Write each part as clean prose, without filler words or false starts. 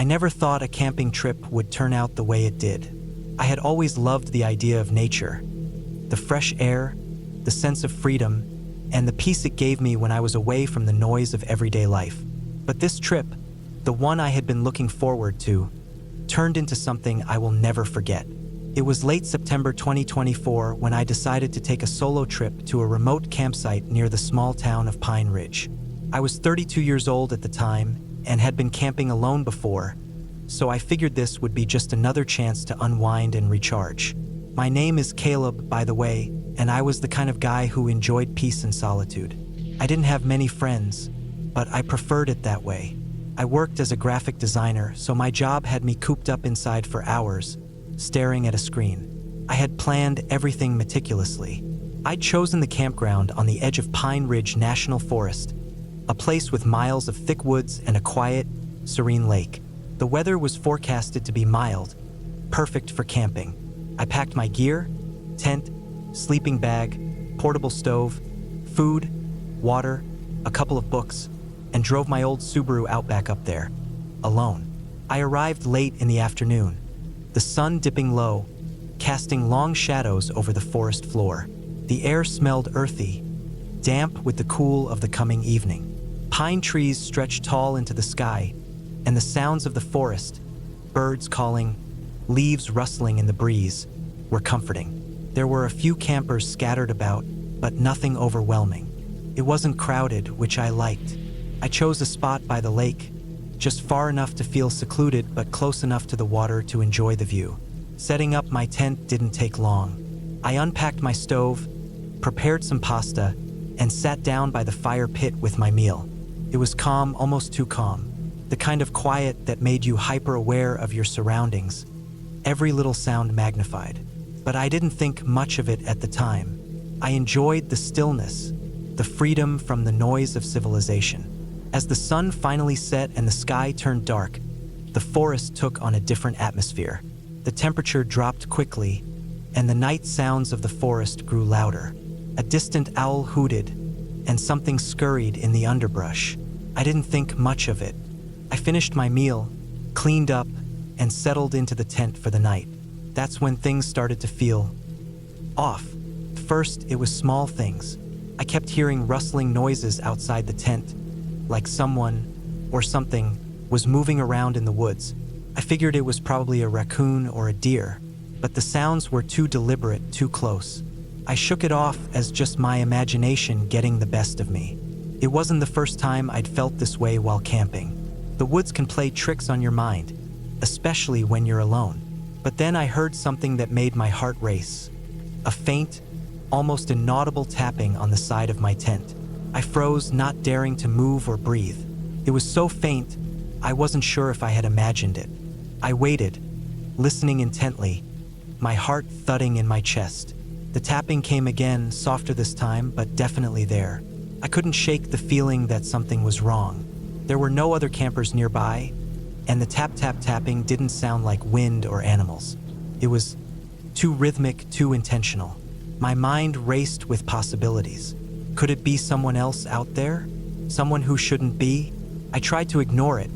I never thought a camping trip would turn out the way it did. I had always loved the idea of nature, the fresh air, the sense of freedom, and the peace it gave me when I was away from the noise of everyday life. But this trip, the one I had been looking forward to, turned into something I will never forget. It was late September 2024 when I decided to take a solo trip to a remote campsite near the small town of Pine Ridge. I was 32 years old at the time and had been camping alone before, so I figured this would be just another chance to unwind and recharge. My name is Caleb, by the way, and I was the kind of guy who enjoyed peace and solitude. I didn't have many friends, but I preferred it that way. I worked as a graphic designer, so my job had me cooped up inside for hours, staring at a screen. I had planned everything meticulously. I'd chosen the campground on the edge of Pine Ridge National Forest, a place with miles of thick woods and a quiet, serene lake. The weather was forecasted to be mild, perfect for camping. I packed my gear, tent, sleeping bag, portable stove, food, water, a couple of books, and drove my old Subaru Outback up there, alone. I arrived late in the afternoon, the sun dipping low, casting long shadows over the forest floor. The air smelled earthy, damp with the cool of the coming evening. Pine trees stretched tall into the sky, and the sounds of the forest, birds calling, leaves rustling in the breeze, were comforting. There were a few campers scattered about, but nothing overwhelming. It wasn't crowded, which I liked. I chose a spot by the lake, just far enough to feel secluded but close enough to the water to enjoy the view. Setting up my tent didn't take long. I unpacked my stove, prepared some pasta, and sat down by the fire pit with my meal. It was calm, almost too calm. The kind of quiet that made you hyper-aware of your surroundings, every little sound magnified. But I didn't think much of it at the time. I enjoyed the stillness, the freedom from the noise of civilization. As the sun finally set and the sky turned dark, the forest took on a different atmosphere. The temperature dropped quickly, and the night sounds of the forest grew louder. A distant owl hooted, and something scurried in the underbrush. I didn't think much of it. I finished my meal, cleaned up, and settled into the tent for the night. That's when things started to feel off. First, it was small things. I kept hearing rustling noises outside the tent, like someone or something was moving around in the woods. I figured it was probably a raccoon or a deer, but the sounds were too deliberate, too close. I shook it off as just my imagination getting the best of me. It wasn't the first time I'd felt this way while camping. The woods can play tricks on your mind, especially when you're alone. But then I heard something that made my heart race. A faint, almost inaudible tapping on the side of my tent. I froze, not daring to move or breathe. It was so faint, I wasn't sure if I had imagined it. I waited, listening intently, my heart thudding in my chest. The tapping came again, softer this time, but definitely there. I couldn't shake the feeling that something was wrong. There were no other campers nearby, and the tap-tap-tapping didn't sound like wind or animals. It was too rhythmic, too intentional. My mind raced with possibilities. Could it be someone else out there? Someone who shouldn't be? I tried to ignore it,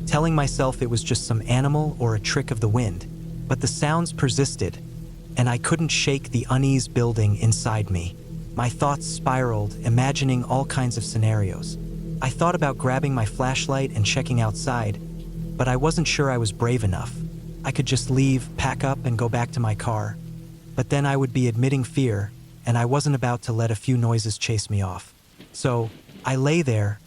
telling myself it was just some animal or a trick of the wind. But the sounds persisted, and I couldn't shake the unease building inside me. My thoughts spiraled, imagining all kinds of scenarios. I thought about grabbing my flashlight and checking outside, but I wasn't sure I was brave enough. I could just leave, pack up, and go back to my car. But then I would be admitting fear, and I wasn't about to let a few noises chase me off. So I lay there,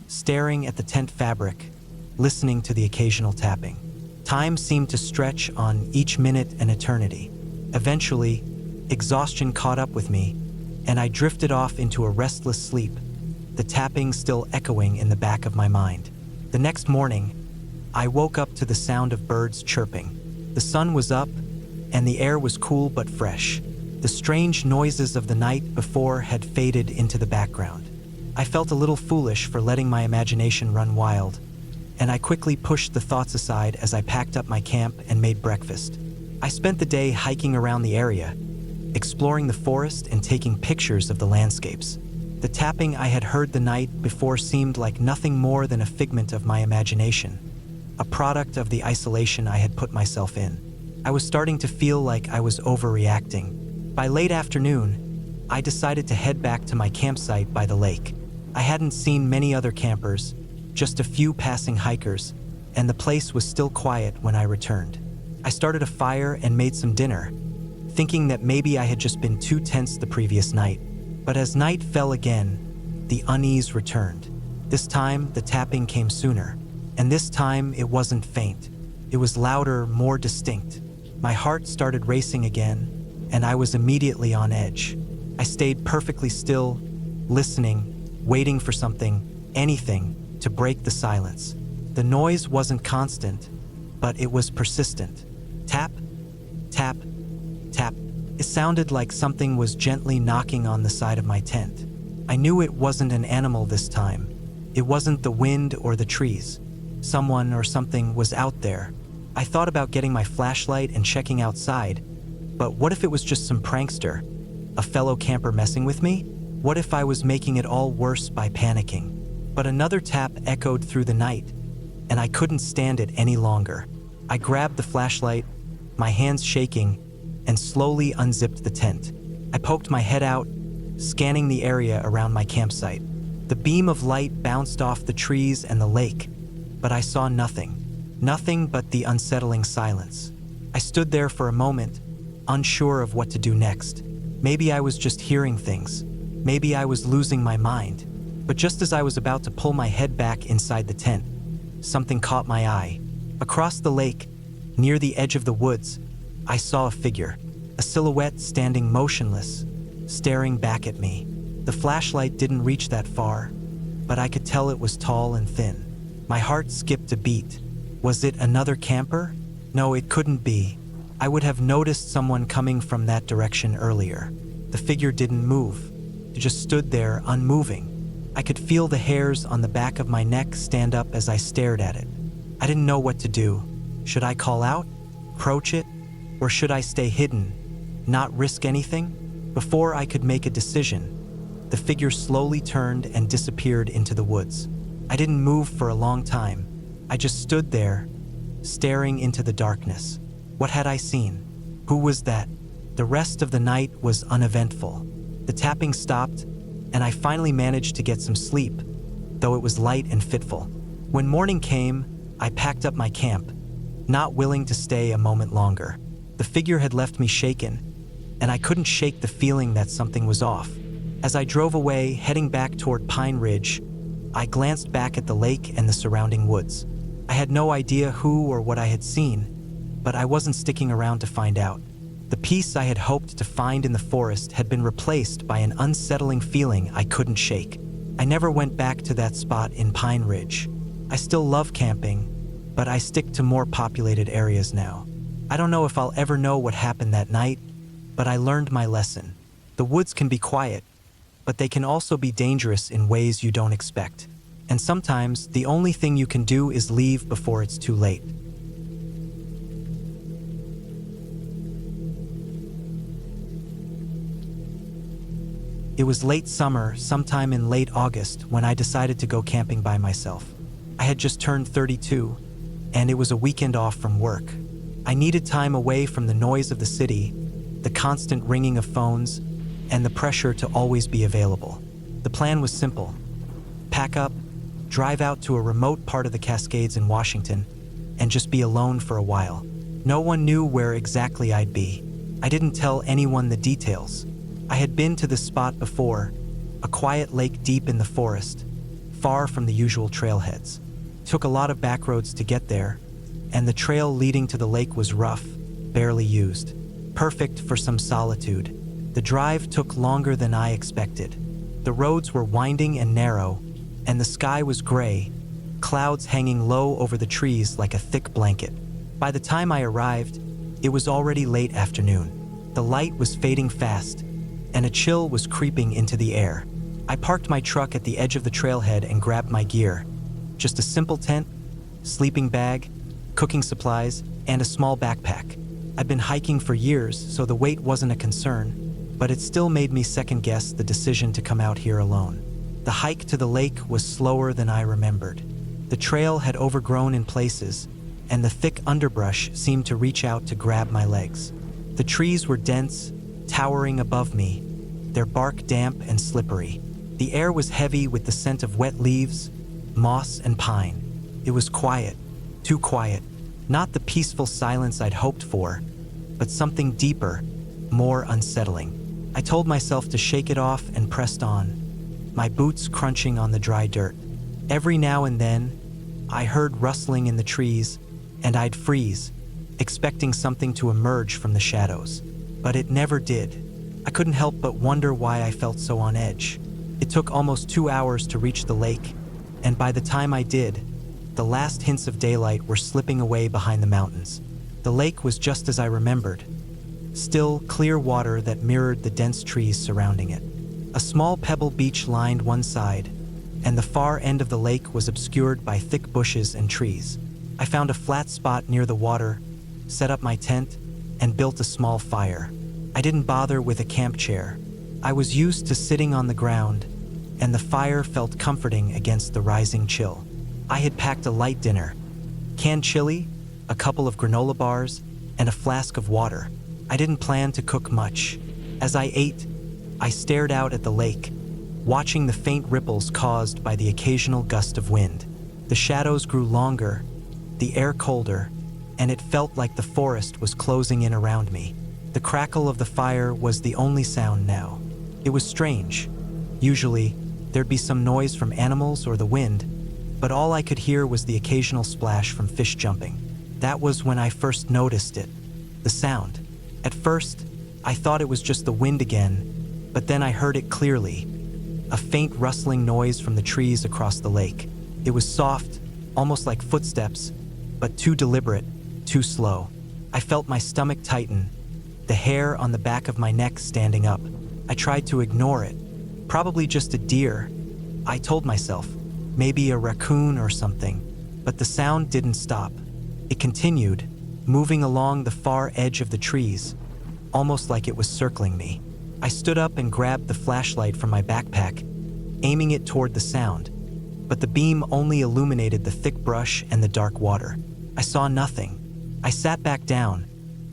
staring at the tent fabric, listening to the occasional tapping. Time seemed to stretch on each minute an eternity. Eventually, exhaustion caught up with me, and I drifted off into a restless sleep, the tapping still echoing in the back of my mind. The next morning, I woke up to the sound of birds chirping. The sun was up, and the air was cool but fresh. The strange noises of the night before had faded into the background. I felt a little foolish for letting my imagination run wild, and I quickly pushed the thoughts aside as I packed up my camp and made breakfast. I spent the day hiking around the area, exploring the forest and taking pictures of the landscapes. The tapping I had heard the night before seemed like nothing more than a figment of my imagination. a product of the isolation I had put myself in. I was starting to feel like I was overreacting. By late afternoon, I decided to head back to my campsite by the lake. I hadn't seen many other campers, just a few passing hikers, and the place was still quiet when I returned. I started a fire and made some dinner, thinking that maybe I had just been too tense the previous night. But as night fell again, the unease returned. This time, the tapping came sooner, and this time it wasn't faint. It was louder, more distinct. My heart started racing again, and I was immediately on edge. I stayed perfectly still, listening, waiting for something, anything, to break the silence. The noise wasn't constant, but it was persistent. Tap, tap, tap. It sounded like something was gently knocking on the side of my tent. I knew it wasn't an animal this time. It wasn't the wind or the trees. Someone or something was out there. I thought about getting my flashlight and checking outside, but what if it was just some prankster, a fellow camper messing with me? What if I was making it all worse by panicking? But another tap echoed through the night, and I couldn't stand it any longer. I grabbed the flashlight, my hands shaking, and slowly unzipped the tent. I poked my head out, scanning the area around my campsite. The beam of light bounced off the trees and the lake, but I saw nothing. Nothing but the unsettling silence. I stood there for a moment, unsure of what to do next. Maybe I was just hearing things. Maybe I was losing my mind. But just as I was about to pull my head back inside the tent, something caught my eye. Across the lake, near the edge of the woods, I saw a figure, a silhouette standing motionless, staring back at me. The flashlight didn't reach that far, but I could tell it was tall and thin. My heart skipped a beat. Was it another camper? No, it couldn't be. I would have noticed someone coming from that direction earlier. The figure didn't move. It just stood there, unmoving. I could feel the hairs on the back of my neck stand up as I stared at it. I didn't know what to do. Should I call out? Approach it? Or should I stay hidden? Not risk anything? Before I could make a decision, the figure slowly turned and disappeared into the woods. I didn't move for a long time. I just stood there, staring into the darkness. What had I seen? Who was that? The rest of the night was uneventful. The tapping stopped, and I finally managed to get some sleep, though it was light and fitful. When morning came, I packed up my camp, not willing to stay a moment longer. The figure had left me shaken, and I couldn't shake the feeling that something was off. As I drove away, heading back toward Pine Ridge, I glanced back at the lake and the surrounding woods. I had no idea who or what I had seen, but I wasn't sticking around to find out. The peace I had hoped to find in the forest had been replaced by an unsettling feeling I couldn't shake. I never went back to that spot in Pine Ridge. I still love camping, but I stick to more populated areas now. I don't know if I'll ever know what happened that night, but I learned my lesson. The woods can be quiet, but they can also be dangerous in ways you don't expect. And sometimes, the only thing you can do is leave before it's too late. It was late summer, sometime in late August, when I decided to go camping by myself. I had just turned 32, and it was a weekend off from work. I needed time away from the noise of the city, the constant ringing of phones, and the pressure to always be available. The plan was simple. Pack up, drive out to a remote part of the Cascades in Washington, and just be alone for a while. No one knew where exactly I'd be. I didn't tell anyone the details. I had been to this spot before, a quiet lake deep in the forest, far from the usual trailheads. Took a lot of back roads to get there, and the trail leading to the lake was rough, barely used. Perfect for some solitude. The drive took longer than I expected. The roads were winding and narrow, and the sky was gray, clouds hanging low over the trees like a thick blanket. By the time I arrived, it was already late afternoon. The light was fading fast, and a chill was creeping into the air. I parked my truck at the edge of the trailhead and grabbed my gear. Just a simple tent, sleeping bag, cooking supplies, and a small backpack. I'd been hiking for years, so the weight wasn't a concern, but it still made me second-guess the decision to come out here alone. The hike to the lake was slower than I remembered. The trail had overgrown in places, and the thick underbrush seemed to reach out to grab my legs. The trees were dense, towering above me, their bark damp and slippery. The air was heavy with the scent of wet leaves, moss, and pine. It was quiet, too quiet. Not the peaceful silence I'd hoped for, but something deeper, more unsettling. I told myself to shake it off and pressed on, my boots crunching on the dry dirt. Every now and then, I heard rustling in the trees, and I'd freeze, expecting something to emerge from the shadows. But it never did. I couldn't help but wonder why I felt so on edge. It took almost 2 hours to reach the lake, and by the time I did, the last hints of daylight were slipping away behind the mountains. The lake was just as I remembered. Still, clear water that mirrored the dense trees surrounding it. A small pebble beach lined one side, and the far end of the lake was obscured by thick bushes and trees. I found a flat spot near the water, set up my tent, and built a small fire. I didn't bother with a camp chair. I was used to sitting on the ground, and the fire felt comforting against the rising chill. I had packed a light dinner, canned chili, a couple of granola bars, and a flask of water. I didn't plan to cook much. As I ate, I stared out at the lake, watching the faint ripples caused by the occasional gust of wind. The shadows grew longer, the air colder, and it felt like the forest was closing in around me. The crackle of the fire was the only sound now. It was strange. Usually, there'd be some noise from animals or the wind, but all I could hear was the occasional splash from fish jumping. That was when I first noticed it, the sound. At first, I thought it was just the wind again, but then I heard it clearly, a faint rustling noise from the trees across the lake. It was soft, almost like footsteps, but too deliberate, too slow. I felt my stomach tighten, the hair on the back of my neck standing up. I tried to ignore it. Probably just a deer, I told myself, maybe a raccoon or something, but the sound didn't stop. It continued, moving along the far edge of the trees, almost like it was circling me. I stood up and grabbed the flashlight from my backpack, aiming it toward the sound, but the beam only illuminated the thick brush and the dark water. I saw nothing. I sat back down,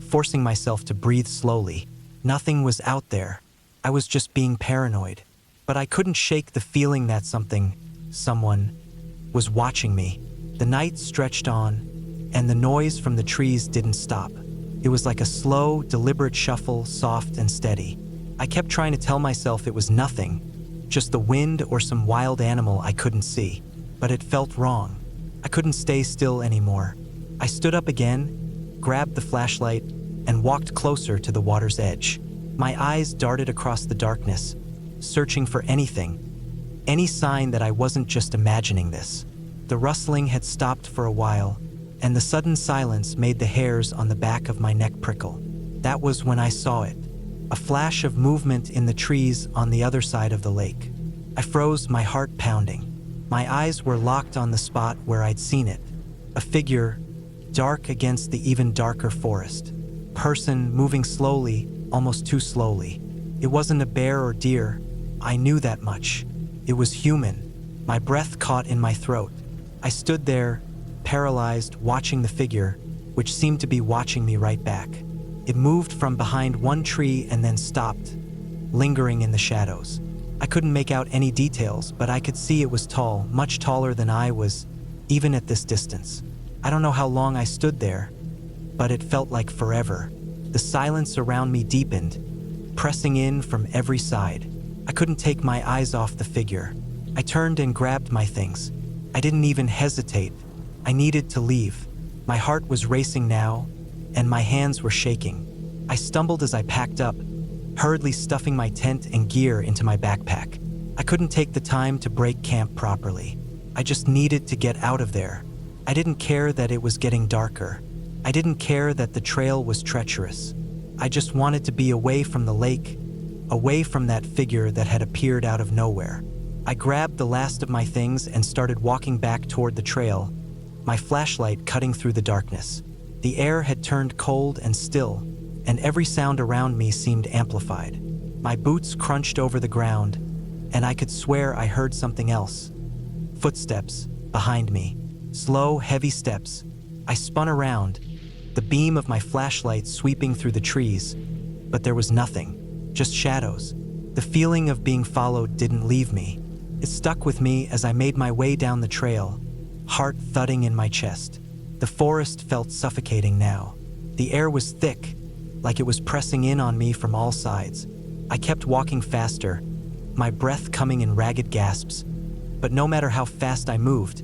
forcing myself to breathe slowly. Nothing was out there. I was just being paranoid. But I couldn't shake the feeling that someone, was watching me. The night stretched on, and the noise from the trees didn't stop. It was like a slow, deliberate shuffle, soft and steady. I kept trying to tell myself it was nothing, just the wind or some wild animal I couldn't see. But it felt wrong. I couldn't stay still anymore. I stood up again, grabbed the flashlight, and walked closer to the water's edge. My eyes darted across the darkness, searching for anything, any sign that I wasn't just imagining this. The rustling had stopped for a while, and the sudden silence made the hairs on the back of my neck prickle. That was when I saw it, a flash of movement in the trees on the other side of the lake. I froze, my heart pounding. My eyes were locked on the spot where I'd seen it, a figure, dark against the even darker forest. Person moving slowly, almost too slowly. It wasn't a bear or deer, I knew that much. It was human. My breath caught in my throat. I stood there, paralyzed, watching the figure, which seemed to be watching me right back. It moved from behind one tree and then stopped, lingering in the shadows. I couldn't make out any details, but I could see it was tall, much taller than I was, even at this distance. I don't know how long I stood there, but it felt like forever. The silence around me deepened, pressing in from every side. I couldn't take my eyes off the figure. I turned and grabbed my things. I didn't even hesitate. I needed to leave. My heart was racing now, and my hands were shaking. I stumbled as I packed up, hurriedly stuffing my tent and gear into my backpack. I couldn't take the time to break camp properly. I just needed to get out of there. I didn't care that it was getting darker. I didn't care that the trail was treacherous. I just wanted to be away from the lake, away from that figure that had appeared out of nowhere. I grabbed the last of my things and started walking back toward the trail, my flashlight cutting through the darkness. The air had turned cold and still, and every sound around me seemed amplified. My boots crunched over the ground, and I could swear I heard something else. Footsteps behind me. Slow, heavy steps. I spun around, the beam of my flashlight sweeping through the trees, but there was nothing, just shadows. The feeling of being followed didn't leave me. It stuck with me as I made my way down the trail, heart thudding in my chest. The forest felt suffocating now. The air was thick, like it was pressing in on me from all sides. I kept walking faster, my breath coming in ragged gasps, but no matter how fast I moved,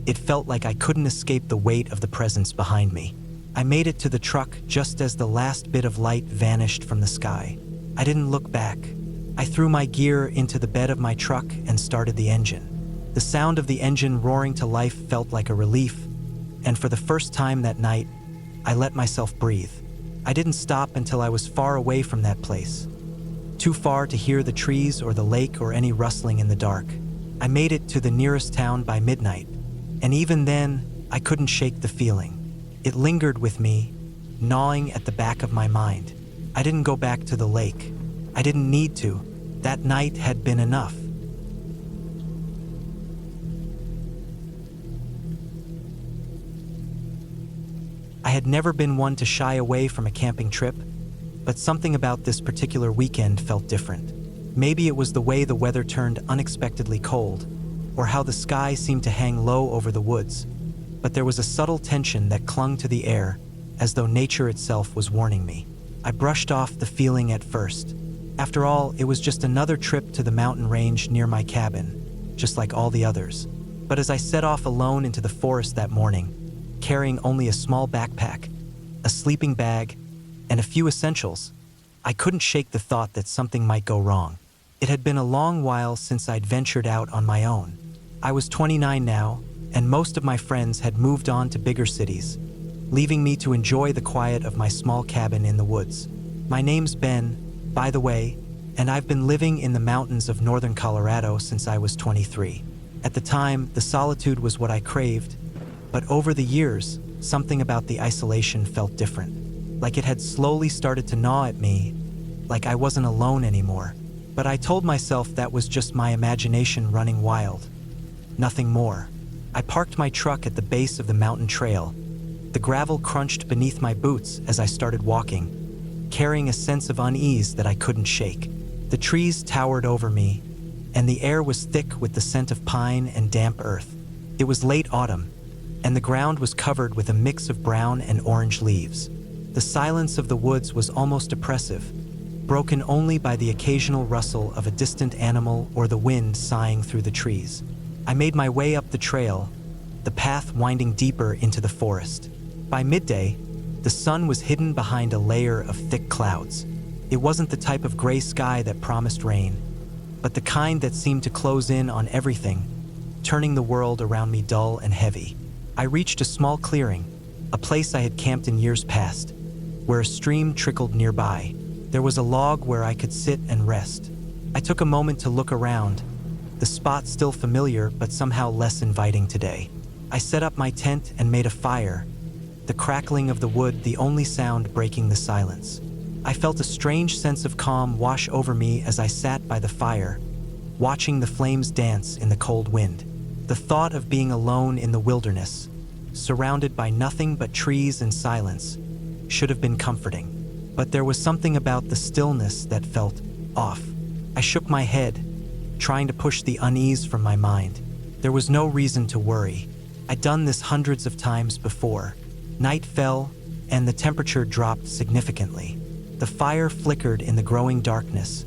it felt like I couldn't escape the weight of the presence behind me. I made it to the truck just as the last bit of light vanished from the sky. I didn't look back. I threw my gear into the bed of my truck and started the engine. The sound of the engine roaring to life felt like a relief, and for the first time that night, I let myself breathe. I didn't stop until I was far away from that place, too far to hear the trees or the lake or any rustling in the dark. I made it to the nearest town by midnight, and even then, I couldn't shake the feeling. It lingered with me, gnawing at the back of my mind. I didn't go back to the lake. I didn't need to. That night had been enough. I had never been one to shy away from a camping trip, but something about this particular weekend felt different. Maybe it was the way the weather turned unexpectedly cold, or how the sky seemed to hang low over the woods, but there was a subtle tension that clung to the air, as though nature itself was warning me. I brushed off the feeling at first. After all, it was just another trip to the mountain range near my cabin, just like all the others. But as I set off alone into the forest that morning, carrying only a small backpack, a sleeping bag, and a few essentials, I couldn't shake the thought that something might go wrong. It had been a long while since I'd ventured out on my own. I was 29 now, and most of my friends had moved on to bigger cities, leaving me to enjoy the quiet of my small cabin in the woods. My name's Ben, by the way, and I've been living in the mountains of northern Colorado since I was 23. At the time, the solitude was what I craved, but over the years, something about the isolation felt different. Like it had slowly started to gnaw at me, like I wasn't alone anymore. But I told myself that was just my imagination running wild. Nothing more. I parked my truck at the base of the mountain trail. The gravel crunched beneath my boots as I started walking, carrying a sense of unease that I couldn't shake. The trees towered over me, and the air was thick with the scent of pine and damp earth. It was late autumn, and the ground was covered with a mix of brown and orange leaves. The silence of the woods was almost oppressive, broken only by the occasional rustle of a distant animal or the wind sighing through the trees. I made my way up the trail, the path winding deeper into the forest. By midday, the sun was hidden behind a layer of thick clouds. It wasn't the type of gray sky that promised rain, but the kind that seemed to close in on everything, turning the world around me dull and heavy. I reached a small clearing, a place I had camped in years past, where a stream trickled nearby. There was a log where I could sit and rest. I took a moment to look around, the spot still familiar but somehow less inviting today. I set up my tent and made a fire, the crackling of the wood the only sound breaking the silence. I felt a strange sense of calm wash over me as I sat by the fire, watching the flames dance in the cold wind. The thought of being alone in the wilderness, surrounded by nothing but trees and silence, should have been comforting. But there was something about the stillness that felt off. I shook my head, trying to push the unease from my mind. There was no reason to worry. I'd done this hundreds of times before. Night fell, and the temperature dropped significantly. The fire flickered in the growing darkness,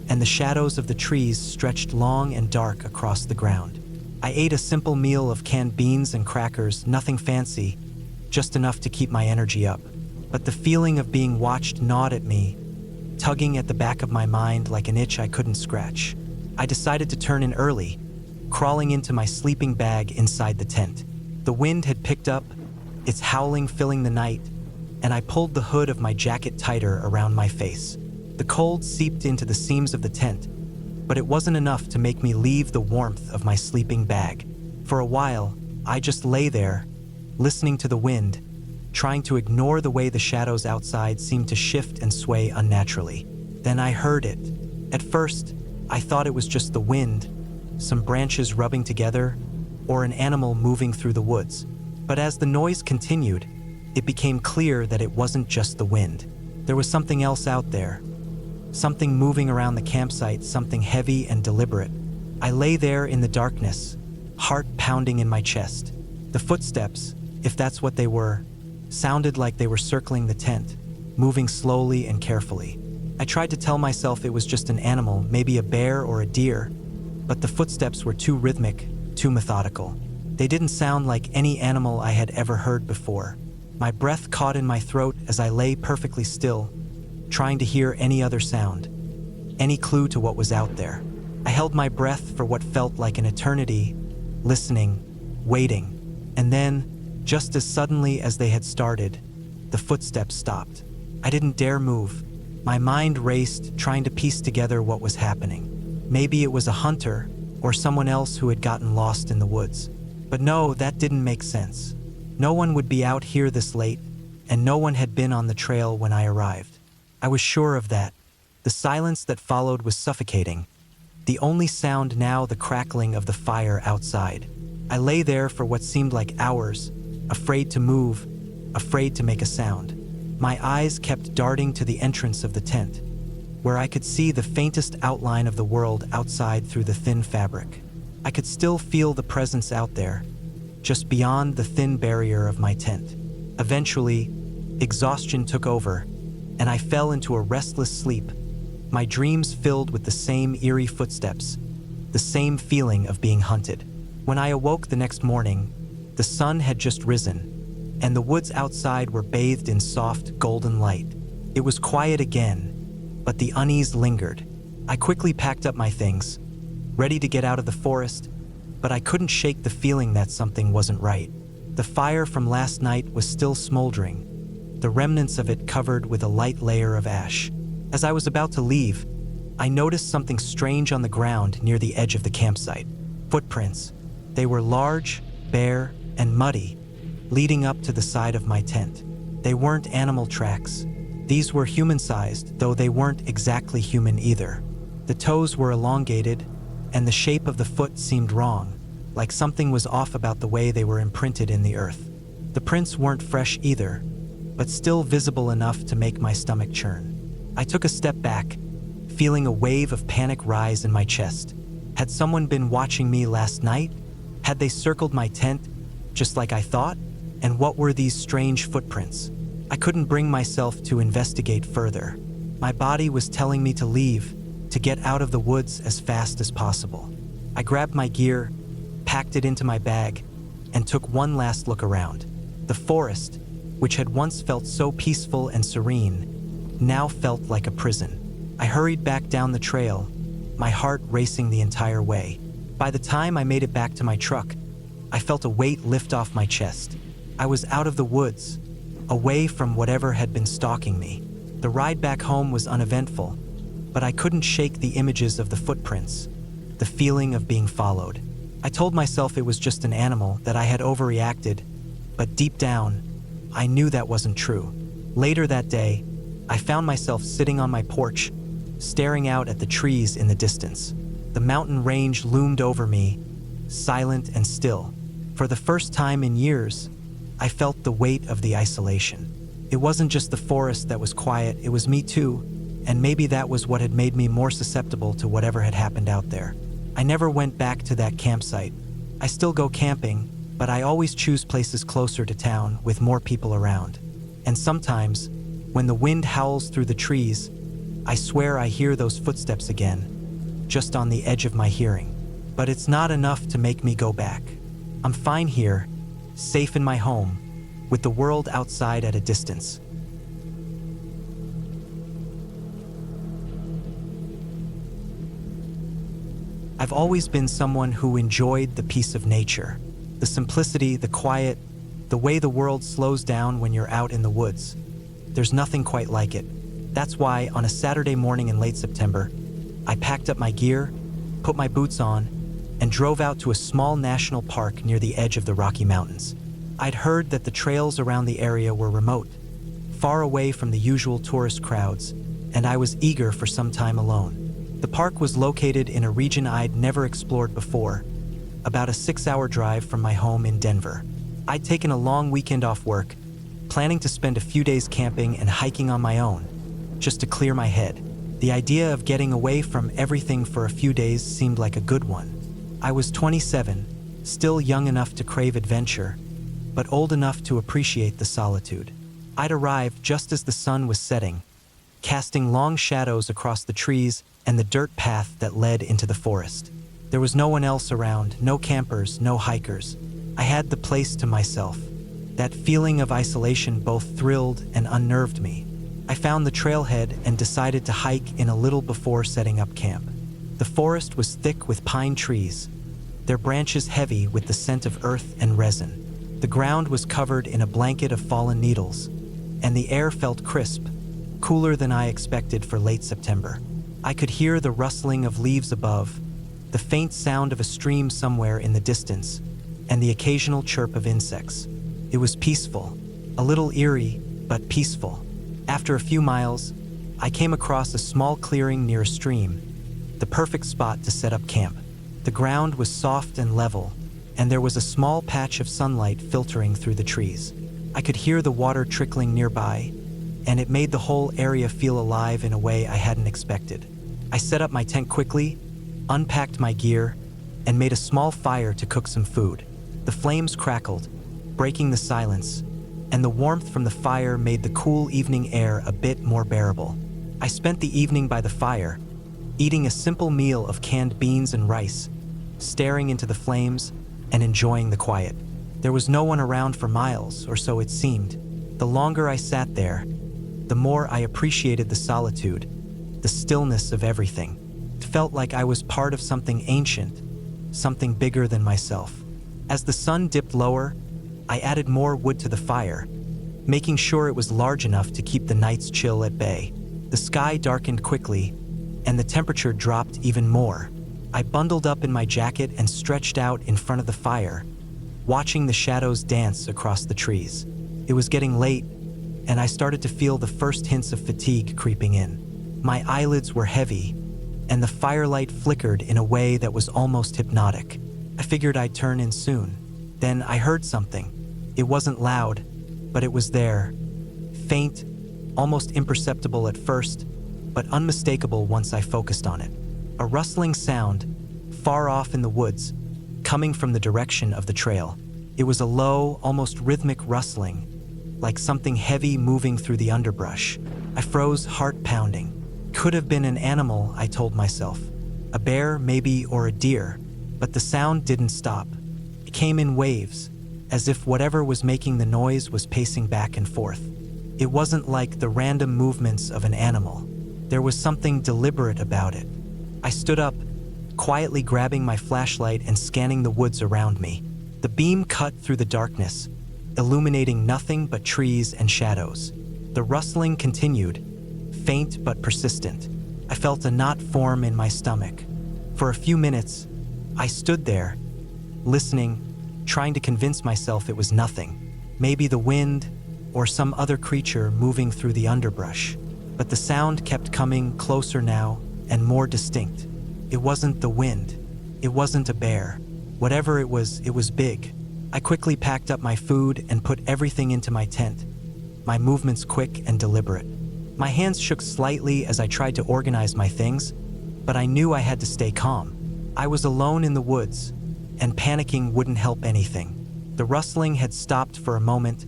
and the shadows of the trees stretched long and dark across the ground. I ate a simple meal of canned beans and crackers, nothing fancy, just enough to keep my energy up. But the feeling of being watched gnawed at me, tugging at the back of my mind like an itch I couldn't scratch. I decided to turn in early, crawling into my sleeping bag inside the tent. The wind had picked up, its howling filling the night, and I pulled the hood of my jacket tighter around my face. The cold seeped into the seams of the tent, but it wasn't enough to make me leave the warmth of my sleeping bag. For a while, I just lay there, listening to the wind, trying to ignore the way the shadows outside seemed to shift and sway unnaturally. Then I heard it. At first, I thought it was just the wind, some branches rubbing together, or an animal moving through the woods. But as the noise continued, it became clear that it wasn't just the wind. There was something else out there. Something moving around the campsite, something heavy and deliberate. I lay there in the darkness, heart pounding in my chest. The footsteps, if that's what they were, sounded like they were circling the tent, moving slowly and carefully. I tried to tell myself it was just an animal, maybe a bear or a deer, but the footsteps were too rhythmic, too methodical. They didn't sound like any animal I had ever heard before. My breath caught in my throat as I lay perfectly still, trying to hear any other sound, any clue to what was out there. I held my breath for what felt like an eternity, listening, waiting, and then, just as suddenly as they had started, the footsteps stopped. I didn't dare move. My mind raced, trying to piece together what was happening. Maybe it was a hunter or someone else who had gotten lost in the woods. But no, that didn't make sense. No one would be out here this late, and no one had been on the trail when I arrived. I was sure of that. The silence that followed was suffocating. The only sound now the crackling of the fire outside. I lay there for what seemed like hours, afraid to move, afraid to make a sound. My eyes kept darting to the entrance of the tent, where I could see the faintest outline of the world outside through the thin fabric. I could still feel the presence out there, just beyond the thin barrier of my tent. Eventually, exhaustion took over, and I fell into a restless sleep, my dreams filled with the same eerie footsteps, the same feeling of being hunted. When I awoke the next morning, the sun had just risen, and the woods outside were bathed in soft, golden light. It was quiet again, but the unease lingered. I quickly packed up my things, ready to get out of the forest, but I couldn't shake the feeling that something wasn't right. The fire from last night was still smoldering, the remnants of it covered with a light layer of ash. As I was about to leave, I noticed something strange on the ground near the edge of the campsite. Footprints. They were large, bare, and muddy, leading up to the side of my tent. They weren't animal tracks. These were human-sized, though they weren't exactly human either. The toes were elongated, and the shape of the foot seemed wrong, like something was off about the way they were imprinted in the earth. The prints weren't fresh either, but still visible enough to make my stomach churn. I took a step back, feeling a wave of panic rise in my chest. Had someone been watching me last night? Had they circled my tent, just like I thought? And what were these strange footprints? I couldn't bring myself to investigate further. My body was telling me to leave, to get out of the woods as fast as possible. I grabbed my gear, packed it into my bag, and took one last look around. The forest, which had once felt so peaceful and serene, now felt like a prison. I hurried back down the trail, my heart racing the entire way. By the time I made it back to my truck, I felt a weight lift off my chest. I was out of the woods, away from whatever had been stalking me. The ride back home was uneventful, but I couldn't shake the images of the footprints, the feeling of being followed. I told myself it was just an animal, that I had overreacted, but deep down, I knew that wasn't true. Later that day, I found myself sitting on my porch, staring out at the trees in the distance. The mountain range loomed over me, silent and still. For the first time in years, I felt the weight of the isolation. It wasn't just the forest that was quiet, it was me too, and maybe that was what had made me more susceptible to whatever had happened out there. I never went back to that campsite. I still go camping, but I always choose places closer to town with more people around. And sometimes, when the wind howls through the trees, I swear I hear those footsteps again, just on the edge of my hearing. But it's not enough to make me go back. I'm fine here, safe in my home, with the world outside at a distance. I've always been someone who enjoyed the peace of nature, the simplicity, the quiet, the way the world slows down when you're out in the woods. There's nothing quite like it. That's why, on a Saturday morning in late September, I packed up my gear, put my boots on, and drove out to a small national park near the edge of the Rocky Mountains. I'd heard that the trails around the area were remote, far away from the usual tourist crowds, and I was eager for some time alone. The park was located in a region I'd never explored before, about a 6-hour drive from my home in Denver. I'd taken a long weekend off work, planning to spend a few days camping and hiking on my own, just to clear my head. The idea of getting away from everything for a few days seemed like a good one. I was 27, still young enough to crave adventure, but old enough to appreciate the solitude. I'd arrived just as the sun was setting, casting long shadows across the trees and the dirt path that led into the forest. There was no one else around, no campers, no hikers. I had the place to myself. That feeling of isolation both thrilled and unnerved me. I found the trailhead and decided to hike in a little before setting up camp. The forest was thick with pine trees, their branches heavy with the scent of earth and resin. The ground was covered in a blanket of fallen needles, and the air felt crisp, cooler than I expected for late September. I could hear the rustling of leaves above, the faint sound of a stream somewhere in the distance, and the occasional chirp of insects. It was peaceful, a little eerie, but peaceful. After a few miles, I came across a small clearing near a stream, the perfect spot to set up camp. The ground was soft and level, and there was a small patch of sunlight filtering through the trees. I could hear the water trickling nearby, and it made the whole area feel alive in a way I hadn't expected. I set up my tent quickly, unpacked my gear, and made a small fire to cook some food. The flames crackled, breaking the silence, and the warmth from the fire made the cool evening air a bit more bearable. I spent the evening by the fire, eating a simple meal of canned beans and rice, staring into the flames and enjoying the quiet. There was no one around for miles, or so it seemed. The longer I sat there, the more I appreciated the solitude, the stillness of everything. It felt like I was part of something ancient, something bigger than myself. As the sun dipped lower, I added more wood to the fire, making sure it was large enough to keep the night's chill at bay. The sky darkened quickly, and the temperature dropped even more. I bundled up in my jacket and stretched out in front of the fire, watching the shadows dance across the trees. It was getting late, and I started to feel the first hints of fatigue creeping in. My eyelids were heavy, and the firelight flickered in a way that was almost hypnotic. I figured I'd turn in soon. Then I heard something. It wasn't loud, but it was there. Faint, almost imperceptible at first, but unmistakable once I focused on it. A rustling sound, far off in the woods, coming from the direction of the trail. It was a low, almost rhythmic rustling, like something heavy moving through the underbrush. I froze, heart pounding. Could have been an animal, I told myself. A bear, maybe, or a deer. But the sound didn't stop. It came in waves, as if whatever was making the noise was pacing back and forth. It wasn't like the random movements of an animal. There was something deliberate about it. I stood up, quietly grabbing my flashlight and scanning the woods around me. The beam cut through the darkness, illuminating nothing but trees and shadows. The rustling continued, faint but persistent. I felt a knot form in my stomach. For a few minutes, I stood there, listening, trying to convince myself it was nothing. Maybe the wind or some other creature moving through the underbrush. But the sound kept coming closer now and more distinct. It wasn't the wind. It wasn't a bear. Whatever it was big. I quickly packed up my food and put everything into my tent, my movements quick and deliberate. My hands shook slightly as I tried to organize my things, but I knew I had to stay calm. I was alone in the woods, and panicking wouldn't help anything. The rustling had stopped for a moment,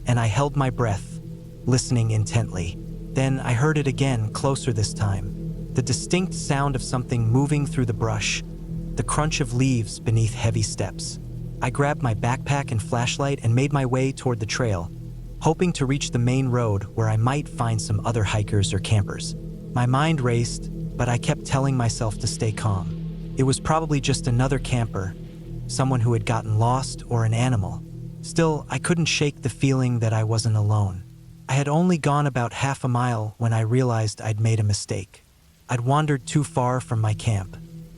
and I held my breath, listening intently. Then I heard it again, closer this time. The distinct sound of something moving through the brush, the crunch of leaves beneath heavy steps. I grabbed my backpack and flashlight and made my way toward the trail, hoping to reach the main road where I might find some other hikers or campers. My mind raced, but I kept telling myself to stay calm. It was probably just another camper, someone who had gotten lost, or an animal. Still, I couldn't shake the feeling that I wasn't alone. I had only gone about half a mile when I realized I'd made a mistake. I'd wandered too far from my camp.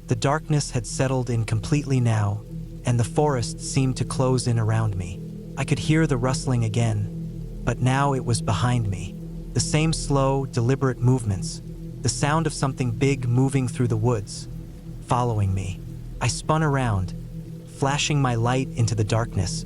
The darkness had settled in completely now, and the forest seemed to close in around me. I could hear the rustling again, but now it was behind me. The same slow, deliberate movements, the sound of something big moving through the woods, following me. I spun around, flashing my light into the darkness,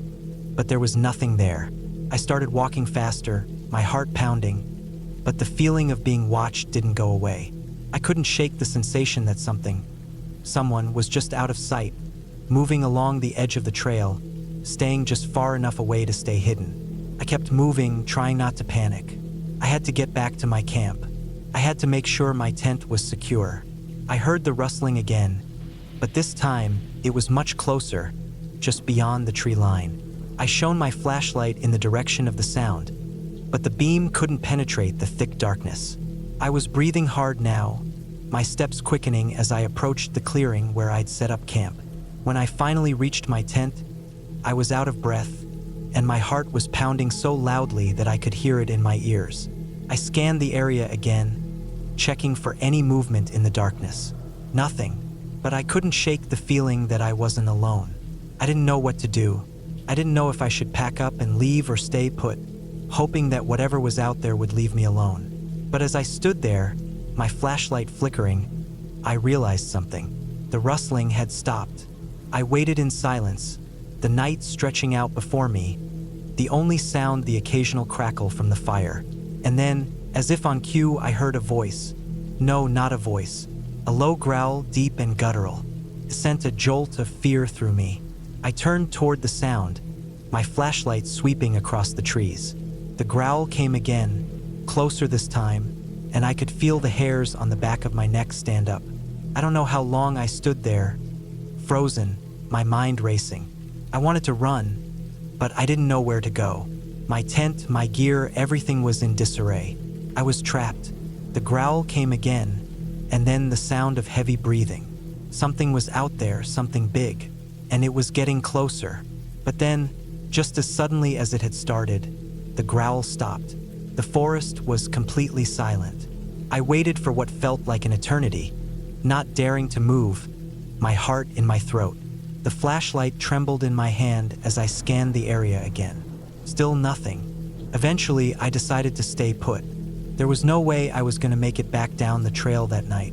but there was nothing there. I started walking faster, my heart pounding, but the feeling of being watched didn't go away. I couldn't shake the sensation that someone was just out of sight, moving along the edge of the trail, staying just far enough away to stay hidden. I kept moving, trying not to panic. I had to get back to my camp. I had to make sure my tent was secure. I heard the rustling again, but this time it was much closer, just beyond the tree line. I shone my flashlight in the direction of the sound, but the beam couldn't penetrate the thick darkness. I was breathing hard now, my steps quickening as I approached the clearing where I'd set up camp. When I finally reached my tent, I was out of breath, and my heart was pounding so loudly that I could hear it in my ears. I scanned the area again, checking for any movement in the darkness. Nothing, but I couldn't shake the feeling that I wasn't alone. I didn't know what to do. I didn't know if I should pack up and leave or stay put, hoping that whatever was out there would leave me alone. But as I stood there, my flashlight flickering, I realized something. The rustling had stopped. I waited in silence, the night stretching out before me, the only sound the occasional crackle from the fire. And then, as if on cue, I heard a voice. No, not a voice. A low growl, deep and guttural. It sent a jolt of fear through me. I turned toward the sound, my flashlight sweeping across the trees. The growl came again, closer this time, and I could feel the hairs on the back of my neck stand up. I don't know how long I stood there, frozen, my mind racing. I wanted to run, but I didn't know where to go. My tent, my gear, everything was in disarray. I was trapped. The growl came again, and then the sound of heavy breathing. Something was out there, something big, and it was getting closer. But then, just as suddenly as it had started, the growl stopped. The forest was completely silent. I waited for what felt like an eternity, not daring to move, my heart in my throat. The flashlight trembled in my hand as I scanned the area again. Still nothing. Eventually, I decided to stay put. There was no way I was going to make it back down the trail that night.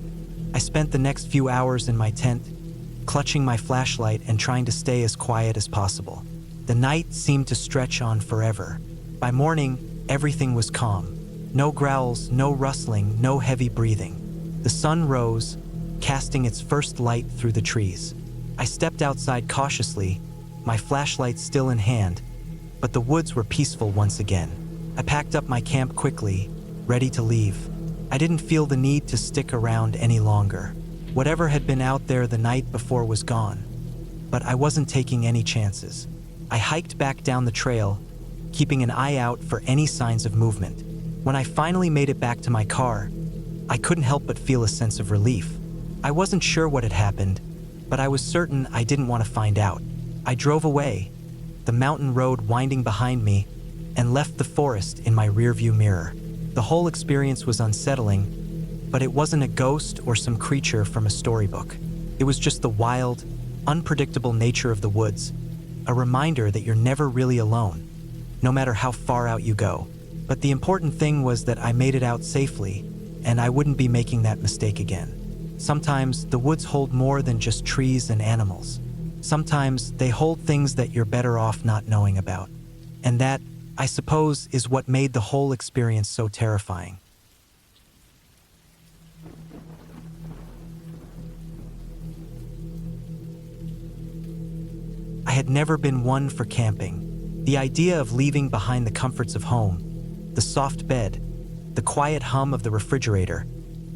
I spent the next few hours in my tent, clutching my flashlight and trying to stay as quiet as possible. The night seemed to stretch on forever. By morning, everything was calm. No growls, no rustling, no heavy breathing. The sun rose, casting its first light through the trees. I stepped outside cautiously, my flashlight still in hand, but the woods were peaceful once again. I packed up my camp quickly, ready to leave. I didn't feel the need to stick around any longer. Whatever had been out there the night before was gone, but I wasn't taking any chances. I hiked back down the trail, keeping an eye out for any signs of movement. When I finally made it back to my car, I couldn't help but feel a sense of relief. I wasn't sure what had happened, but I was certain I didn't want to find out. I drove away, the mountain road winding behind me, and left the forest in my rearview mirror. The whole experience was unsettling, but it wasn't a ghost or some creature from a storybook. It was just the wild, unpredictable nature of the woods, a reminder that you're never really alone, no matter how far out you go. But the important thing was that I made it out safely, and I wouldn't be making that mistake again. Sometimes the woods hold more than just trees and animals. Sometimes they hold things that you're better off not knowing about. And that, I suppose, is what made the whole experience so terrifying. I had never been one for camping. The idea of leaving behind the comforts of home, the soft bed, the quiet hum of the refrigerator,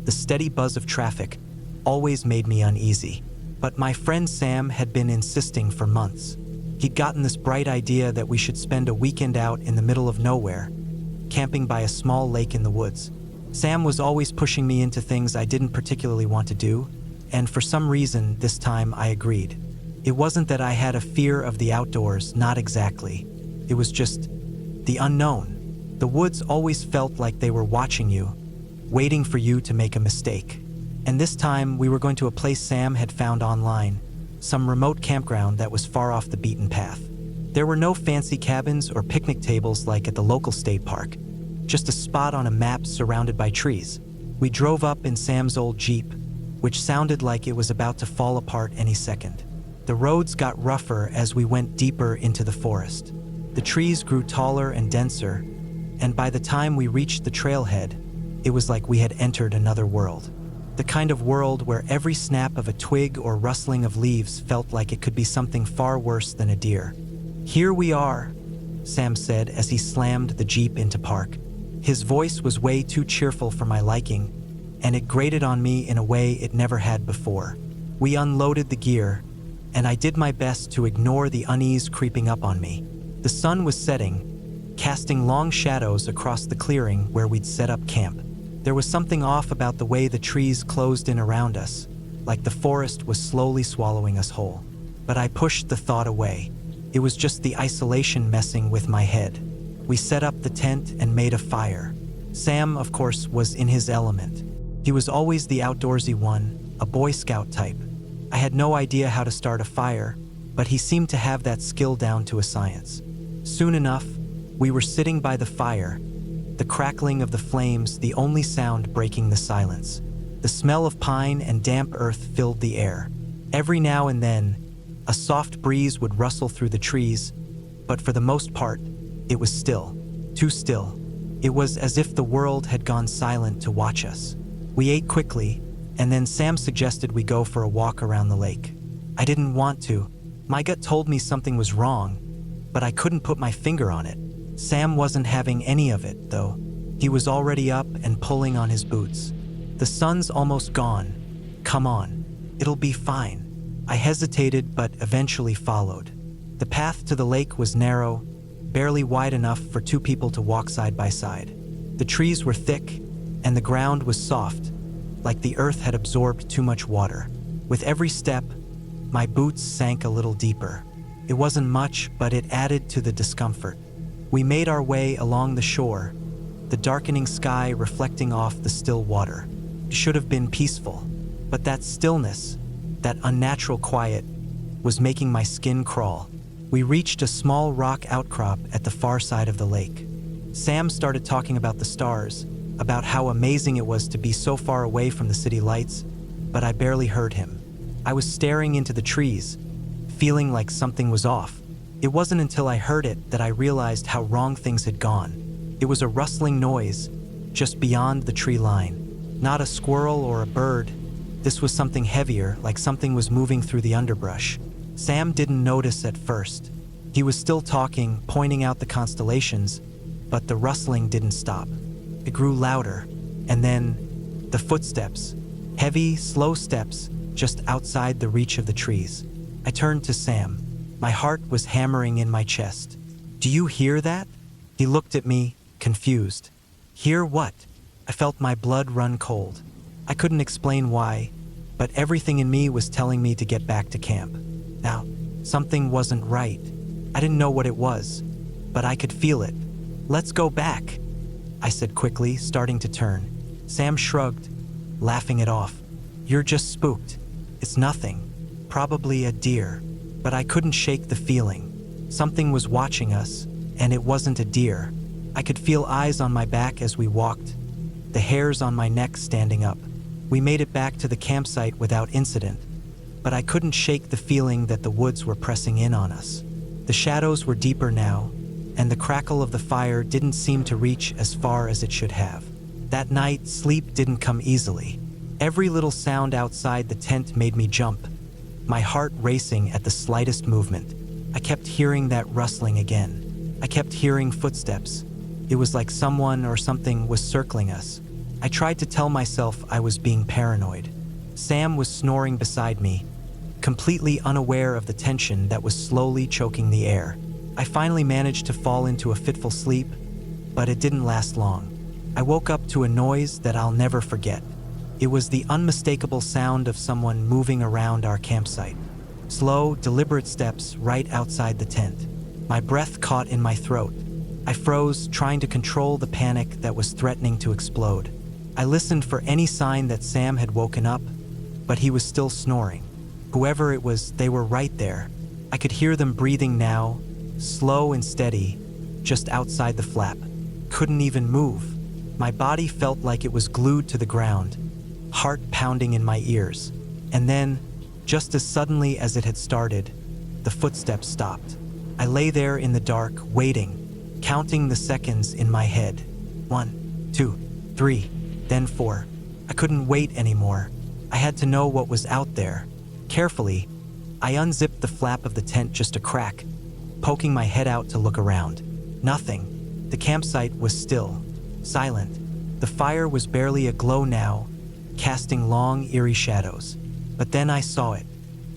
the steady buzz of traffic, always made me uneasy. But my friend Sam had been insisting for months. He'd gotten this bright idea that we should spend a weekend out in the middle of nowhere, camping by a small lake in the woods. Sam was always pushing me into things I didn't particularly want to do, and for some reason, this time I agreed. It wasn't that I had a fear of the outdoors, not exactly. It was just the unknown. The woods always felt like they were watching you, waiting for you to make a mistake. And this time, we were going to a place Sam had found online, some remote campground that was far off the beaten path. There were no fancy cabins or picnic tables like at the local state park, just a spot on a map surrounded by trees. We drove up in Sam's old Jeep, which sounded like it was about to fall apart any second. The roads got rougher as we went deeper into the forest. The trees grew taller and denser, and by the time we reached the trailhead, it was like we had entered another world. The kind of world where every snap of a twig or rustling of leaves felt like it could be something far worse than a deer. "Here we are," Sam said as he slammed the Jeep into park. His voice was way too cheerful for my liking, and it grated on me in a way it never had before. We unloaded the gear, and I did my best to ignore the unease creeping up on me. The sun was setting, casting long shadows across the clearing where we'd set up camp. There was something off about the way the trees closed in around us, like the forest was slowly swallowing us whole. But I pushed the thought away. It was just the isolation messing with my head. We set up the tent and made a fire. Sam, of course, was in his element. He was always the outdoorsy one, a Boy Scout type. I had no idea how to start a fire, but he seemed to have that skill down to a science. Soon enough, we were sitting by the fire, the crackling of the flames the only sound breaking the silence. The smell of pine and damp earth filled the air. Every now and then, a soft breeze would rustle through the trees, but for the most part, it was still, too still. It was as if the world had gone silent to watch us. We ate quickly, and then Sam suggested we go for a walk around the lake. I didn't want to. My gut told me something was wrong, but I couldn't put my finger on it. Sam wasn't having any of it, though. He was already up and pulling on his boots. "The sun's almost gone. Come on. It'll be fine." I hesitated, but eventually followed. The path to the lake was narrow, barely wide enough for two people to walk side by side. The trees were thick, and the ground was soft, like the earth had absorbed too much water. With every step, my boots sank a little deeper. It wasn't much, but it added to the discomfort. We made our way along the shore, the darkening sky reflecting off the still water. It should have been peaceful, but that stillness, that unnatural quiet, was making my skin crawl. We reached a small rock outcrop at the far side of the lake. Sam started talking about the stars, about how amazing it was to be so far away from the city lights, but I barely heard him. I was staring into the trees, feeling like something was off. It wasn't until I heard it that I realized how wrong things had gone. It was a rustling noise, just beyond the tree line. Not a squirrel or a bird. This was something heavier, like something was moving through the underbrush. Sam didn't notice at first. He was still talking, pointing out the constellations, but the rustling didn't stop. It grew louder, and then the footsteps. Heavy, slow steps, just outside the reach of the trees. I turned to Sam. My heart was hammering in my chest. "Do you hear that?" He looked at me, confused. "Hear what?" I felt my blood run cold. I couldn't explain why, but everything in me was telling me to get back to camp. Now, something wasn't right. I didn't know what it was, but I could feel it. "Let's go back," I said quickly, starting to turn. Sam shrugged, laughing it off. "You're just spooked. It's nothing. Probably a deer." But I couldn't shake the feeling. Something was watching us, and it wasn't a deer. I could feel eyes on my back as we walked, the hairs on my neck standing up. We made it back to the campsite without incident, but I couldn't shake the feeling that the woods were pressing in on us. The shadows were deeper now, and the crackle of the fire didn't seem to reach as far as it should have. That night, sleep didn't come easily. Every little sound outside the tent made me jump, my heart racing at the slightest movement. I kept hearing that rustling again. I kept hearing footsteps. It was like someone or something was circling us. I tried to tell myself I was being paranoid. Sam was snoring beside me, completely unaware of the tension that was slowly choking the air. I finally managed to fall into a fitful sleep, but it didn't last long. I woke up to a noise that I'll never forget. It was the unmistakable sound of someone moving around our campsite. Slow, deliberate steps right outside the tent. My breath caught in my throat. I froze, trying to control the panic that was threatening to explode. I listened for any sign that Sam had woken up, but he was still snoring. Whoever it was, they were right there. I could hear them breathing now, slow and steady, just outside the flap. Couldn't even move. My body felt like it was glued to the ground, heart pounding in my ears. And then, just as suddenly as it had started, the footsteps stopped. I lay there in the dark, waiting, counting the seconds in my head. 1, 2, 3, then 4. I couldn't wait anymore. I had to know what was out there. Carefully, I unzipped the flap of the tent just a crack, poking my head out to look around. Nothing. The campsite was still, silent. The fire was barely aglow now, casting long, eerie shadows. But then I saw it,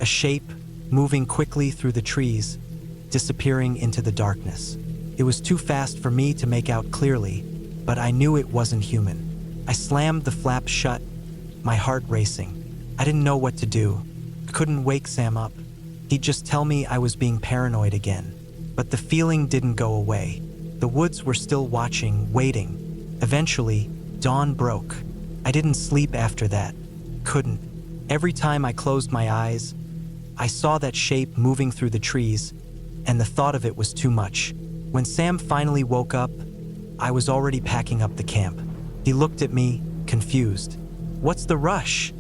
a shape moving quickly through the trees, disappearing into the darkness. It was too fast for me to make out clearly, but I knew it wasn't human. I slammed the flap shut, my heart racing. I didn't know what to do. I couldn't wake Sam up. He'd just tell me I was being paranoid again. But the feeling didn't go away. The woods were still watching, waiting. Eventually, dawn broke. I didn't sleep after that. Couldn't. Every time I closed my eyes, I saw that shape moving through the trees, and the thought of it was too much. When Sam finally woke up, I was already packing up the camp. He looked at me, confused. "What's the rush?"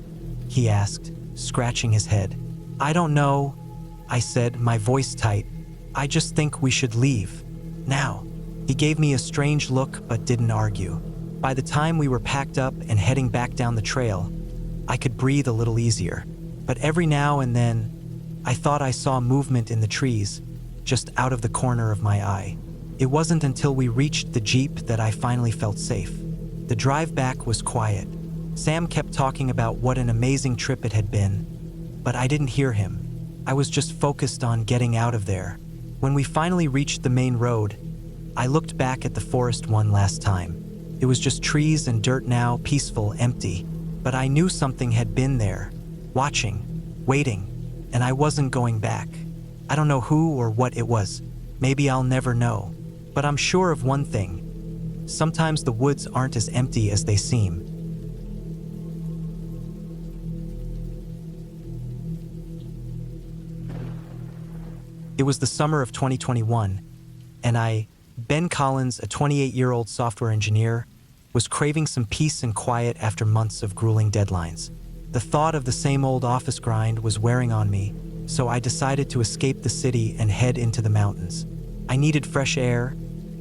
he asked, scratching his head. "I don't know," I said, my voice tight. "I just think we should leave. Now." He gave me a strange look but didn't argue. By the time we were packed up and heading back down the trail, I could breathe a little easier. But every now and then, I thought I saw movement in the trees, just out of the corner of my eye. It wasn't until we reached the Jeep that I finally felt safe. The drive back was quiet. Sam kept talking about what an amazing trip it had been, but I didn't hear him. I was just focused on getting out of there. When we finally reached the main road, I looked back at the forest one last time. It was just trees and dirt now, peaceful, empty. But I knew something had been there, watching, waiting, and I wasn't going back. I don't know who or what it was. Maybe I'll never know. But I'm sure of one thing. Sometimes the woods aren't as empty as they seem. It was the summer of 2021, and Ben Collins, a 28-year-old software engineer, was craving some peace and quiet after months of grueling deadlines. The thought of the same old office grind was wearing on me, so I decided to escape the city and head into the mountains. I needed fresh air,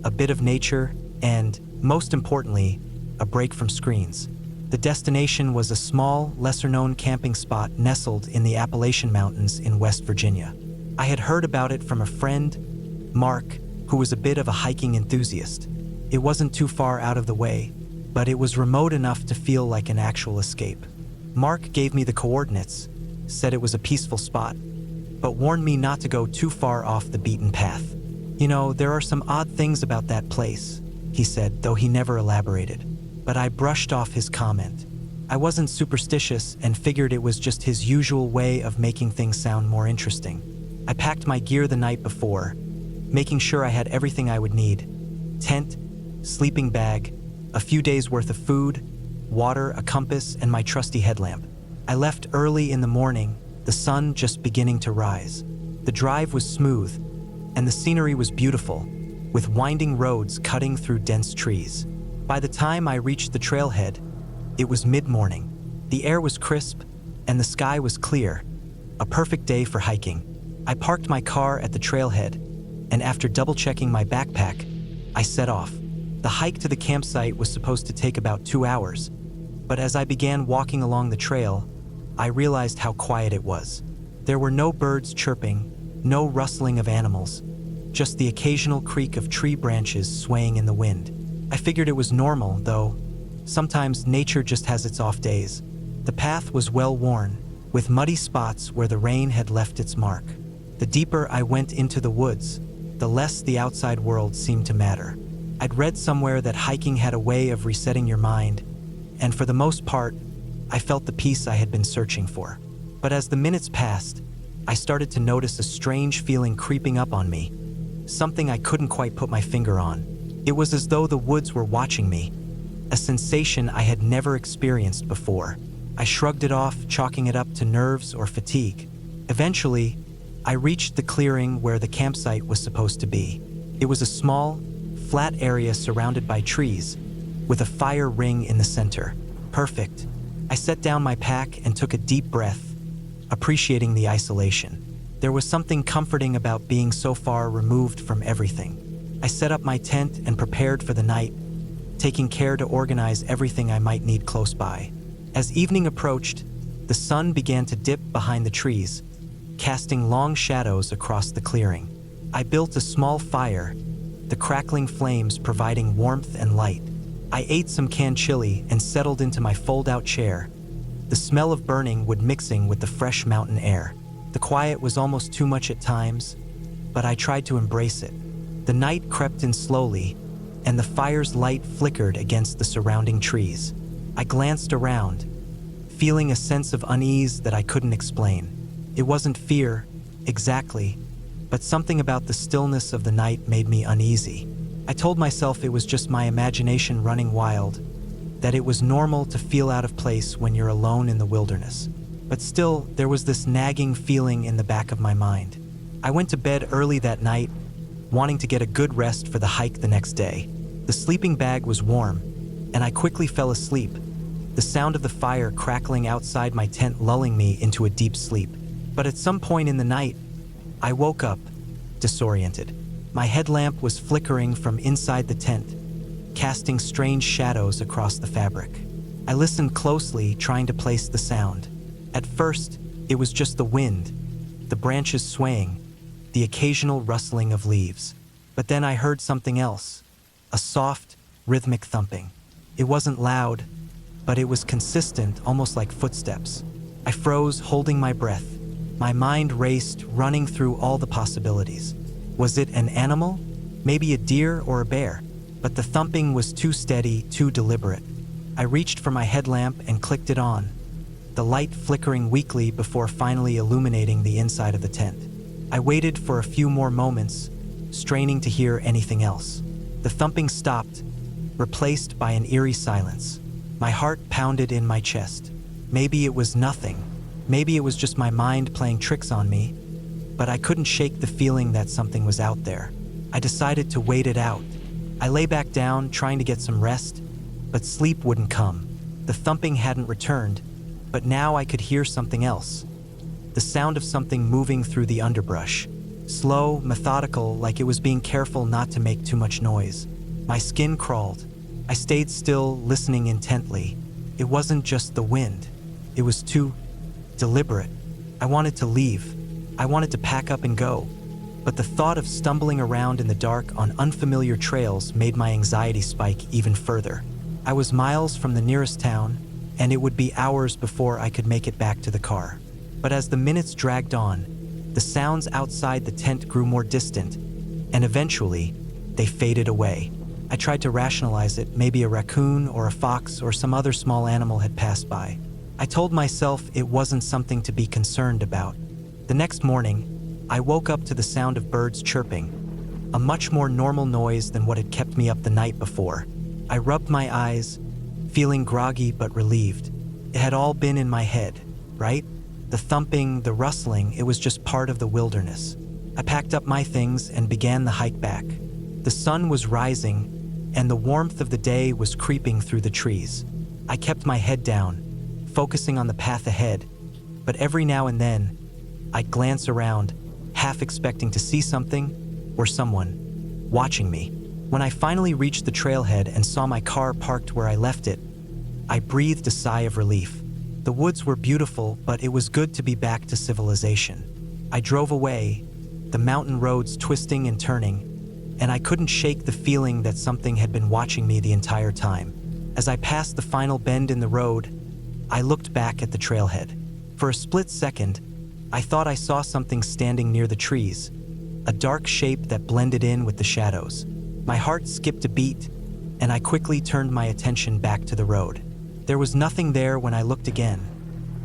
a bit of nature, and, most importantly, a break from screens. The destination was a small, lesser-known camping spot nestled in the Appalachian Mountains in West Virginia. I had heard about it from a friend, Mark, who was a bit of a hiking enthusiast. It wasn't too far out of the way, but it was remote enough to feel like an actual escape. Mark gave me the coordinates, said it was a peaceful spot, but warned me not to go too far off the beaten path. "You know, there are some odd things about that place," he said, though he never elaborated. But I brushed off his comment. I wasn't superstitious and figured it was just his usual way of making things sound more interesting. I packed my gear the night before, making sure I had everything I would need: tent, sleeping bag, a few days worth of food, water, a compass, and my trusty headlamp. I left early in the morning, the sun just beginning to rise. The drive was smooth, and the scenery was beautiful, with winding roads cutting through dense trees. By the time I reached the trailhead, it was mid-morning. The air was crisp, and the sky was clear, a perfect day for hiking. I parked my car at the trailhead, and after double-checking my backpack, I set off. The hike to the campsite was supposed to take about 2 hours, but as I began walking along the trail, I realized how quiet it was. There were no birds chirping, no rustling of animals, just the occasional creak of tree branches swaying in the wind. I figured it was normal, though. Sometimes nature just has its off days. The path was well worn, with muddy spots where the rain had left its mark. The deeper I went into the woods, the less the outside world seemed to matter. I'd read somewhere that hiking had a way of resetting your mind, and for the most part, I felt the peace I had been searching for. But as the minutes passed, I started to notice a strange feeling creeping up on me, something I couldn't quite put my finger on. It was as though the woods were watching me, a sensation I had never experienced before. I shrugged it off, chalking it up to nerves or fatigue. Eventually, I reached the clearing where the campsite was supposed to be. It was a small, flat area surrounded by trees, with a fire ring in the center. Perfect. I set down my pack and took a deep breath, appreciating the isolation. There was something comforting about being so far removed from everything. I set up my tent and prepared for the night, taking care to organize everything I might need close by. As evening approached, the sun began to dip behind the trees, casting long shadows across the clearing. I built a small fire, the crackling flames providing warmth and light. I ate some canned chili and settled into my fold-out chair, the smell of burning wood mixing with the fresh mountain air. The quiet was almost too much at times, but I tried to embrace it. The night crept in slowly, and the fire's light flickered against the surrounding trees. I glanced around, feeling a sense of unease that I couldn't explain. It wasn't fear, exactly, but something about the stillness of the night made me uneasy. I told myself it was just my imagination running wild, that it was normal to feel out of place when you're alone in the wilderness. But still, there was this nagging feeling in the back of my mind. I went to bed early that night, wanting to get a good rest for the hike the next day. The sleeping bag was warm, and I quickly fell asleep, the sound of the fire crackling outside my tent lulling me into a deep sleep. But at some point in the night, I woke up, disoriented. My headlamp was flickering from inside the tent, casting strange shadows across the fabric. I listened closely, trying to place the sound. At first, it was just the wind, the branches swaying, the occasional rustling of leaves. But then I heard something else, a soft, rhythmic thumping. It wasn't loud, but it was consistent, almost like footsteps. I froze, holding my breath. My mind raced, running through all the possibilities. Was it an animal? Maybe a deer or a bear? But the thumping was too steady, too deliberate. I reached for my headlamp and clicked it on, the light flickering weakly before finally illuminating the inside of the tent. I waited for a few more moments, straining to hear anything else. The thumping stopped, replaced by an eerie silence. My heart pounded in my chest. Maybe it was nothing. Maybe it was just my mind playing tricks on me, but I couldn't shake the feeling that something was out there. I decided to wait it out. I lay back down, trying to get some rest, but sleep wouldn't come. The thumping hadn't returned, but now I could hear something else. The sound of something moving through the underbrush. Slow, methodical, like it was being careful not to make too much noise. My skin crawled. I stayed still, listening intently. It wasn't just the wind. It was too deliberate. I wanted to leave. I wanted to pack up and go. But the thought of stumbling around in the dark on unfamiliar trails made my anxiety spike even further. I was miles from the nearest town, and it would be hours before I could make it back to the car. But as the minutes dragged on, the sounds outside the tent grew more distant, and eventually, they faded away. I tried to rationalize it. Maybe a raccoon or a fox or some other small animal had passed by. I told myself it wasn't something to be concerned about. The next morning, I woke up to the sound of birds chirping, a much more normal noise than what had kept me up the night before. I rubbed my eyes, feeling groggy but relieved. It had all been in my head, right? The thumping, the rustling, it was just part of the wilderness. I packed up my things and began the hike back. The sun was rising, and the warmth of the day was creeping through the trees. I kept my head down, focusing on the path ahead, but every now and then, I'd glance around, half expecting to see something or someone watching me. When I finally reached the trailhead and saw my car parked where I left it, I breathed a sigh of relief. The woods were beautiful, but it was good to be back to civilization. I drove away, the mountain roads twisting and turning, and I couldn't shake the feeling that something had been watching me the entire time. As I passed the final bend in the road, I looked back at the trailhead. For a split second, I thought I saw something standing near the trees, a dark shape that blended in with the shadows. My heart skipped a beat, and I quickly turned my attention back to the road. There was nothing there when I looked again,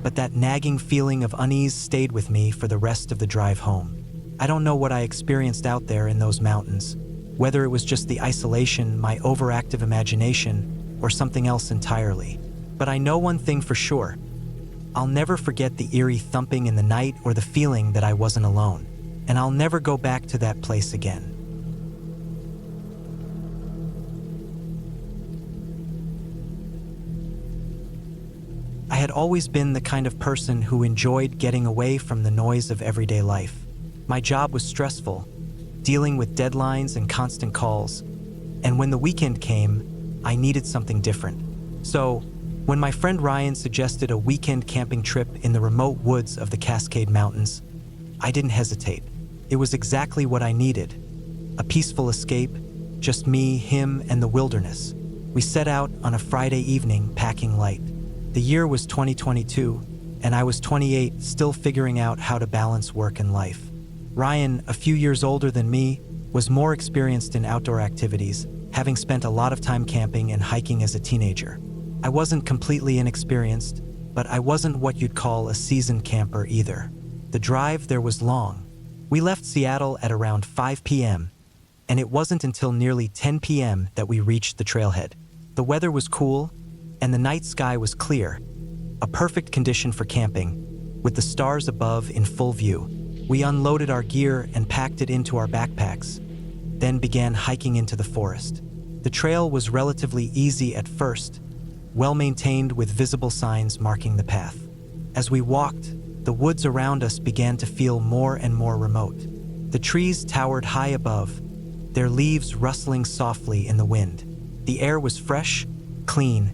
but that nagging feeling of unease stayed with me for the rest of the drive home. I don't know what I experienced out there in those mountains, whether it was just the isolation, my overactive imagination, or something else entirely. But I know one thing for sure. I'll never forget the eerie thumping in the night or the feeling that I wasn't alone. And I'll never go back to that place again. I had always been the kind of person who enjoyed getting away from the noise of everyday life. My job was stressful, dealing with deadlines and constant calls. And when the weekend came, I needed something different. So, when my friend Ryan suggested a weekend camping trip in the remote woods of the Cascade Mountains, I didn't hesitate. It was exactly what I needed. A peaceful escape, just me, him, and the wilderness. We set out on a Friday evening, packing light. The year was 2022, and I was 28, still figuring out how to balance work and life. Ryan, a few years older than me, was more experienced in outdoor activities, having spent a lot of time camping and hiking as a teenager. I wasn't completely inexperienced, but I wasn't what you'd call a seasoned camper either. The drive there was long. We left Seattle at around 5 p.m., and it wasn't until nearly 10 p.m. that we reached the trailhead. The weather was cool, and the night sky was clear, a perfect condition for camping, with the stars above in full view. We unloaded our gear and packed it into our backpacks, then began hiking into the forest. The trail was relatively easy at first, well-maintained with visible signs marking the path. As we walked, the woods around us began to feel more and more remote. The trees towered high above, their leaves rustling softly in the wind. The air was fresh, clean,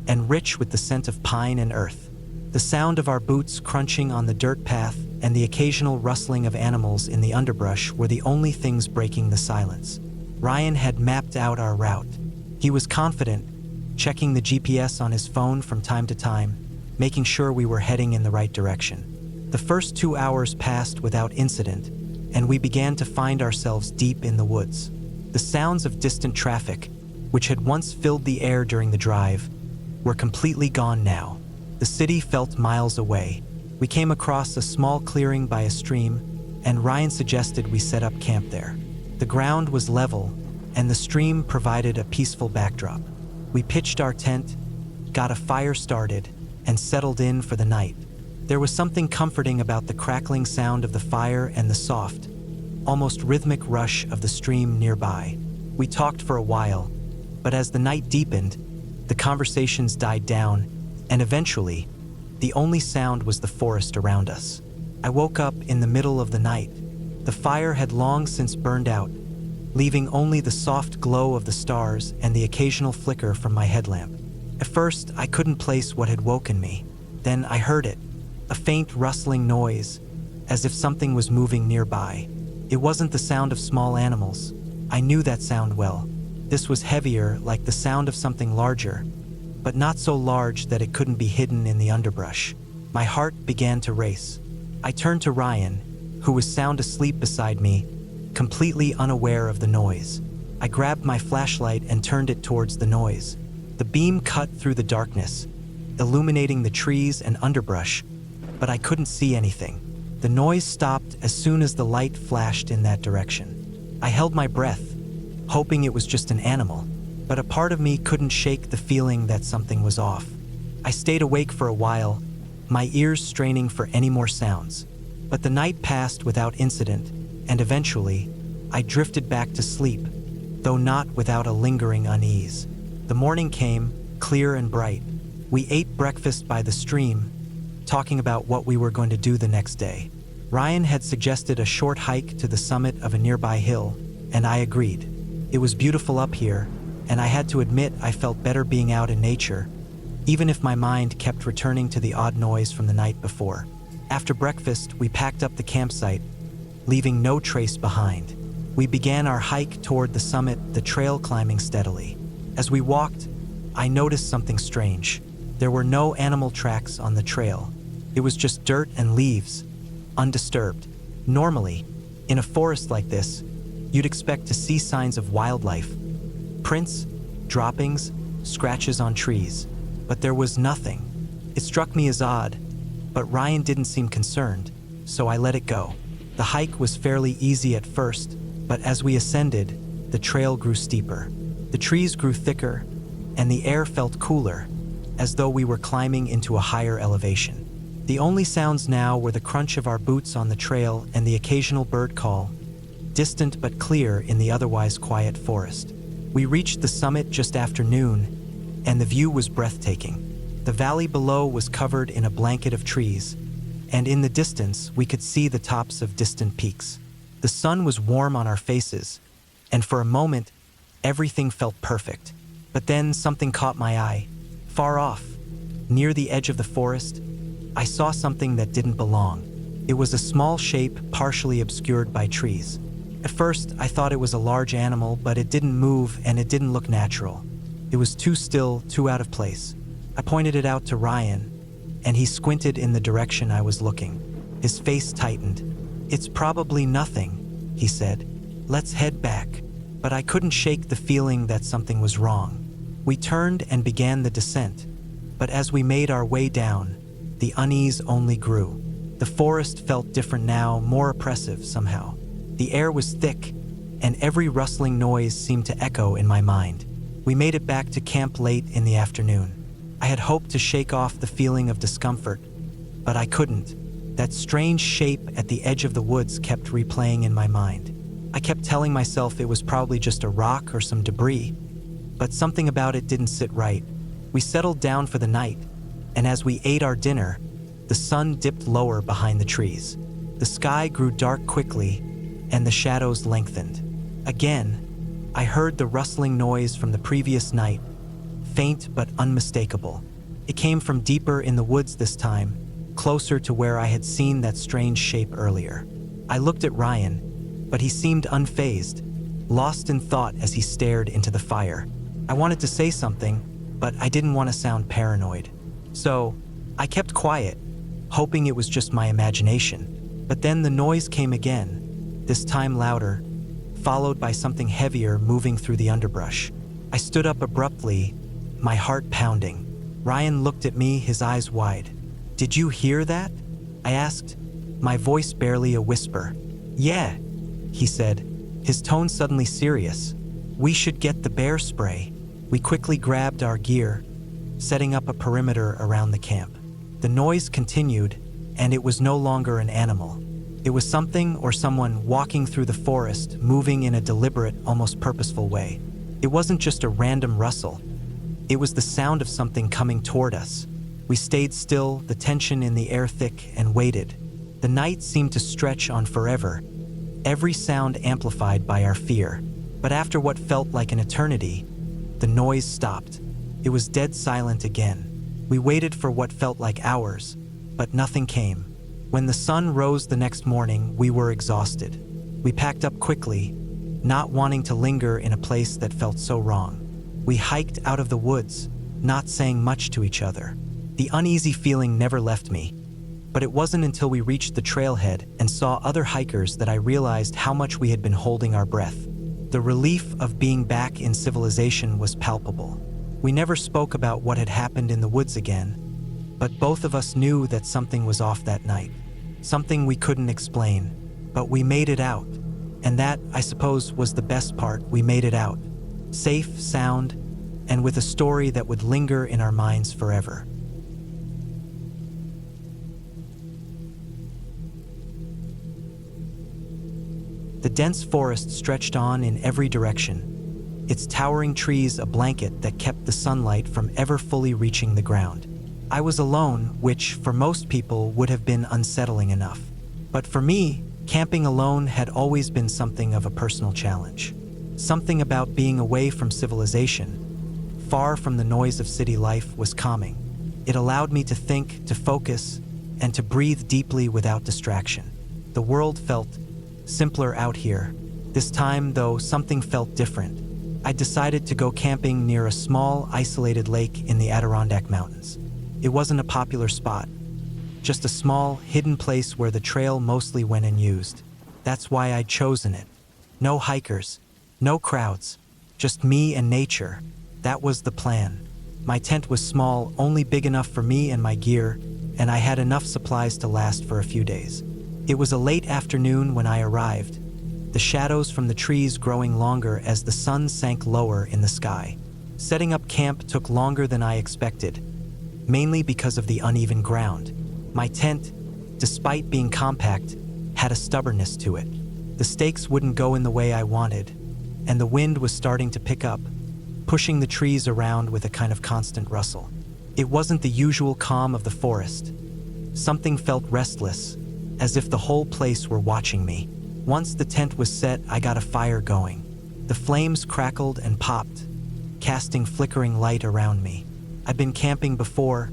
and rich with the scent of pine and earth. The sound of our boots crunching on the dirt path and the occasional rustling of animals in the underbrush were the only things breaking the silence. Ryan had mapped out our route. He was confident, checking the GPS on his phone from time to time, making sure we were heading in the right direction. The first 2 hours passed without incident, and we began to find ourselves deep in the woods. The sounds of distant traffic, which had once filled the air during the drive, were completely gone now. The city felt miles away. We came across a small clearing by a stream, and Ryan suggested we set up camp there. The ground was level, and the stream provided a peaceful backdrop. We pitched our tent, got a fire started, and settled in for the night. There was something comforting about the crackling sound of the fire and the soft, almost rhythmic rush of the stream nearby. We talked for a while, but as the night deepened, the conversations died down, and eventually, the only sound was the forest around us. I woke up in the middle of the night. The fire had long since burned out, leaving only the soft glow of the stars and the occasional flicker from my headlamp. At first, I couldn't place what had woken me. Then I heard it, a faint rustling noise, as if something was moving nearby. It wasn't the sound of small animals. I knew that sound well. This was heavier, like the sound of something larger, but not so large that it couldn't be hidden in the underbrush. My heart began to race. I turned to Ryan, who was sound asleep beside me, completely unaware of the noise. I grabbed my flashlight and turned it towards the noise. The beam cut through the darkness, illuminating the trees and underbrush, but I couldn't see anything. The noise stopped as soon as the light flashed in that direction. I held my breath, hoping it was just an animal, but a part of me couldn't shake the feeling that something was off. I stayed awake for a while, my ears straining for any more sounds. But the night passed without incident, and eventually, I drifted back to sleep, though not without a lingering unease. The morning came, clear and bright. We ate breakfast by the stream, talking about what we were going to do the next day. Ryan had suggested a short hike to the summit of a nearby hill, and I agreed. It was beautiful up here, and I had to admit I felt better being out in nature, even if my mind kept returning to the odd noise from the night before. After breakfast, we packed up the campsite, leaving no trace behind. We began our hike toward the summit, the trail climbing steadily. As we walked, I noticed something strange. There were no animal tracks on the trail. It was just dirt and leaves, undisturbed. Normally, in a forest like this, you'd expect to see signs of wildlife. Prints, droppings, scratches on trees. But there was nothing. It struck me as odd, but Ryan didn't seem concerned, so I let it go. The hike was fairly easy at first, but as we ascended, the trail grew steeper. The trees grew thicker, and the air felt cooler, as though we were climbing into a higher elevation. The only sounds now were the crunch of our boots on the trail and the occasional bird call, distant but clear in the otherwise quiet forest. We reached the summit just after noon, and the view was breathtaking. The valley below was covered in a blanket of trees, and in the distance we could see the tops of distant peaks. The sun was warm on our faces, and for a moment, everything felt perfect. But then something caught my eye. Far off, near the edge of the forest, I saw something that didn't belong. It was a small shape partially obscured by trees. At first, I thought it was a large animal, but it didn't move and it didn't look natural. It was too still, too out of place. I pointed it out to Ryan, and he squinted in the direction I was looking. His face tightened. "It's probably nothing," he said. "Let's head back." But I couldn't shake the feeling that something was wrong. We turned and began the descent, but as we made our way down, the unease only grew. The forest felt different now, more oppressive somehow. The air was thick, and every rustling noise seemed to echo in my mind. We made it back to camp late in the afternoon. I had hoped to shake off the feeling of discomfort, but I couldn't. That strange shape at the edge of the woods kept replaying in my mind. I kept telling myself it was probably just a rock or some debris, but something about it didn't sit right. We settled down for the night, and as we ate our dinner, the sun dipped lower behind the trees. The sky grew dark quickly, and the shadows lengthened. Again, I heard the rustling noise from the previous night, faint but unmistakable. It came from deeper in the woods this time, closer to where I had seen that strange shape earlier. I looked at Ryan, but he seemed unfazed, lost in thought as he stared into the fire. I wanted to say something, but I didn't want to sound paranoid. So, I kept quiet, hoping it was just my imagination. But then the noise came again, this time louder, followed by something heavier moving through the underbrush. I stood up abruptly, my heart pounding. Ryan looked at me, his eyes wide. "Did you hear that?" I asked, my voice barely a whisper. "Yeah," he said, his tone suddenly serious. "We should get the bear spray." We quickly grabbed our gear, setting up a perimeter around the camp. The noise continued, and it was no longer an animal. It was something or someone walking through the forest, moving in a deliberate, almost purposeful way. It wasn't just a random rustle. It was the sound of something coming toward us. We stayed still, the tension in the air thick, and waited. The night seemed to stretch on forever, every sound amplified by our fear. But after what felt like an eternity, the noise stopped. It was dead silent again. We waited for what felt like hours, but nothing came. When the sun rose the next morning, we were exhausted. We packed up quickly, not wanting to linger in a place that felt so wrong. We hiked out of the woods, not saying much to each other. The uneasy feeling never left me, but it wasn't until we reached the trailhead and saw other hikers that I realized how much we had been holding our breath. The relief of being back in civilization was palpable. We never spoke about what had happened in the woods again, but both of us knew that something was off that night. Something we couldn't explain, but we made it out. And that, I suppose, was the best part. We made it out. Safe, sound, and with a story that would linger in our minds forever. The dense forest stretched on in every direction, its towering trees a blanket that kept the sunlight from ever fully reaching the ground. I was alone, which for most people would have been unsettling enough. But for me, camping alone had always been something of a personal challenge. Something about being away from civilization, far from the noise of city life, was calming. It allowed me to think, to focus, and to breathe deeply without distraction. The world felt simpler out here. This time, though, something felt different. I decided to go camping near a small, isolated lake in the Adirondack Mountains. It wasn't a popular spot, just a small, hidden place where the trail mostly went unused. That's why I'd chosen it. No hikers, no crowds, just me and nature. That was the plan. My tent was small, only big enough for me and my gear, and I had enough supplies to last for a few days. It was a late afternoon when I arrived, the shadows from the trees growing longer as the sun sank lower in the sky. Setting up camp took longer than I expected, mainly because of the uneven ground. My tent, despite being compact, had a stubbornness to it. The stakes wouldn't go in the way I wanted, and the wind was starting to pick up, pushing the trees around with a kind of constant rustle. It wasn't the usual calm of the forest, Something felt restless, as if the whole place were watching me. Once the tent was set, I got a fire going. The flames crackled and popped, casting flickering light around me. I'd been camping before,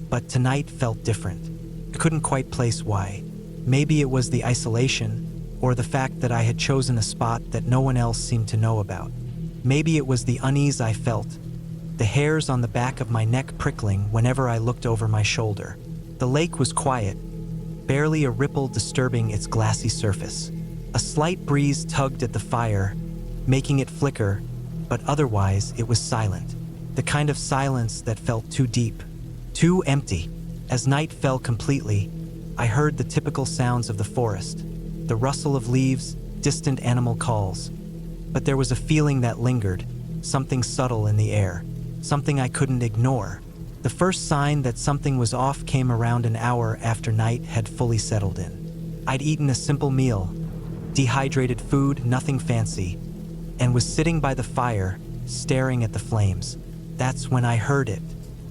but tonight felt different. I couldn't quite place why. Maybe it was the isolation, or the fact that I had chosen a spot that no one else seemed to know about. Maybe it was the unease I felt, the hairs on the back of my neck prickling whenever I looked over my shoulder. The lake was quiet, barely a ripple disturbing its glassy surface. A slight breeze tugged at the fire, making it flicker, but otherwise it was silent. The kind of silence that felt too deep, too empty. As night fell completely, I heard the typical sounds of the forest, the rustle of leaves, distant animal calls. But there was a feeling that lingered, something subtle in the air, something I couldn't ignore. The first sign that something was off came around an hour after night had fully settled in. I'd eaten a simple meal, dehydrated food, nothing fancy, and was sitting by the fire, staring at the flames. That's when I heard it.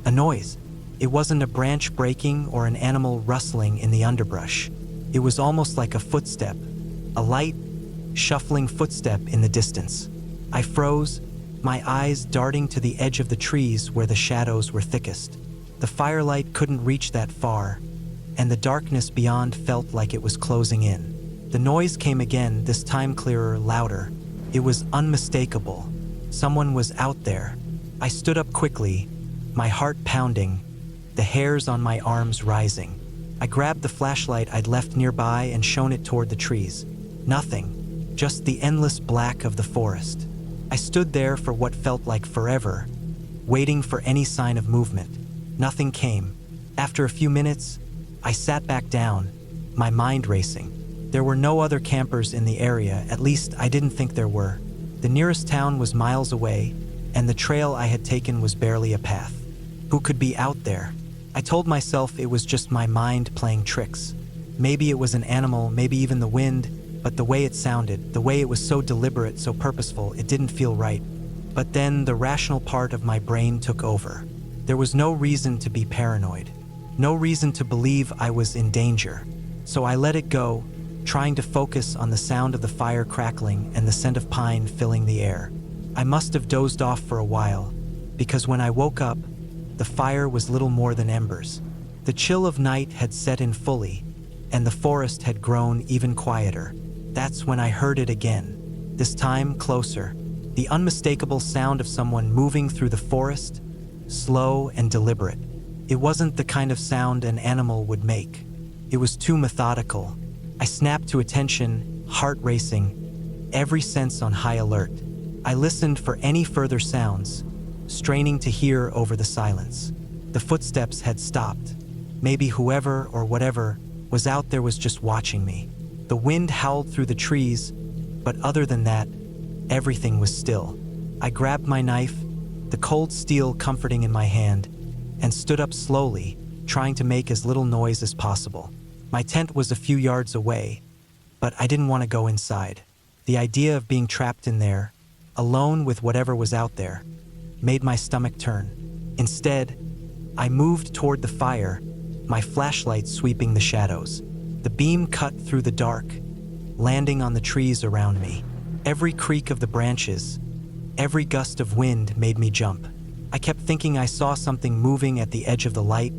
A noise. It wasn't a branch breaking or an animal rustling in the underbrush. It was almost like a footstep, a light, shuffling footstep in the distance. I froze, my eyes darting to the edge of the trees where the shadows were thickest. The firelight couldn't reach that far, and the darkness beyond felt like it was closing in. The noise came again, this time clearer, louder. It was unmistakable. Someone was out there. I stood up quickly, my heart pounding, the hairs on my arms rising. I grabbed the flashlight I'd left nearby and shone it toward the trees. Nothing, just the endless black of the forest. I stood there for what felt like forever, waiting for any sign of movement. Nothing came. After a few minutes, I sat back down, my mind racing. There were no other campers in the area, at least I didn't think there were. The nearest town was miles away, and the trail I had taken was barely a path. Who could be out there? I told myself it was just my mind playing tricks. Maybe it was an animal, maybe even the wind, but the way it sounded, the way it was so deliberate, so purposeful, it didn't feel right. But then the rational part of my brain took over. There was no reason to be paranoid, no reason to believe I was in danger. So I let it go, trying to focus on the sound of the fire crackling and the scent of pine filling the air. I must have dozed off for a while, because when I woke up, the fire was little more than embers. The chill of night had set in fully, and the forest had grown even quieter. That's when I heard it again, this time closer. The unmistakable sound of someone moving through the forest, slow and deliberate. It wasn't the kind of sound an animal would make. It was too methodical. I snapped to attention, heart racing, every sense on high alert. I listened for any further sounds, straining to hear over the silence. The footsteps had stopped. Maybe whoever or whatever was out there was just watching me. The wind howled through the trees, but other than that, everything was still. I grabbed my knife, the cold steel comforting in my hand, and stood up slowly, trying to make as little noise as possible. My tent was a few yards away, but I didn't want to go inside. The idea of being trapped in there, alone with whatever was out there, made my stomach turn. Instead, I moved toward the fire, my flashlight sweeping the shadows. The beam cut through the dark, landing on the trees around me. Every creak of the branches, every gust of wind made me jump. I kept thinking I saw something moving at the edge of the light,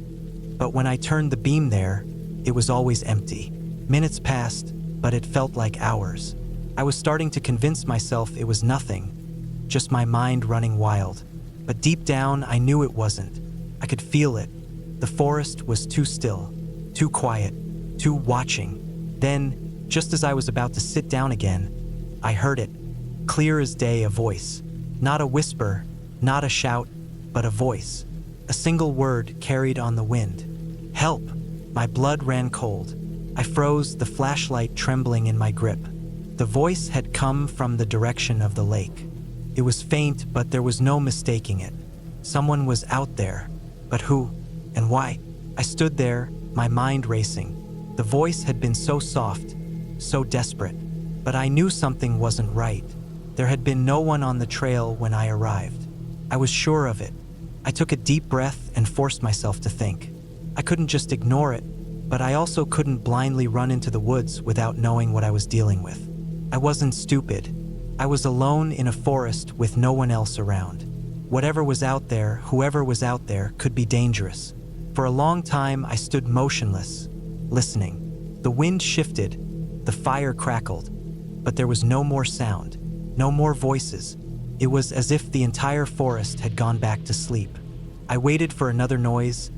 but when I turned the beam there, it was always empty. Minutes passed, but it felt like hours. I was starting to convince myself it was nothing, just my mind running wild. But deep down, I knew it wasn't. I could feel it. The forest was too still, too quiet, too watching. Then, just as I was about to sit down again, I heard it, clear as day, a voice. Not a whisper, not a shout, but a voice. A single word carried on the wind. Help! My blood ran cold. I froze, the flashlight trembling in my grip. The voice had come from the direction of the lake. It was faint, but there was no mistaking it. Someone was out there. But who? And why? I stood there, my mind racing. The voice had been so soft, so desperate. But I knew something wasn't right. There had been no one on the trail when I arrived. I was sure of it. I took a deep breath and forced myself to think. I couldn't just ignore it. but I also couldn't blindly run into the woods without knowing what I was dealing with. I wasn't stupid. I was alone in a forest with no one else around. Whatever was out there, whoever was out there, could be dangerous. For a long time, I stood motionless, listening. The wind shifted, the fire crackled, but there was no more sound, no more voices. It was as if the entire forest had gone back to sleep. I waited for another noise,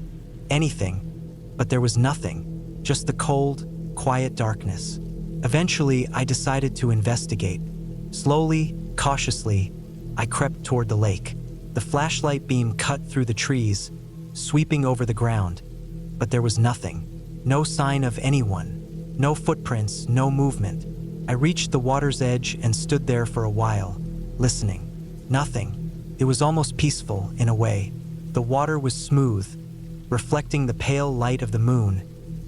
anything, but there was nothing, just the cold, quiet darkness. Eventually, I decided to investigate. Slowly, cautiously, I crept toward the lake. The flashlight beam cut through the trees, sweeping over the ground, but there was nothing. No sign of anyone, no footprints, no movement. I reached the water's edge and stood there for a while, listening. Nothing. It was almost peaceful, in a way. The water was smooth, reflecting the pale light of the moon,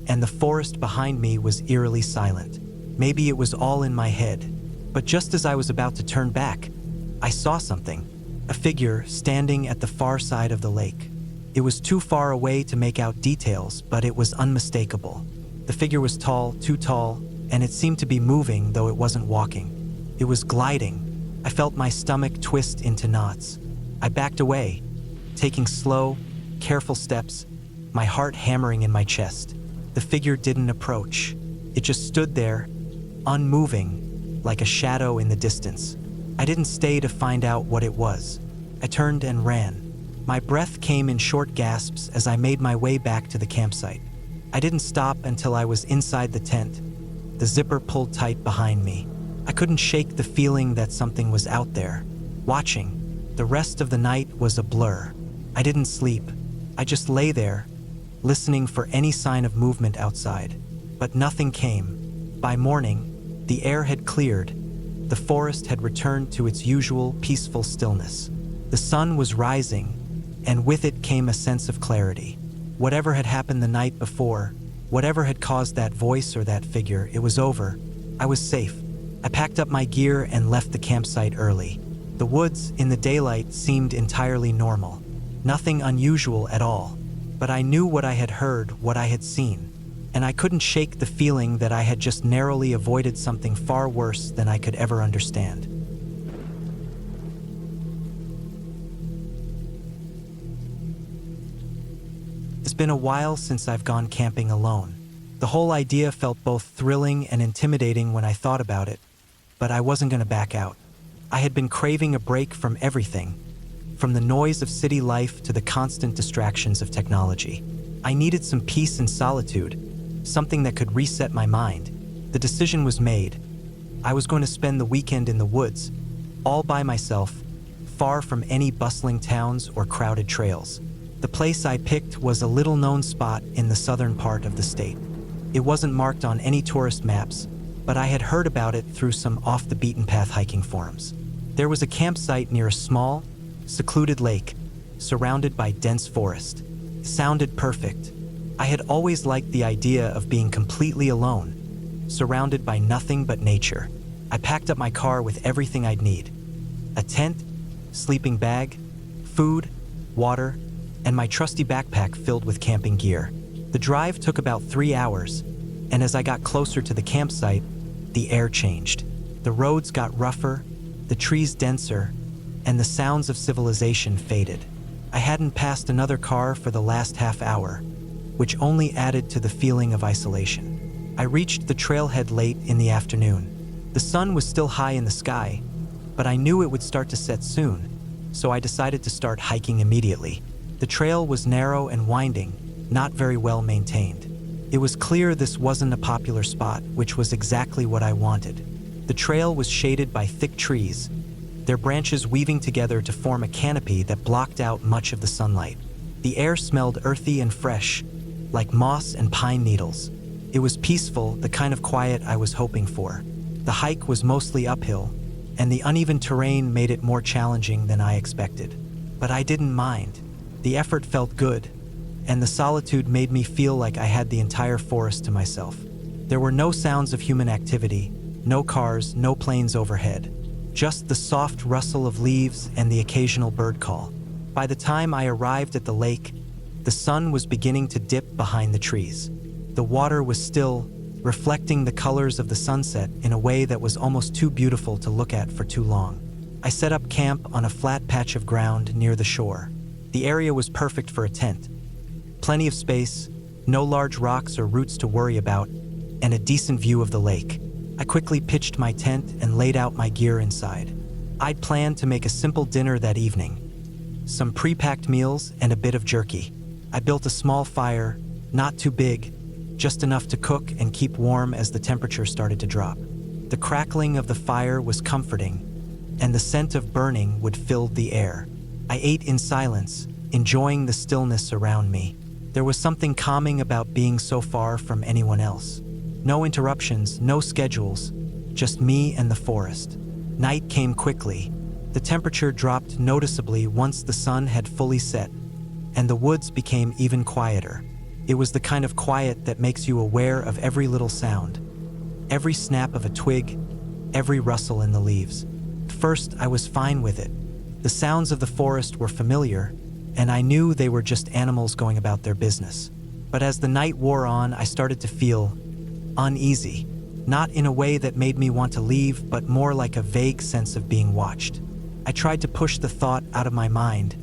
and the forest behind me was eerily silent. Maybe it was all in my head, but just as I was about to turn back, I saw something. A figure standing at the far side of the lake. It was too far away to make out details, but it was unmistakable. The figure was tall, too tall, and it seemed to be moving, though it wasn't walking. It was gliding. I felt my stomach twist into knots. I backed away, taking slow, careful steps, my heart hammering in my chest. The figure didn't approach. It just stood there, unmoving, like a shadow in the distance. I didn't stay to find out what it was. I turned and ran. My breath came in short gasps as I made my way back to the campsite. I didn't stop until I was inside the tent, the zipper pulled tight behind me. I couldn't shake the feeling that something was out there, watching. The rest of the night was a blur. I didn't sleep. I just lay there, listening for any sign of movement outside. But nothing came. By morning, the air had cleared. The forest had returned to its usual peaceful stillness. The sun was rising, and with it came a sense of clarity. Whatever had happened the night before, whatever had caused that voice or that figure, it was over. I was safe. I packed up my gear and left the campsite early. The woods, in the daylight, seemed entirely normal. Nothing unusual at all. But I knew what I had heard, what I had seen. And I couldn't shake the feeling that I had just narrowly avoided something far worse than I could ever understand. It's been a while since I've gone camping alone. The whole idea felt both thrilling and intimidating when I thought about it, but I wasn't going to back out. I had been craving a break from everything, from the noise of city life to the constant distractions of technology. I needed some peace and solitude, something that could reset my mind. The decision was made. I was going to spend the weekend in the woods, all by myself, far from any bustling towns or crowded trails. The place I picked was a little-known spot in the southern part of the state. It wasn't marked on any tourist maps, but I had heard about it through some off-the-beaten-path hiking forums. There was a campsite near a small, secluded lake, surrounded by dense forest. It sounded perfect. I had always liked the idea of being completely alone, surrounded by nothing but nature. I packed up my car with everything I'd need: a tent, sleeping bag, food, water, and my trusty backpack filled with camping gear. The drive took about 3 hours, and as I got closer to the campsite, the air changed. The roads got rougher, the trees denser, and the sounds of civilization faded. I hadn't passed another car for the last half hour, which only added to the feeling of isolation. I reached the trailhead late in the afternoon. The sun was still high in the sky, but I knew it would start to set soon, so I decided to start hiking immediately. The trail was narrow and winding, not very well maintained. It was clear this wasn't a popular spot, which was exactly what I wanted. The trail was shaded by thick trees, their branches weaving together to form a canopy that blocked out much of the sunlight. The air smelled earthy and fresh, like moss and pine needles. It was peaceful, the kind of quiet I was hoping for. The hike was mostly uphill, and the uneven terrain made it more challenging than I expected. But I didn't mind. The effort felt good, and the solitude made me feel like I had the entire forest to myself. There were no sounds of human activity, no cars, no planes overhead, just the soft rustle of leaves and the occasional bird call. By the time I arrived at the lake, the sun was beginning to dip behind the trees. The water was still, reflecting the colors of the sunset in a way that was almost too beautiful to look at for too long. I set up camp on a flat patch of ground near the shore. The area was perfect for a tent. Plenty of space, no large rocks or roots to worry about, and a decent view of the lake. I quickly pitched my tent and laid out my gear inside. I'd planned to make a simple dinner that evening. Some pre-packed meals and a bit of jerky. I built a small fire, not too big, just enough to cook and keep warm as the temperature started to drop. The crackling of the fire was comforting, and the scent of burning wood filled the air. I ate in silence, enjoying the stillness around me. There was something calming about being so far from anyone else. No interruptions, no schedules, just me and the forest. Night came quickly. The temperature dropped noticeably once the sun had fully set, and the woods became even quieter. It was the kind of quiet that makes you aware of every little sound, every snap of a twig, every rustle in the leaves. At first, I was fine with it. The sounds of the forest were familiar, and I knew they were just animals going about their business. But as the night wore on, I started to feel uneasy, not in a way that made me want to leave, but more like a vague sense of being watched. I tried to push the thought out of my mind,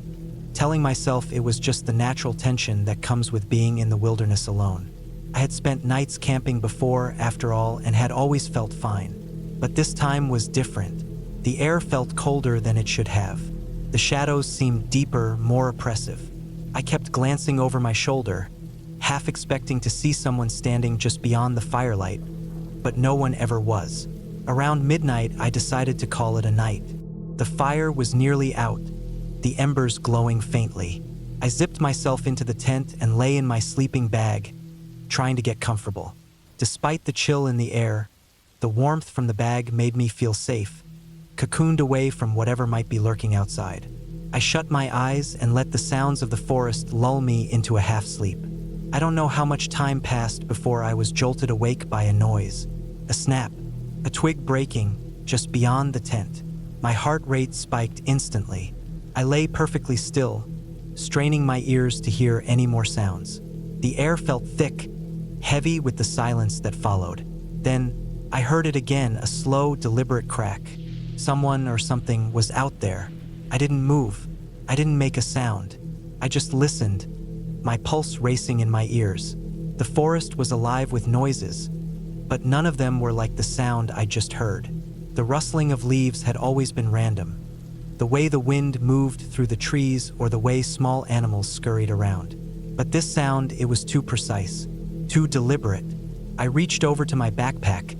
telling myself it was just the natural tension that comes with being in the wilderness alone. I had spent nights camping before, after all, and had always felt fine. But this time was different. The air felt colder than it should have. The shadows seemed deeper, more oppressive. I kept glancing over my shoulder, half expecting to see someone standing just beyond the firelight, but no one ever was. Around midnight, I decided to call it a night. The fire was nearly out, the embers glowing faintly. I zipped myself into the tent and lay in my sleeping bag, trying to get comfortable. Despite the chill in the air, the warmth from the bag made me feel safe, cocooned away from whatever might be lurking outside. I shut my eyes and let the sounds of the forest lull me into a half-sleep. I don't know how much time passed before I was jolted awake by a noise, a snap, a twig breaking just beyond the tent. My heart rate spiked instantly. I lay perfectly still, straining my ears to hear any more sounds. The air felt thick, heavy with the silence that followed. Then, I heard it again, a slow, deliberate crack. Someone or something was out there. I didn't move. I didn't make a sound. I just listened, my pulse racing in my ears. The forest was alive with noises, but none of them were like the sound I just heard. The rustling of leaves had always been random, the way the wind moved through the trees or the way small animals scurried around. But this sound, it was too precise, too deliberate. I reached over to my backpack,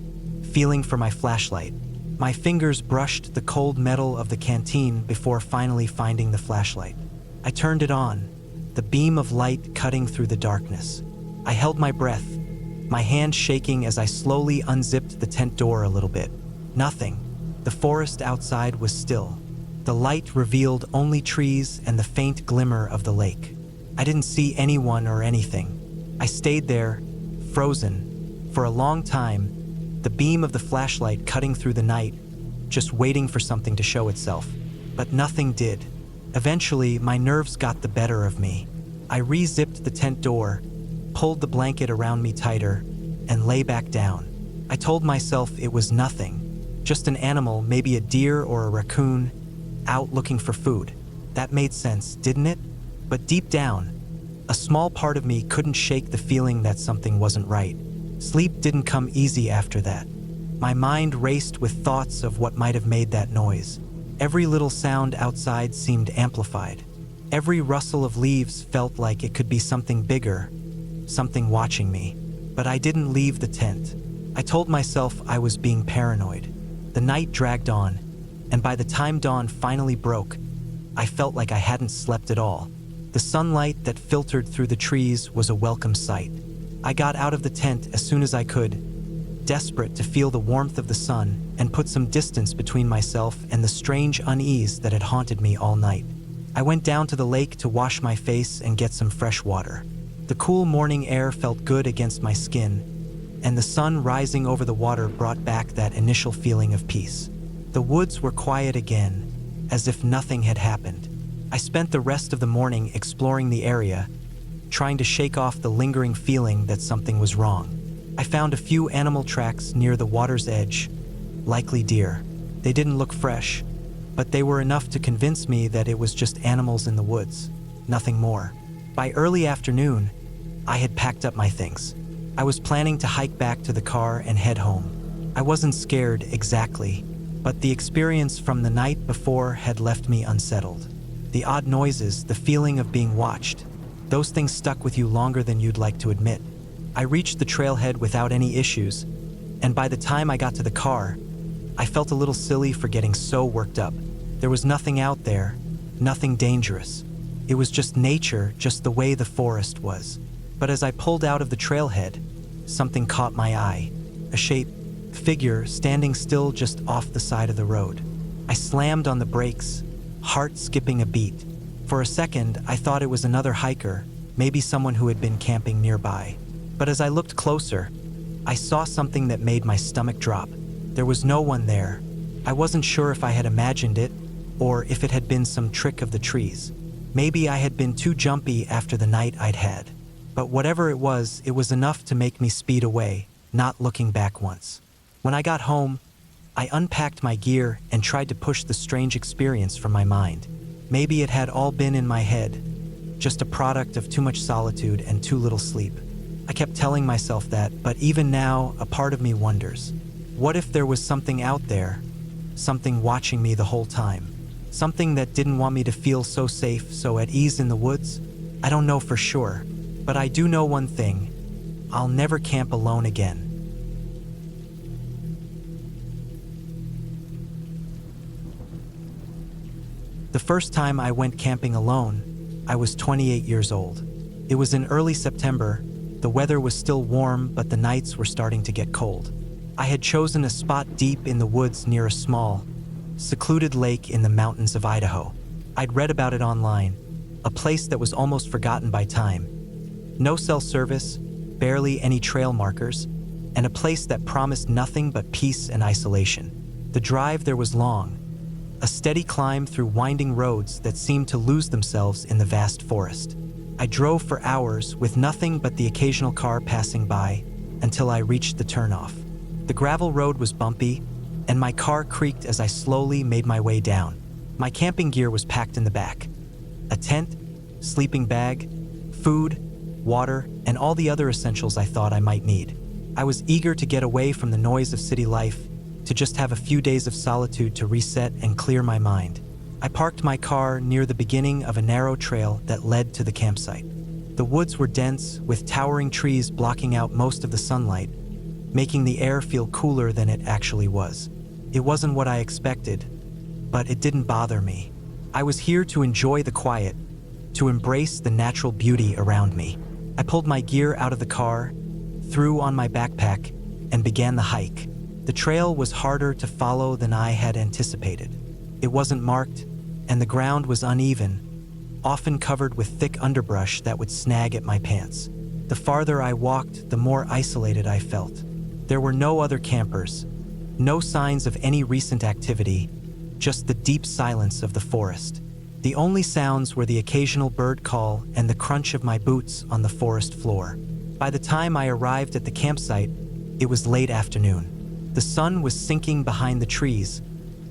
feeling for my flashlight. My fingers brushed the cold metal of the canteen before finally finding the flashlight. I turned it on, the beam of light cutting through the darkness. I held my breath, my hand shaking as I slowly unzipped the tent door a little bit. Nothing. The forest outside was still. The light revealed only trees and the faint glimmer of the lake. I didn't see anyone or anything. I stayed there, frozen, for a long time, the beam of the flashlight cutting through the night, just waiting for something to show itself. But nothing did. Eventually, my nerves got the better of me. I re-zipped the tent door, pulled the blanket around me tighter, and lay back down. I told myself it was nothing, just an animal, maybe a deer or a raccoon, out looking for food. That made sense, didn't it? But deep down, a small part of me couldn't shake the feeling that something wasn't right. Sleep didn't come easy after that. My mind raced with thoughts of what might have made that noise. Every little sound outside seemed amplified. Every rustle of leaves felt like it could be something bigger, something watching me. But I didn't leave the tent. I told myself I was being paranoid. The night dragged on, and by the time dawn finally broke, I felt like I hadn't slept at all. The sunlight that filtered through the trees was a welcome sight. I got out of the tent as soon as I could, desperate to feel the warmth of the sun and put some distance between myself and the strange unease that had haunted me all night. I went down to the lake to wash my face and get some fresh water. The cool morning air felt good against my skin, and the sun rising over the water brought back that initial feeling of peace. The woods were quiet again, as if nothing had happened. I spent the rest of the morning exploring the area, trying to shake off the lingering feeling that something was wrong. I found a few animal tracks near the water's edge, likely deer. They didn't look fresh, but they were enough to convince me that it was just animals in the woods, nothing more. By early afternoon, I had packed up my things. I was planning to hike back to the car and head home. I wasn't scared exactly, but the experience from the night before had left me unsettled. The odd noises, the feeling of being watched, those things stuck with you longer than you'd like to admit. I reached the trailhead without any issues, and by the time I got to the car, I felt a little silly for getting so worked up. There was nothing out there, nothing dangerous. It was just nature, just the way the forest was. But as I pulled out of the trailhead, something caught my eye. A shape, figure standing still just off the side of the road. I slammed on the brakes, heart skipping a beat. For a second, I thought it was another hiker, maybe someone who had been camping nearby. But as I looked closer, I saw something that made my stomach drop. There was no one there. I wasn't sure if I had imagined it, or if it had been some trick of the trees. Maybe I had been too jumpy after the night I'd had. But whatever it was enough to make me speed away, not looking back once. When I got home, I unpacked my gear and tried to push the strange experience from my mind. Maybe it had all been in my head, just a product of too much solitude and too little sleep. I kept telling myself that, but even now, a part of me wonders. What if there was something out there, something watching me the whole time? Something that didn't want me to feel so safe, so at ease in the woods? I don't know for sure, but I do know one thing. I'll never camp alone again. The first time I went camping alone, I was 28 years old. It was in early September. The weather was still warm, but the nights were starting to get cold. I had chosen a spot deep in the woods near a small, secluded lake in the mountains of Idaho. I'd read about it online, a place that was almost forgotten by time. No cell service, barely any trail markers, and a place that promised nothing but peace and isolation. The drive there was long, a steady climb through winding roads that seemed to lose themselves in the vast forest. I drove for hours with nothing but the occasional car passing by until I reached the turnoff. The gravel road was bumpy, and my car creaked as I slowly made my way down. My camping gear was packed in the back. A tent, sleeping bag, food, water, and all the other essentials I thought I might need. I was eager to get away from the noise of city life, to just have a few days of solitude to reset and clear my mind. I parked my car near the beginning of a narrow trail that led to the campsite. The woods were dense, with towering trees blocking out most of the sunlight, making the air feel cooler than it actually was. It wasn't what I expected, but it didn't bother me. I was here to enjoy the quiet, to embrace the natural beauty around me. I pulled my gear out of the car, threw on my backpack, and began the hike. The trail was harder to follow than I had anticipated. It wasn't marked, and the ground was uneven, often covered with thick underbrush that would snag at my pants. The farther I walked, the more isolated I felt. There were no other campers, no signs of any recent activity, just the deep silence of the forest. The only sounds were the occasional bird call and the crunch of my boots on the forest floor. By the time I arrived at the campsite, it was late afternoon. The sun was sinking behind the trees,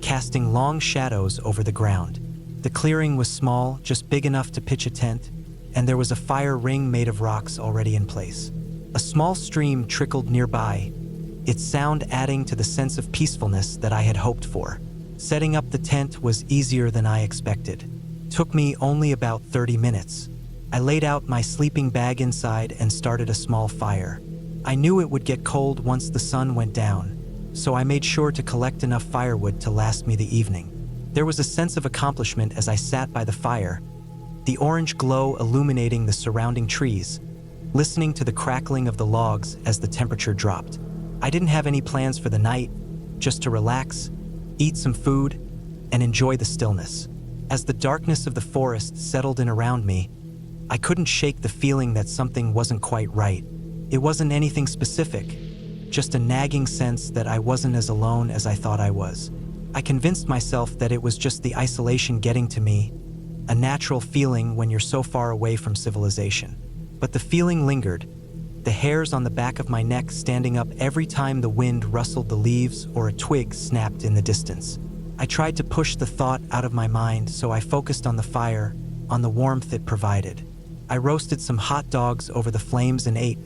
casting long shadows over the ground. The clearing was small, just big enough to pitch a tent, and there was a fire ring made of rocks already in place. A small stream trickled nearby, its sound adding to the sense of peacefulness that I had hoped for. Setting up the tent was easier than I expected. Took me only about 30 minutes. I laid out my sleeping bag inside and started a small fire. I knew it would get cold once the sun went down, so I made sure to collect enough firewood to last me the evening. There was a sense of accomplishment as I sat by the fire, the orange glow illuminating the surrounding trees, listening to the crackling of the logs as the temperature dropped. I didn't have any plans for the night, just to relax, eat some food, and enjoy the stillness. As the darkness of the forest settled in around me, I couldn't shake the feeling that something wasn't quite right. It wasn't anything specific, just a nagging sense that I wasn't as alone as I thought I was. I convinced myself that it was just the isolation getting to me, a natural feeling when you're so far away from civilization. But the feeling lingered, the hairs on the back of my neck standing up every time the wind rustled the leaves or a twig snapped in the distance. I tried to push the thought out of my mind, so I focused on the fire, on the warmth it provided. I roasted some hot dogs over the flames and ate,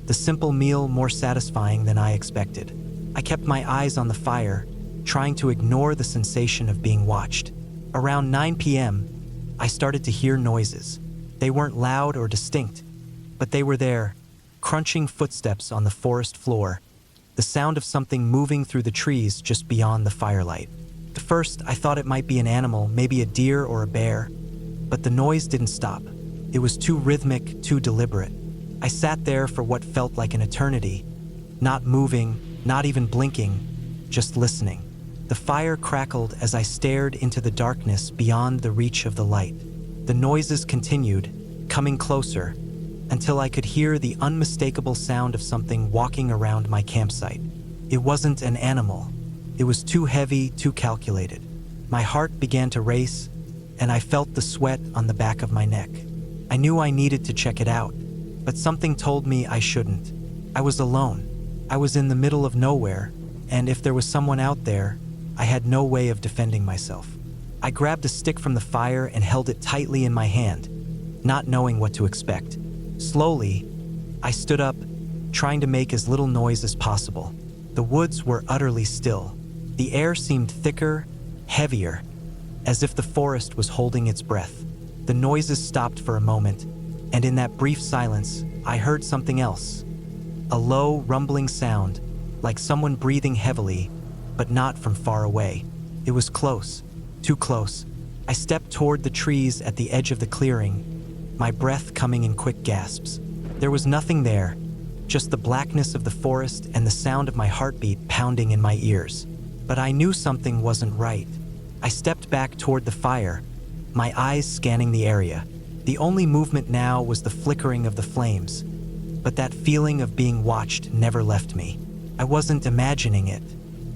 the simple meal more satisfying than I expected. I kept my eyes on the fire, trying to ignore the sensation of being watched. Around 9 p.m., I started to hear noises. They weren't loud or distinct, but they were there, crunching footsteps on the forest floor, the sound of something moving through the trees just beyond the firelight. At first, I thought it might be an animal, maybe a deer or a bear, but the noise didn't stop. It was too rhythmic, too deliberate. I sat there for what felt like an eternity, not moving, not even blinking, just listening. The fire crackled as I stared into the darkness beyond the reach of the light. The noises continued, coming closer, until I could hear the unmistakable sound of something walking around my campsite. It wasn't an animal. It was too heavy, too calculated. My heart began to race, and I felt the sweat on the back of my neck. I knew I needed to check it out, but something told me I shouldn't. I was alone. I was in the middle of nowhere, and if there was someone out there, I had no way of defending myself. I grabbed a stick from the fire and held it tightly in my hand, not knowing what to expect. Slowly, I stood up, trying to make as little noise as possible. The woods were utterly still. The air seemed thicker, heavier, as if the forest was holding its breath. The noises stopped for a moment, and in that brief silence, I heard something else. A low, rumbling sound, like someone breathing heavily, but not from far away. It was close, too close. I stepped toward the trees at the edge of the clearing, my breath coming in quick gasps. There was nothing there, just the blackness of the forest and the sound of my heartbeat pounding in my ears. But I knew something wasn't right. I stepped back toward the fire, my eyes scanning the area. The only movement now was the flickering of the flames, but that feeling of being watched never left me. I wasn't imagining it.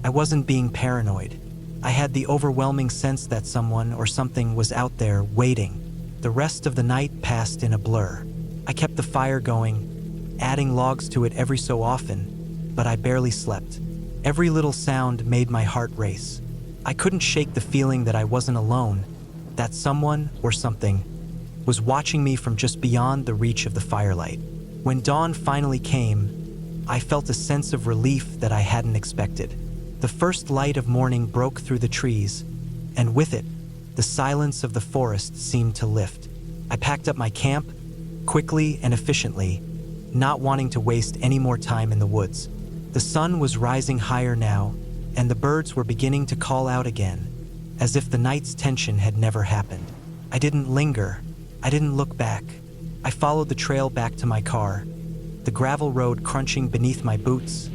I wasn't being paranoid. I had the overwhelming sense that someone or something was out there waiting. The rest of the night passed in a blur. I kept the fire going, adding logs to it every so often, but I barely slept. Every little sound made my heart race. I couldn't shake the feeling that I wasn't alone, that someone or something was watching me from just beyond the reach of the firelight. When dawn finally came, I felt a sense of relief that I hadn't expected. The first light of morning broke through the trees, and with it, the silence of the forest seemed to lift. I packed up my camp, quickly and efficiently, not wanting to waste any more time in the woods. The sun was rising higher now, and the birds were beginning to call out again, as if the night's tension had never happened. I didn't linger. I didn't look back. I followed the trail back to my car, the gravel road crunching beneath my boots,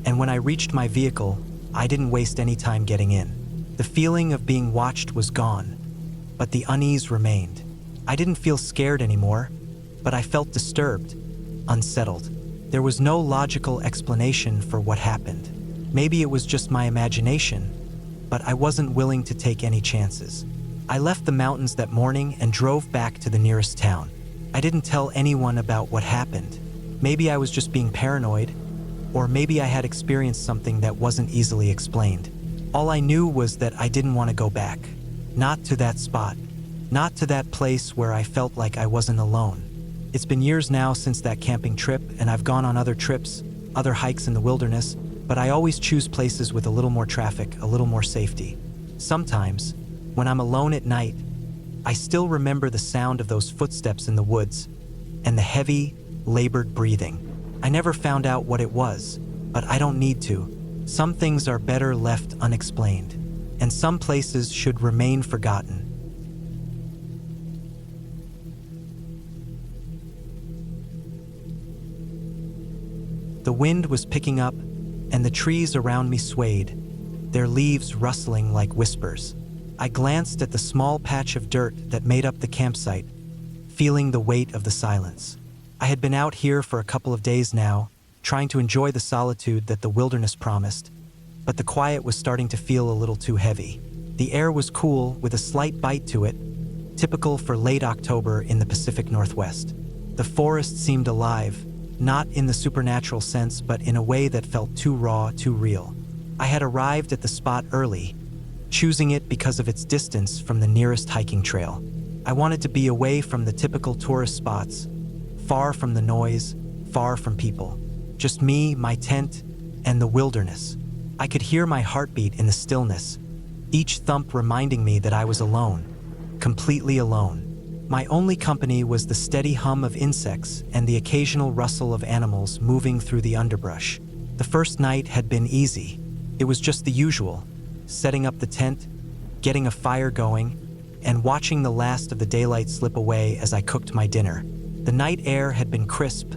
and when I reached my vehicle, I didn't waste any time getting in. The feeling of being watched was gone, but the unease remained. I didn't feel scared anymore, but I felt disturbed, unsettled. There was no logical explanation for what happened. Maybe it was just my imagination, but I wasn't willing to take any chances. I left the mountains that morning and drove back to the nearest town. I didn't tell anyone about what happened. Maybe I was just being paranoid, or maybe I had experienced something that wasn't easily explained. All I knew was that I didn't want to go back. Not to that spot. Not to that place where I felt like I wasn't alone. It's been years now since that camping trip, and I've gone on other trips, other hikes in the wilderness, but I always choose places with a little more traffic, a little more safety. Sometimes, when I'm alone at night, I still remember the sound of those footsteps in the woods and the heavy, labored breathing. I never found out what it was, but I don't need to. Some things are better left unexplained, and some places should remain forgotten. The wind was picking up, and the trees around me swayed, their leaves rustling like whispers. I glanced at the small patch of dirt that made up the campsite, feeling the weight of the silence. I had been out here for a couple of days now, trying to enjoy the solitude that the wilderness promised, but the quiet was starting to feel a little too heavy. The air was cool, with a slight bite to it, typical for late October in the Pacific Northwest. The forest seemed alive, not in the supernatural sense, but in a way that felt too raw, too real. I had arrived at the spot early, choosing it because of its distance from the nearest hiking trail. I wanted to be away from the typical tourist spots, far from the noise, far from people. Just me, my tent, and the wilderness. I could hear my heartbeat in the stillness, each thump reminding me that I was alone, completely alone. My only company was the steady hum of insects and the occasional rustle of animals moving through the underbrush. The first night had been easy. It was just the usual, setting up the tent, getting a fire going, and watching the last of the daylight slip away as I cooked my dinner. The night air had been crisp,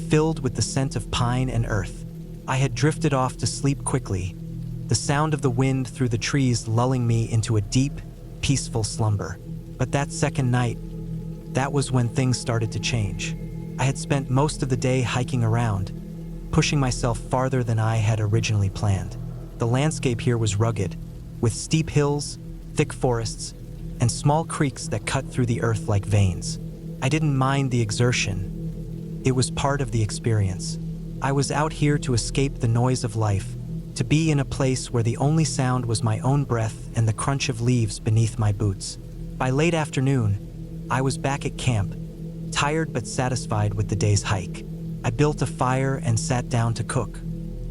filled with the scent of pine and earth. I had drifted off to sleep quickly, the sound of the wind through the trees lulling me into a deep, peaceful slumber. But that second night, that was when things started to change. I had spent most of the day hiking around, pushing myself farther than I had originally planned. The landscape here was rugged, with steep hills, thick forests, and small creeks that cut through the earth like veins. I didn't mind the exertion. It was part of the experience. I was out here to escape the noise of life, to be in a place where the only sound was my own breath and the crunch of leaves beneath my boots. By late afternoon, I was back at camp, tired but satisfied with the day's hike. I built a fire and sat down to cook.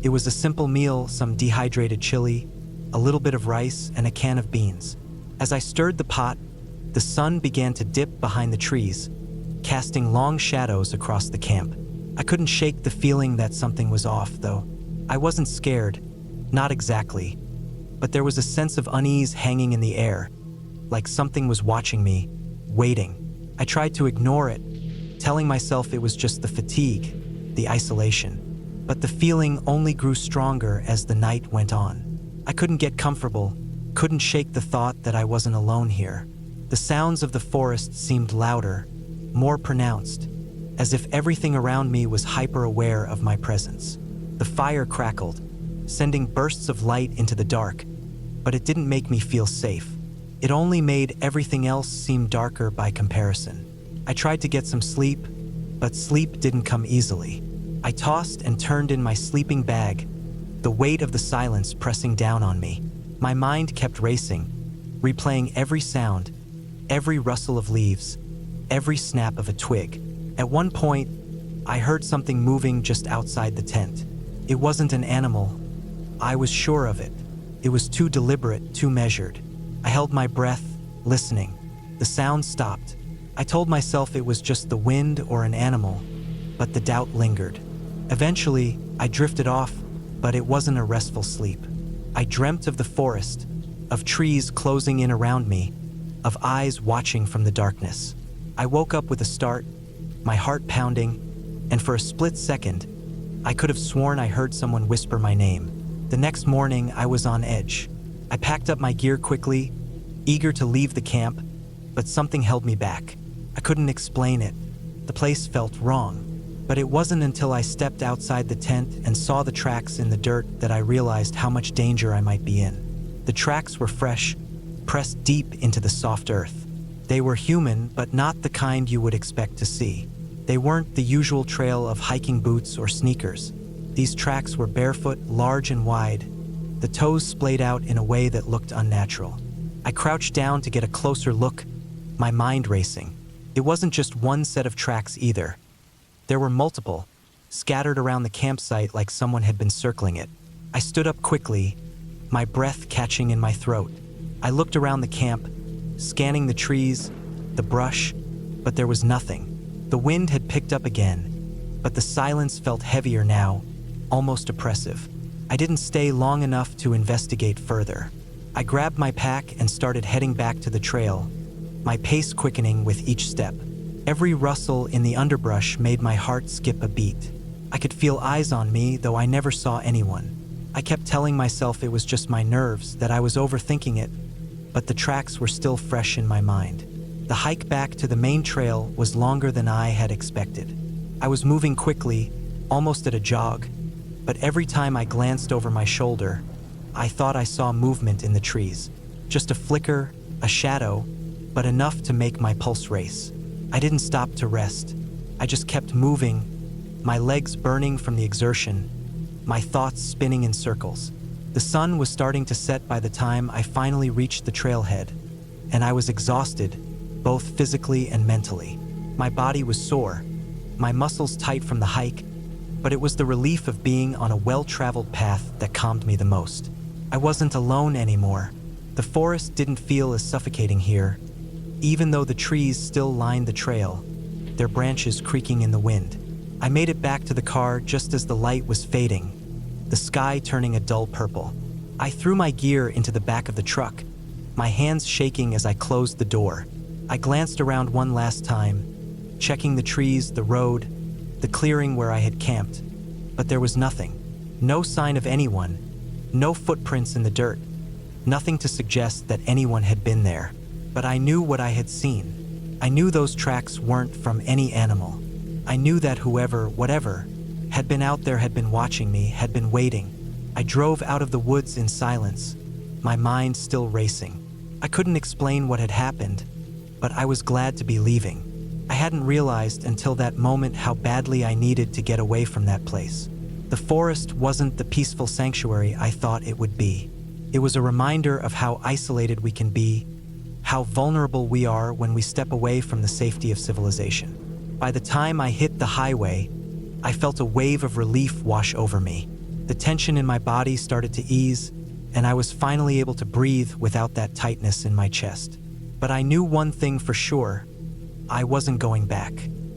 It was a simple meal, some dehydrated chili, a little bit of rice, and a can of beans. As I stirred the pot, the sun began to dip behind the trees, casting long shadows across the camp. I couldn't shake the feeling that something was off, though. I wasn't scared, not exactly, but there was a sense of unease hanging in the air, like something was watching me, waiting. I tried to ignore it, telling myself it was just the fatigue, the isolation. But the feeling only grew stronger as the night went on. I couldn't get comfortable, couldn't shake the thought that I wasn't alone here. The sounds of the forest seemed louder, more pronounced, as if everything around me was hyper-aware of my presence. The fire crackled, sending bursts of light into the dark, but it didn't make me feel safe. It only made everything else seem darker by comparison. I tried to get some sleep, but sleep didn't come easily. I tossed and turned in my sleeping bag, the weight of the silence pressing down on me. My mind kept racing, replaying every sound, every rustle of leaves, every snap of a twig. At one point, I heard something moving just outside the tent. It wasn't an animal. I was sure of it. It was too deliberate, too measured. I held my breath, listening. The sound stopped. I told myself it was just the wind or an animal, but the doubt lingered. Eventually, I drifted off, but it wasn't a restful sleep. I dreamt of the forest, of trees closing in around me, of eyes watching from the darkness. I woke up with a start, my heart pounding, and for a split second, I could have sworn I heard someone whisper my name. The next morning, I was on edge. I packed up my gear quickly, eager to leave the camp, but something held me back. I couldn't explain it. The place felt wrong. But it wasn't until I stepped outside the tent and saw the tracks in the dirt that I realized how much danger I might be in. The tracks were fresh, pressed deep into the soft earth. They were human, but not the kind you would expect to see. They weren't the usual trail of hiking boots or sneakers. These tracks were barefoot, large and wide, the toes splayed out in a way that looked unnatural. I crouched down to get a closer look, my mind racing. It wasn't just one set of tracks either. There were multiple, scattered around the campsite like someone had been circling it. I stood up quickly, my breath catching in my throat. I looked around the camp, scanning the trees, the brush, but there was nothing. The wind had picked up again, but the silence felt heavier now, almost oppressive. I didn't stay long enough to investigate further. I grabbed my pack and started heading back to the trail, my pace quickening with each step. Every rustle in the underbrush made my heart skip a beat. I could feel eyes on me, though I never saw anyone. I kept telling myself it was just my nerves, that I was overthinking it, but the tracks were still fresh in my mind. The hike back to the main trail was longer than I had expected. I was moving quickly, almost at a jog, but every time I glanced over my shoulder, I thought I saw movement in the trees. Just a flicker, a shadow, but enough to make my pulse race. I didn't stop to rest. I just kept moving, my legs burning from the exertion, my thoughts spinning in circles. The sun was starting to set by the time I finally reached the trailhead, and I was exhausted, both physically and mentally. My body was sore, my muscles tight from the hike, but it was the relief of being on a well-traveled path that calmed me the most. I wasn't alone anymore. The forest didn't feel as suffocating here, even though the trees still lined the trail, their branches creaking in the wind. I made it back to the car just as the light was fading, the sky turning a dull purple. I threw my gear into the back of the truck, my hands shaking as I closed the door. I glanced around one last time, checking the trees, the road, the clearing where I had camped, but there was nothing. No sign of anyone, no footprints in the dirt, nothing to suggest that anyone had been there. But I knew what I had seen. I knew those tracks weren't from any animal. I knew that whoever, whatever, had been out there had been watching me, had been waiting. I drove out of the woods in silence, my mind still racing. I couldn't explain what had happened, but I was glad to be leaving. I hadn't realized until that moment how badly I needed to get away from that place. The forest wasn't the peaceful sanctuary I thought it would be. It was a reminder of how isolated we can be, how vulnerable we are when we step away from the safety of civilization. By the time I hit the highway, I felt a wave of relief wash over me. The tension in my body started to ease, and I was finally able to breathe without that tightness in my chest. But I knew one thing for sure. I wasn't going back.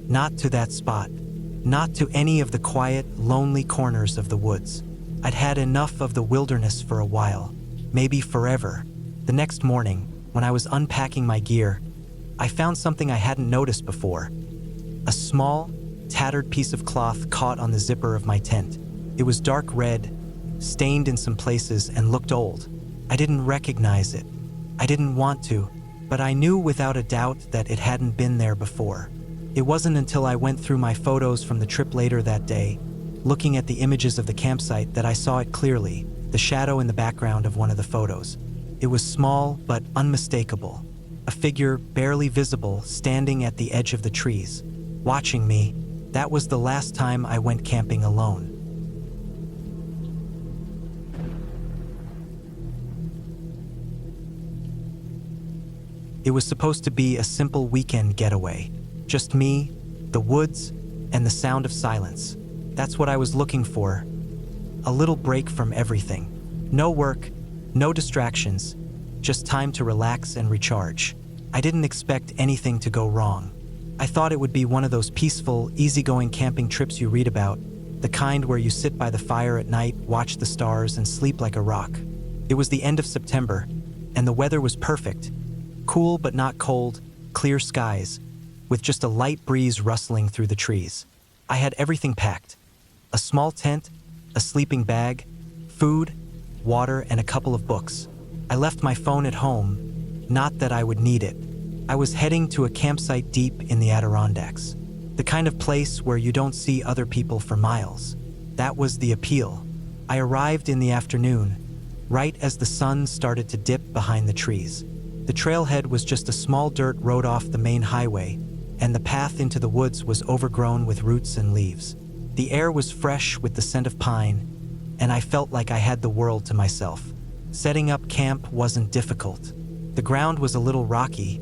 Not to that spot. Not to any of the quiet, lonely corners of the woods. I'd had enough of the wilderness for a while, maybe forever. The next morning, when I was unpacking my gear, I found something I hadn't noticed before. A small, tattered piece of cloth caught on the zipper of my tent. It was dark red, stained in some places, and looked old. I didn't recognize it. I didn't want to, but I knew without a doubt that it hadn't been there before. It wasn't until I went through my photos from the trip later that day, looking at the images of the campsite, that I saw it clearly, the shadow in the background of one of the photos. It was small but unmistakable, a figure barely visible standing at the edge of the trees, watching me. That was the last time I went camping alone. It was supposed to be a simple weekend getaway. Just me, the woods, and the sound of silence. That's what I was looking for. A little break from everything. No work, no distractions, just time to relax and recharge. I didn't expect anything to go wrong. I thought it would be one of those peaceful, easygoing camping trips you read about, the kind where you sit by the fire at night, watch the stars, and sleep like a rock. It was the end of September, and the weather was perfect. Cool but not cold, clear skies, with just a light breeze rustling through the trees. I had everything packed. A small tent, a sleeping bag, food, water, and a couple of books. I left my phone at home, not that I would need it. I was heading to a campsite deep in the Adirondacks, the kind of place where you don't see other people for miles. That was the appeal. I arrived in the afternoon, right as the sun started to dip behind the trees. The trailhead was just a small dirt road off the main highway, and the path into the woods was overgrown with roots and leaves. The air was fresh with the scent of pine, and I felt like I had the world to myself. Setting up camp wasn't difficult. The ground was a little rocky,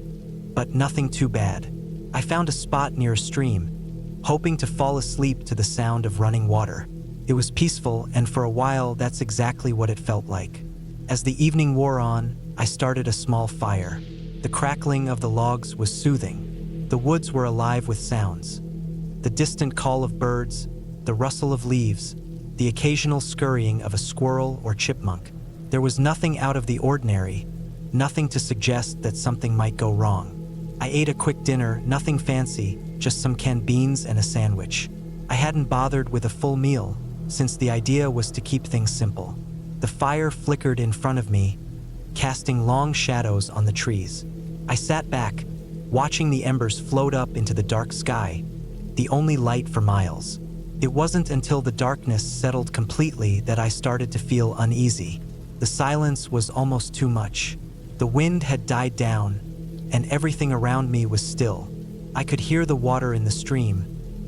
but nothing too bad. I found a spot near a stream, hoping to fall asleep to the sound of running water. It was peaceful, and for a while that's exactly what it felt like. As the evening wore on, I started a small fire. The crackling of the logs was soothing. The woods were alive with sounds. The distant call of birds, the rustle of leaves, the occasional scurrying of a squirrel or chipmunk. There was nothing out of the ordinary, nothing to suggest that something might go wrong. I ate a quick dinner, nothing fancy, just some canned beans and a sandwich. I hadn't bothered with a full meal, since the idea was to keep things simple. The fire flickered in front of me, casting long shadows on the trees. I sat back, watching the embers float up into the dark sky, the only light for miles. It wasn't until the darkness settled completely that I started to feel uneasy. The silence was almost too much. The wind had died down, and everything around me was still. I could hear the water in the stream,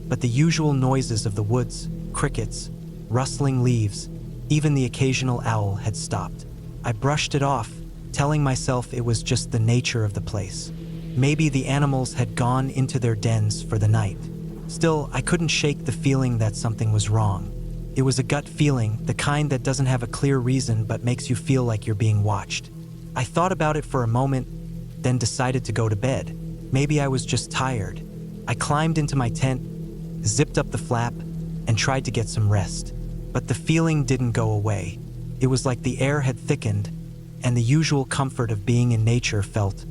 but the usual noises of the woods, crickets, rustling leaves, even the occasional owl had stopped. I brushed it off, telling myself it was just the nature of the place. Maybe the animals had gone into their dens for the night. Still, I couldn't shake the feeling that something was wrong. It was a gut feeling, the kind that doesn't have a clear reason but makes you feel like you're being watched. I thought about it for a moment, then decided to go to bed. Maybe I was just tired. I climbed into my tent, zipped up the flap, and tried to get some rest. But the feeling didn't go away. It was like the air had thickened, and the usual comfort of being in nature felt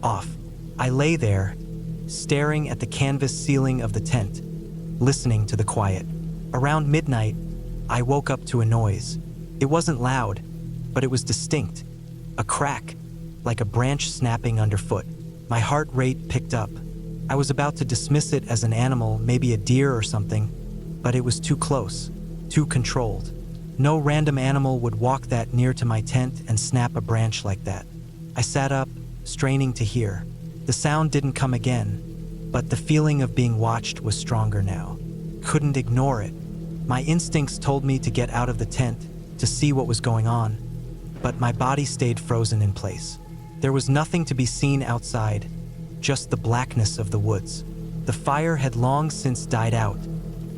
off. I lay there, staring at the canvas ceiling of the tent, listening to the quiet. Around midnight, I woke up to a noise. It wasn't loud, but it was distinct. A crack, like a branch snapping underfoot. My heart rate picked up. I was about to dismiss it as an animal, maybe a deer or something, but it was too close, too controlled. No random animal would walk that near to my tent and snap a branch like that. I sat up, straining to hear. The sound didn't come again, but the feeling of being watched was stronger now. Couldn't ignore it. My instincts told me to get out of the tent, to see what was going on, but my body stayed frozen in place. There was nothing to be seen outside, just the blackness of the woods. The fire had long since died out,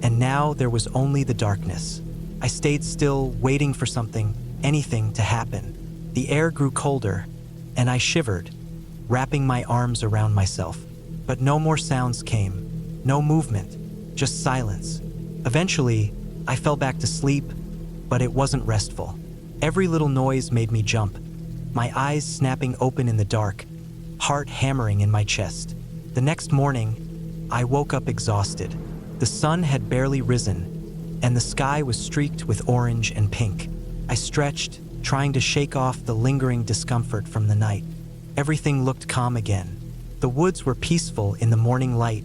and now there was only the darkness. I stayed still, waiting for something, anything to happen. The air grew colder, and I shivered, wrapping my arms around myself. But no more sounds came, no movement, just silence. Eventually, I fell back to sleep, but it wasn't restful. Every little noise made me jump, my eyes snapping open in the dark, heart hammering in my chest. The next morning, I woke up exhausted. The sun had barely risen, and the sky was streaked with orange and pink. I stretched, trying to shake off the lingering discomfort from the night. Everything looked calm again. The woods were peaceful in the morning light,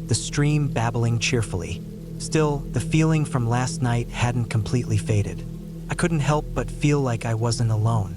the stream babbling cheerfully. Still, the feeling from last night hadn't completely faded. I couldn't help but feel like I wasn't alone.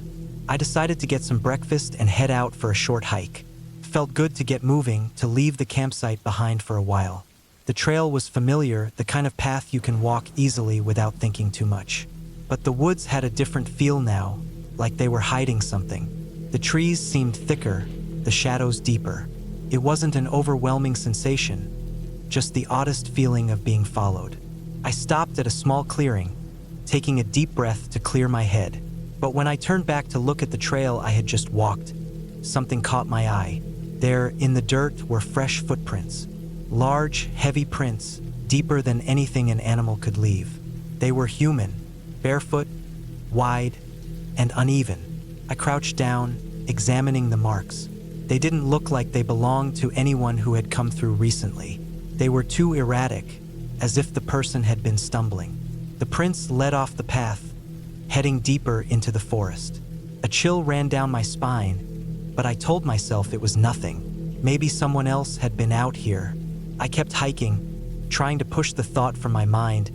I decided to get some breakfast and head out for a short hike. It felt good to get moving, to leave the campsite behind for a while. The trail was familiar, the kind of path you can walk easily without thinking too much. But the woods had a different feel now, like they were hiding something. The trees seemed thicker, the shadows deeper. It wasn't an overwhelming sensation, just the oddest feeling of being followed. I stopped at a small clearing, taking a deep breath to clear my head. But when I turned back to look at the trail I had just walked, something caught my eye. There, in the dirt, were fresh footprints. Large, heavy prints, deeper than anything an animal could leave. They were human, barefoot, wide, and uneven. I crouched down, examining the marks. They didn't look like they belonged to anyone who had come through recently. They were too erratic, as if the person had been stumbling. The prints led off the path, heading deeper into the forest. A chill ran down my spine, but I told myself it was nothing. Maybe someone else had been out here. I kept hiking, trying to push the thought from my mind,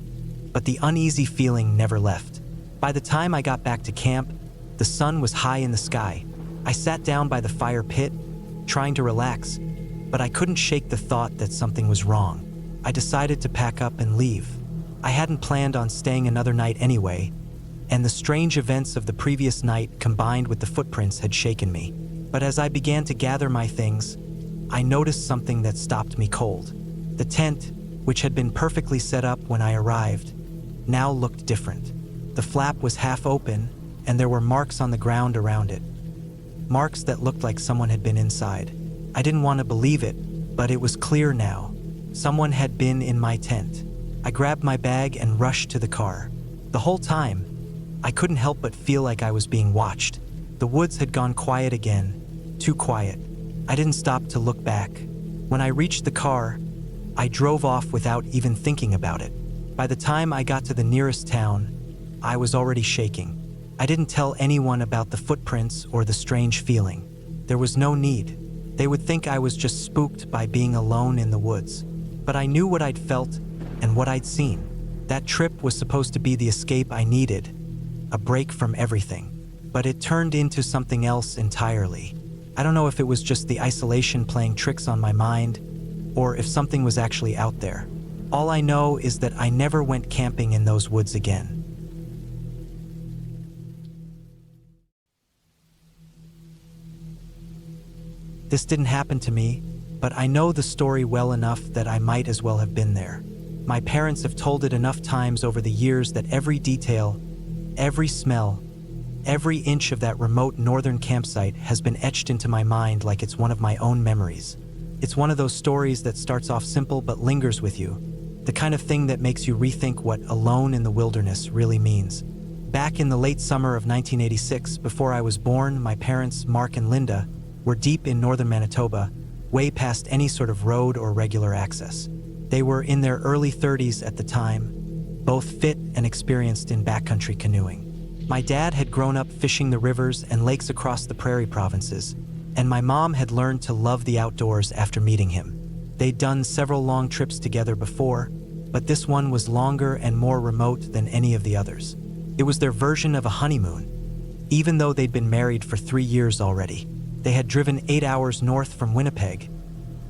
but the uneasy feeling never left. By the time I got back to camp, the sun was high in the sky. I sat down by the fire pit, trying to relax, but I couldn't shake the thought that something was wrong. I decided to pack up and leave. I hadn't planned on staying another night anyway, and the strange events of the previous night combined with the footprints had shaken me. But as I began to gather my things, I noticed something that stopped me cold. The tent, which had been perfectly set up when I arrived, now looked different. The flap was half open, and there were marks on the ground around it. Marks that looked like someone had been inside. I didn't want to believe it, but it was clear now. Someone had been in my tent. I grabbed my bag and rushed to the car. The whole time, I couldn't help but feel like I was being watched. The woods had gone quiet again, too quiet. I didn't stop to look back. When I reached the car, I drove off without even thinking about it. By the time I got to the nearest town, I was already shaking. I didn't tell anyone about the footprints or the strange feeling. There was no need. They would think I was just spooked by being alone in the woods. But I knew what I'd felt and what I'd seen. That trip was supposed to be the escape I needed, a break from everything. But it turned into something else entirely. I don't know if it was just the isolation playing tricks on my mind, or if something was actually out there. All I know is that I never went camping in those woods again. This didn't happen to me, but I know the story well enough that I might as well have been there. My parents have told it enough times over the years that every detail, every smell, every inch of that remote northern campsite has been etched into my mind like it's one of my own memories. It's one of those stories that starts off simple but lingers with you, the kind of thing that makes you rethink what alone in the wilderness really means. Back in the late summer of 1986, before I was born, my parents, Mark and Linda, were deep in northern Manitoba, way past any sort of road or regular access. They were in their early 30s at the time, both fit and experienced in backcountry canoeing. My dad had grown up fishing the rivers and lakes across the prairie provinces, and my mom had learned to love the outdoors after meeting him. They'd done several long trips together before, but this one was longer and more remote than any of the others. It was their version of a honeymoon. Even though they'd been married for 3 years already, they had driven 8 hours north from Winnipeg,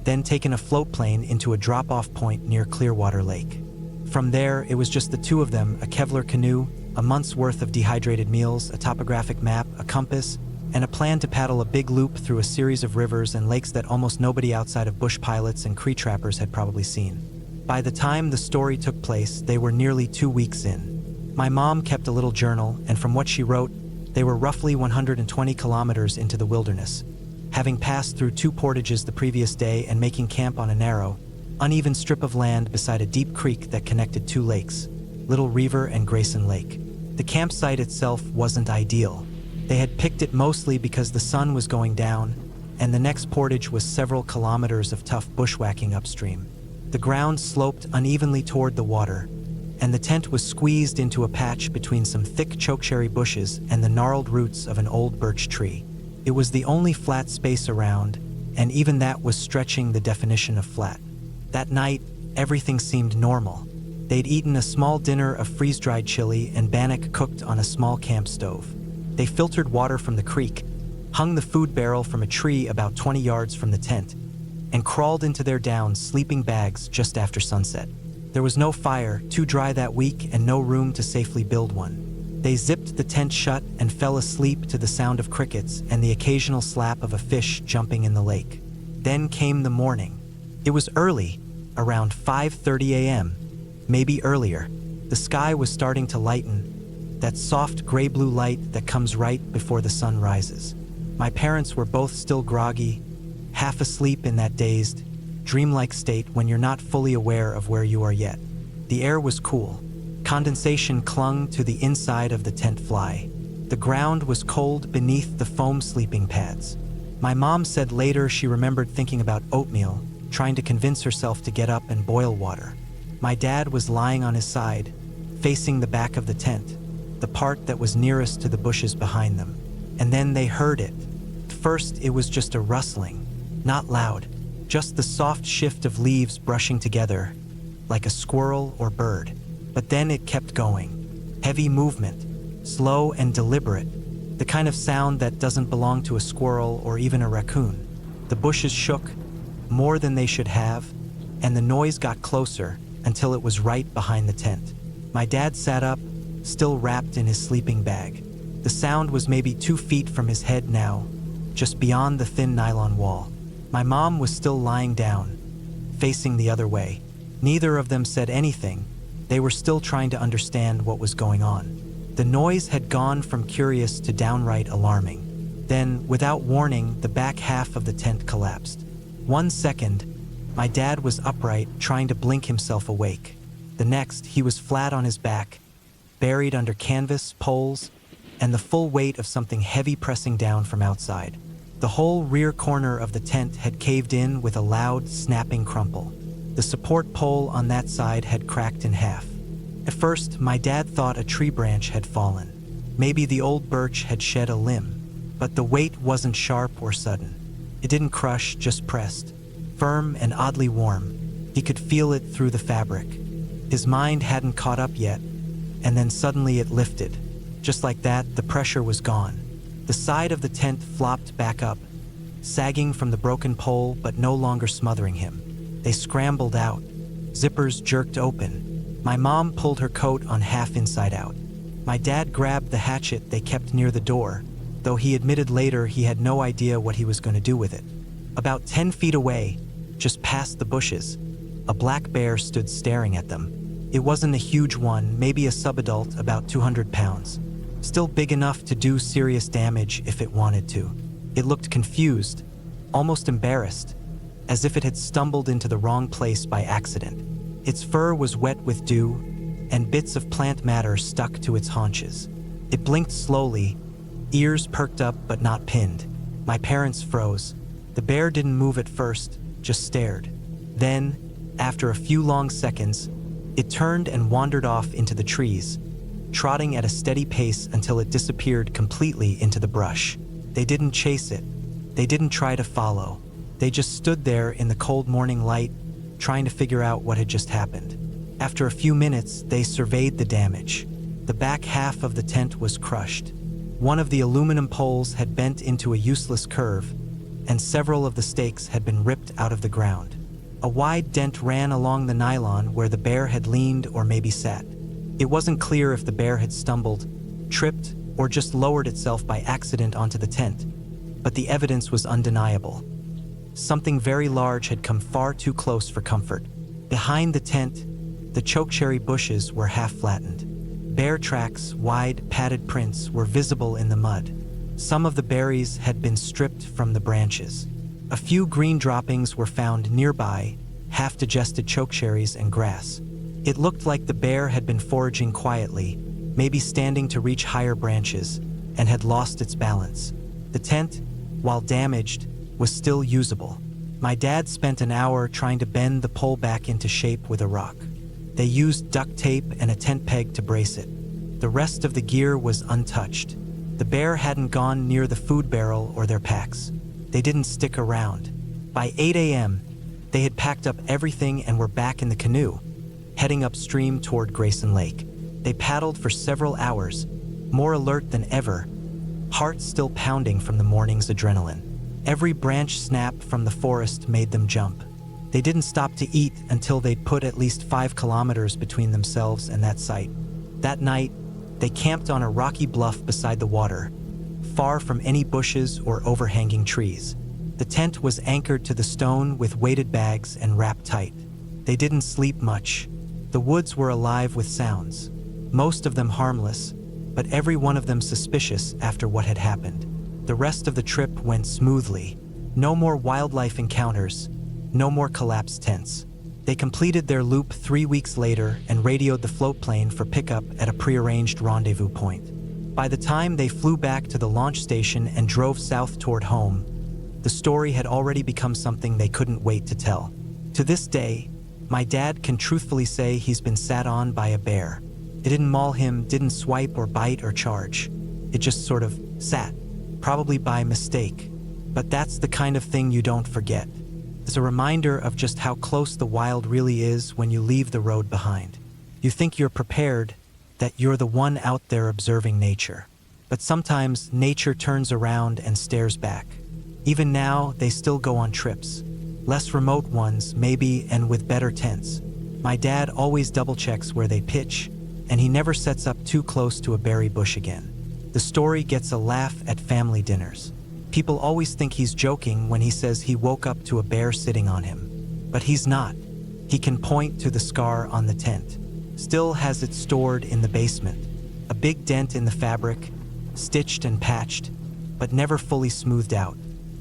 then taken a float plane into a drop-off point near Clearwater Lake. From there, it was just the two of them, a Kevlar canoe, a month's worth of dehydrated meals, a topographic map, a compass, and a plan to paddle a big loop through a series of rivers and lakes that almost nobody outside of bush pilots and Cree trappers had probably seen. By the time the story took place, they were nearly 2 weeks in. My mom kept a little journal, and from what she wrote, they were roughly 120 kilometers into the wilderness, having passed through 2 portages the previous day and making camp on a narrow, uneven strip of land beside a deep creek that connected 2 lakes, Little River and Grayson Lake. The campsite itself wasn't ideal. They had picked it mostly because the sun was going down, and the next portage was several kilometers of tough bushwhacking upstream. The ground sloped unevenly toward the water, and the tent was squeezed into a patch between some thick chokecherry bushes and the gnarled roots of an old birch tree. It was the only flat space around, and even that was stretching the definition of flat. That night, everything seemed normal. They'd eaten a small dinner of freeze-dried chili and bannock cooked on a small camp stove. They filtered water from the creek, hung the food barrel from a tree about 20 yards from the tent, and crawled into their down sleeping bags just after sunset. There was no fire, too dry that week, and no room to safely build one. They zipped the tent shut and fell asleep to the sound of crickets and the occasional slap of a fish jumping in the lake. Then came the morning. It was early, around 5:30 a.m., maybe earlier. The sky was starting to lighten, that soft gray-blue light that comes right before the sun rises. My parents were both still groggy, half asleep in that dazed, dreamlike state when you're not fully aware of where you are yet. The air was cool. Condensation clung to the inside of the tent fly. The ground was cold beneath the foam sleeping pads. My mom said later she remembered thinking about oatmeal, trying to convince herself to get up and boil water. My dad was lying on his side, facing the back of the tent, the part that was nearest to the bushes behind them. And then they heard it. First, it was just a rustling, not loud, just the soft shift of leaves brushing together, like a squirrel or bird. But then it kept going. Heavy movement, slow and deliberate, the kind of sound that doesn't belong to a squirrel or even a raccoon. The bushes shook, more than they should have, and the noise got closer until it was right behind the tent. My dad sat up, still wrapped in his sleeping bag. The sound was maybe 2 feet from his head now, just beyond the thin nylon wall. My mom was still lying down, facing the other way. Neither of them said anything. They were still trying to understand what was going on. The noise had gone from curious to downright alarming. Then, without warning, the back half of the tent collapsed. 1 second, my dad was upright, trying to blink himself awake. The next, he was flat on his back, buried under canvas, poles, and the full weight of something heavy pressing down from outside. The whole rear corner of the tent had caved in with a loud, snapping crumple. The support pole on that side had cracked in half. At first, my dad thought a tree branch had fallen. Maybe the old birch had shed a limb. But the weight wasn't sharp or sudden. It didn't crush, just pressed. Firm and oddly warm. He could feel it through the fabric. His mind hadn't caught up yet, and then suddenly it lifted. Just like that, the pressure was gone. The side of the tent flopped back up, sagging from the broken pole but no longer smothering him. They scrambled out. Zippers jerked open. My mom pulled her coat on half inside out. My dad grabbed the hatchet they kept near the door, though he admitted later he had no idea what he was going to do with it. About 10 feet away, just past the bushes, a black bear stood staring at them. It wasn't a huge one, maybe a subadult about 200 pounds. Still big enough to do serious damage if it wanted to. It looked confused, almost embarrassed, as if it had stumbled into the wrong place by accident. Its fur was wet with dew, and bits of plant matter stuck to its haunches. It blinked slowly, ears perked up but not pinned. My parents froze. The bear didn't move at first, just stared. Then, after a few long seconds, it turned and wandered off into the trees, trotting at a steady pace until it disappeared completely into the brush. They didn't chase it. They didn't try to follow. They just stood there in the cold morning light, trying to figure out what had just happened. After a few minutes, they surveyed the damage. The back half of the tent was crushed. One of the aluminum poles had bent into a useless curve, and several of the stakes had been ripped out of the ground. A wide dent ran along the nylon where the bear had leaned or maybe sat. It wasn't clear if the bear had stumbled, tripped, or just lowered itself by accident onto the tent, but the evidence was undeniable. Something very large had come far too close for comfort. Behind the tent, the chokecherry bushes were half-flattened. Bear tracks, wide, padded prints were visible in the mud. Some of the berries had been stripped from the branches. A few green droppings were found nearby, half-digested chokecherries and grass. It looked like the bear had been foraging quietly, maybe standing to reach higher branches, and had lost its balance. The tent, while damaged, was still usable. My dad spent an hour trying to bend the pole back into shape with a rock. They used duct tape and a tent peg to brace it. The rest of the gear was untouched. The bear hadn't gone near the food barrel or their packs. They didn't stick around. By 8 a.m., they had packed up everything and were back in the canoe, heading upstream toward Grayson Lake. They paddled for several hours, more alert than ever, hearts still pounding from the morning's adrenaline. Every branch snap from the forest made them jump. They didn't stop to eat until they'd put at least 5 kilometers between themselves and that site. That night, they camped on a rocky bluff beside the water, far from any bushes or overhanging trees. The tent was anchored to the stone with weighted bags and wrapped tight. They didn't sleep much. The woods were alive with sounds, most of them harmless, but every one of them suspicious after what had happened. The rest of the trip went smoothly. No more wildlife encounters, no more collapsed tents. They completed their loop 3 weeks later and radioed the float plane for pickup at a prearranged rendezvous point. By the time they flew back to the launch station and drove south toward home, the story had already become something they couldn't wait to tell. To this day, my dad can truthfully say he's been sat on by a bear. It didn't maul him, didn't swipe or bite or charge. It just sort of sat, probably by mistake. But that's the kind of thing you don't forget. It's a reminder of just how close the wild really is when you leave the road behind. You think you're prepared, that you're the one out there observing nature. But sometimes nature turns around and stares back. Even now, they still go on trips. Less remote ones, maybe, and with better tents. My dad always double-checks where they pitch, and he never sets up too close to a berry bush again. The story gets a laugh at family dinners. People always think he's joking when he says he woke up to a bear sitting on him. But he's not. He can point to the scar on the tent. Still has it stored in the basement. A big dent in the fabric, stitched and patched, but never fully smoothed out.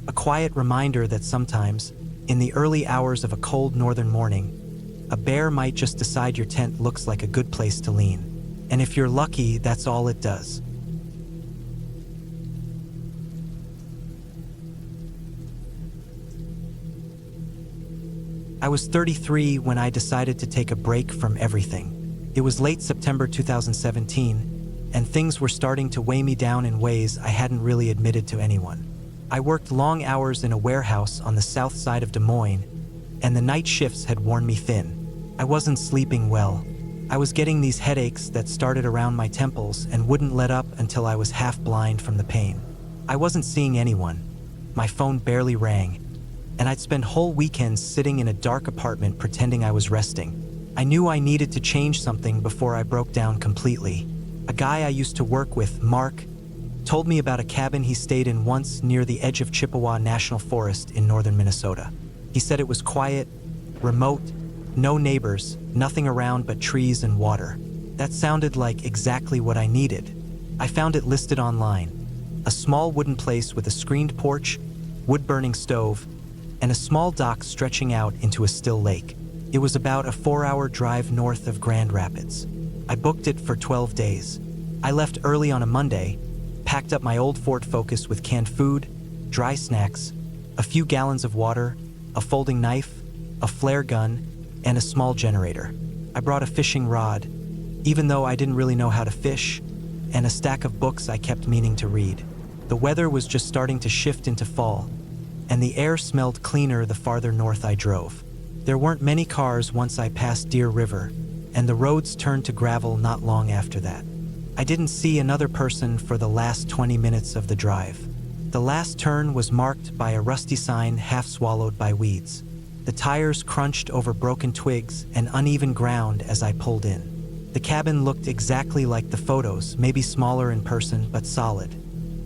A quiet reminder that sometimes, in the early hours of a cold northern morning, a bear might just decide your tent looks like a good place to lean. And if you're lucky, that's all it does. I was 33 when I decided to take a break from everything. It was late September 2017, and things were starting to weigh me down in ways I hadn't really admitted to anyone. I worked long hours in a warehouse on the south side of Des Moines, and the night shifts had worn me thin. I wasn't sleeping well. I was getting these headaches that started around my temples and wouldn't let up until I was half blind from the pain. I wasn't seeing anyone. My phone barely rang. and I'd spend whole weekends sitting in a dark apartment pretending I was resting. I knew I needed to change something before I broke down completely. A guy I used to work with, Mark, told me about a cabin he stayed in once near the edge of Chippewa National Forest in northern Minnesota. He said it was quiet, remote, no neighbors, nothing around but trees and water. That sounded like exactly what I needed. I found it listed online. A small wooden place with a screened porch, wood-burning stove, and a small dock stretching out into a still lake. It was about a 4-hour drive north of Grand Rapids. I booked it for 12 days. I left early on a Monday, packed up my old Ford Focus with canned food, dry snacks, a few gallons of water, a folding knife, a flare gun, and a small generator. I brought a fishing rod, even though I didn't really know how to fish, and a stack of books I kept meaning to read. The weather was just starting to shift into fall, and the air smelled cleaner the farther north I drove. There weren't many cars once I passed Deer River, and the roads turned to gravel not long after that. I didn't see another person for the last 20 minutes of the drive. The last turn was marked by a rusty sign half swallowed by weeds. The tires crunched over broken twigs and uneven ground as I pulled in. The cabin looked exactly like the photos, maybe smaller in person but solid.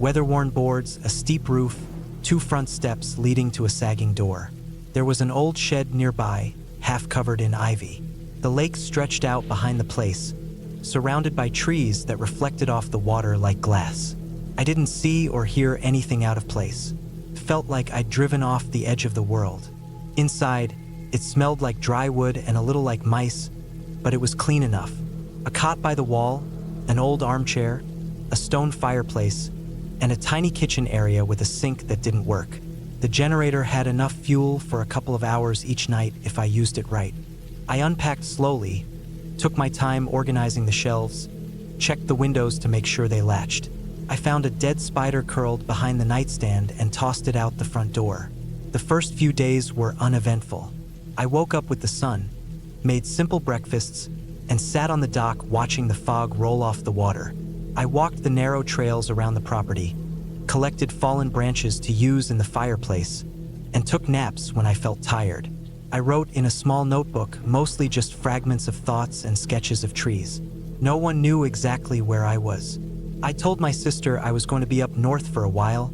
Weather-worn boards, a steep roof, 2 front steps leading to a sagging door. There was an old shed nearby, half covered in ivy. The lake stretched out behind the place, surrounded by trees that reflected off the water like glass. I didn't see or hear anything out of place. It felt like I'd driven off the edge of the world. Inside, it smelled like dry wood and a little like mice, but it was clean enough. A cot by the wall, an old armchair, a stone fireplace, and a tiny kitchen area with a sink that didn't work. The generator had enough fuel for a couple of hours each night if I used it right. I unpacked slowly, took my time organizing the shelves, checked the windows to make sure they latched. I found a dead spider curled behind the nightstand and tossed it out the front door. The first few days were uneventful. I woke up with the sun, made simple breakfasts, and sat on the dock watching the fog roll off the water. I walked the narrow trails around the property, collected fallen branches to use in the fireplace, and took naps when I felt tired. I wrote in a small notebook, mostly just fragments of thoughts and sketches of trees. No one knew exactly where I was. I told my sister I was going to be up north for a while,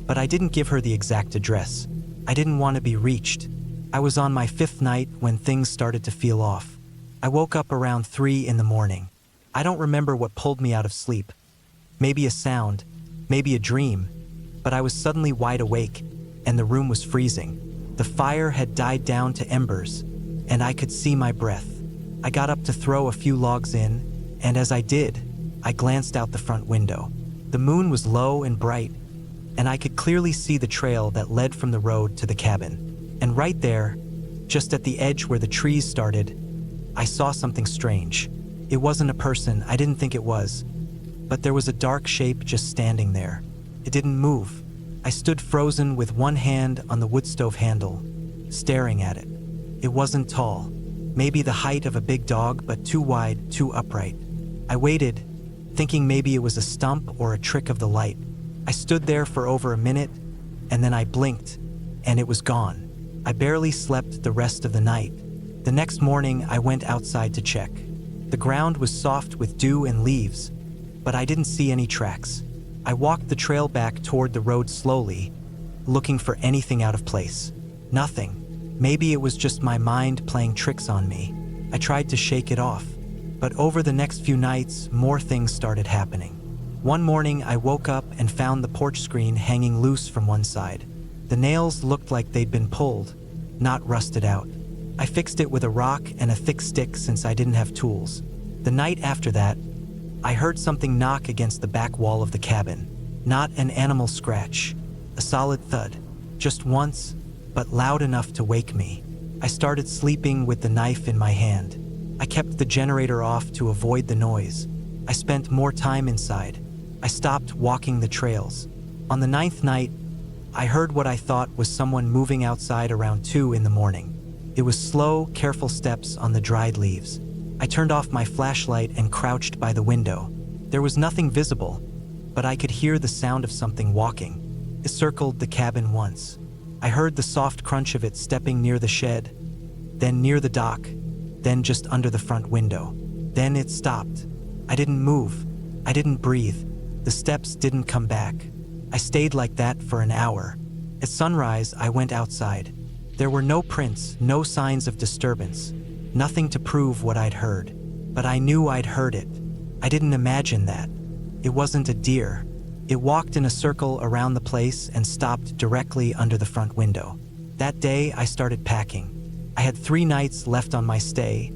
but I didn't give her the exact address. I didn't want to be reached. I was on my 5th night when things started to feel off. I woke up around 3 in the morning. I don't remember what pulled me out of sleep. Maybe a sound, maybe a dream, but I was suddenly wide awake, and the room was freezing. The fire had died down to embers, and I could see my breath. I got up to throw a few logs in, and as I did, I glanced out the front window. The moon was low and bright, and I could clearly see the trail that led from the road to the cabin. And right there, just at the edge where the trees started, I saw something strange. It wasn't a person, I didn't think it was, but there was a dark shape just standing there. It didn't move. I stood frozen with one hand on the wood stove handle, staring at it. It wasn't tall, maybe the height of a big dog, but too wide, too upright. I waited, thinking maybe it was a stump or a trick of the light. I stood there for over a minute, and then I blinked, and it was gone. I barely slept the rest of the night. The next morning, I went outside to check. The ground was soft with dew and leaves, but I didn't see any tracks. I walked the trail back toward the road slowly, looking for anything out of place. Nothing. Maybe it was just my mind playing tricks on me. I tried to shake it off, but over the next few nights, more things started happening. One morning, I woke up and found the porch screen hanging loose from one side. The nails looked like they'd been pulled, not rusted out. I fixed it with a rock and a thick stick since I didn't have tools. The night after that, I heard something knock against the back wall of the cabin. Not an animal scratch, a solid thud. Just once, but loud enough to wake me. I started sleeping with the knife in my hand. I kept the generator off to avoid the noise. I spent more time inside. I stopped walking the trails. On the 9th night, I heard what I thought was someone moving outside around 2 in the morning. It was slow, careful steps on the dried leaves. I turned off my flashlight and crouched by the window. There was nothing visible, but I could hear the sound of something walking. It circled the cabin once. I heard the soft crunch of it stepping near the shed, then near the dock, then just under the front window. Then it stopped. I didn't move. I didn't breathe. The steps didn't come back. I stayed like that for an hour. At sunrise, I went outside. There were no prints, no signs of disturbance, nothing to prove what I'd heard. But I knew I'd heard it. I didn't imagine that. It wasn't a deer. It walked in a circle around the place and stopped directly under the front window. That day, I started packing. I had 3 nights left on my stay,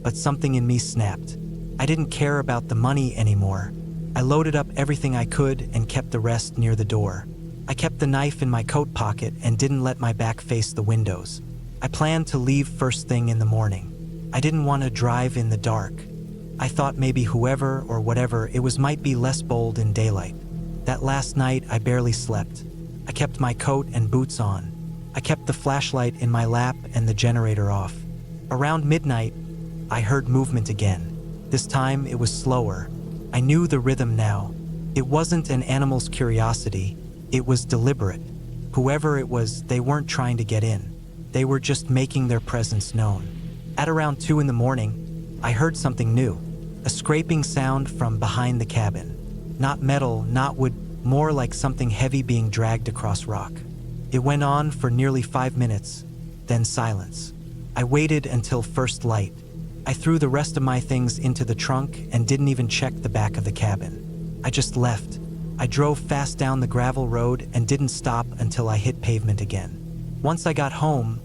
but something in me snapped. I didn't care about the money anymore. I loaded up everything I could and kept the rest near the door. I kept the knife in my coat pocket and didn't let my back face the windows. I planned to leave first thing in the morning. I didn't want to drive in the dark. I thought maybe whoever or whatever it was might be less bold in daylight. That last night, I barely slept. I kept my coat and boots on. I kept the flashlight in my lap and the generator off. Around midnight, I heard movement again. This time, it was slower. I knew the rhythm now. It wasn't an animal's curiosity. It was deliberate. Whoever it was, they weren't trying to get in. They were just making their presence known. At around 2 in the morning, I heard something new. A scraping sound from behind the cabin. Not metal, not wood, more like something heavy being dragged across rock. It went on for nearly 5 minutes, then silence. I waited until first light. I threw the rest of my things into the trunk and didn't even check the back of the cabin. I just left. I drove fast down the gravel road and didn't stop until I hit pavement again. Once I got home,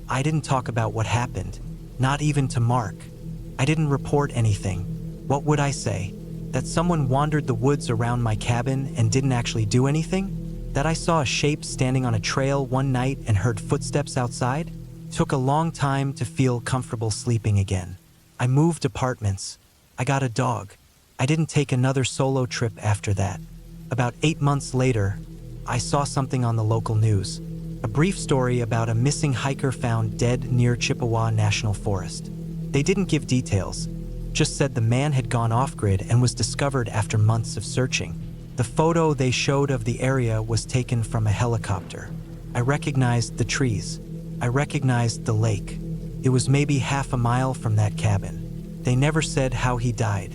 I didn't talk about what happened, not even to Mark. I didn't report anything. What would I say? That someone wandered the woods around my cabin and didn't actually do anything? That I saw a shape standing on a trail one night and heard footsteps outside? Took a long time to feel comfortable sleeping again. I moved apartments. I got a dog. I didn't take another solo trip after that. About 8 months later, I saw something on the local news. A brief story about a missing hiker found dead near Chippewa National Forest. They didn't give details, just said the man had gone off-grid and was discovered after months of searching. The photo they showed of the area was taken from a helicopter. I recognized the trees. I recognized the lake. It was maybe half a mile from that cabin. They never said how he died,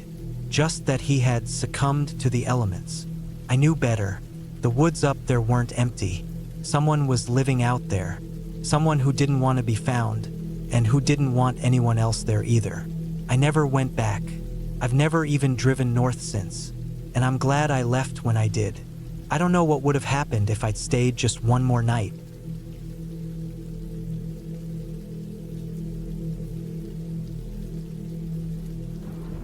just that he had succumbed to the elements. I knew better. The woods up there weren't empty. Someone was living out there. Someone who didn't want to be found, and who didn't want anyone else there either. I never went back. I've never even driven north since, and I'm glad I left when I did. I don't know what would have happened if I'd stayed just one more night.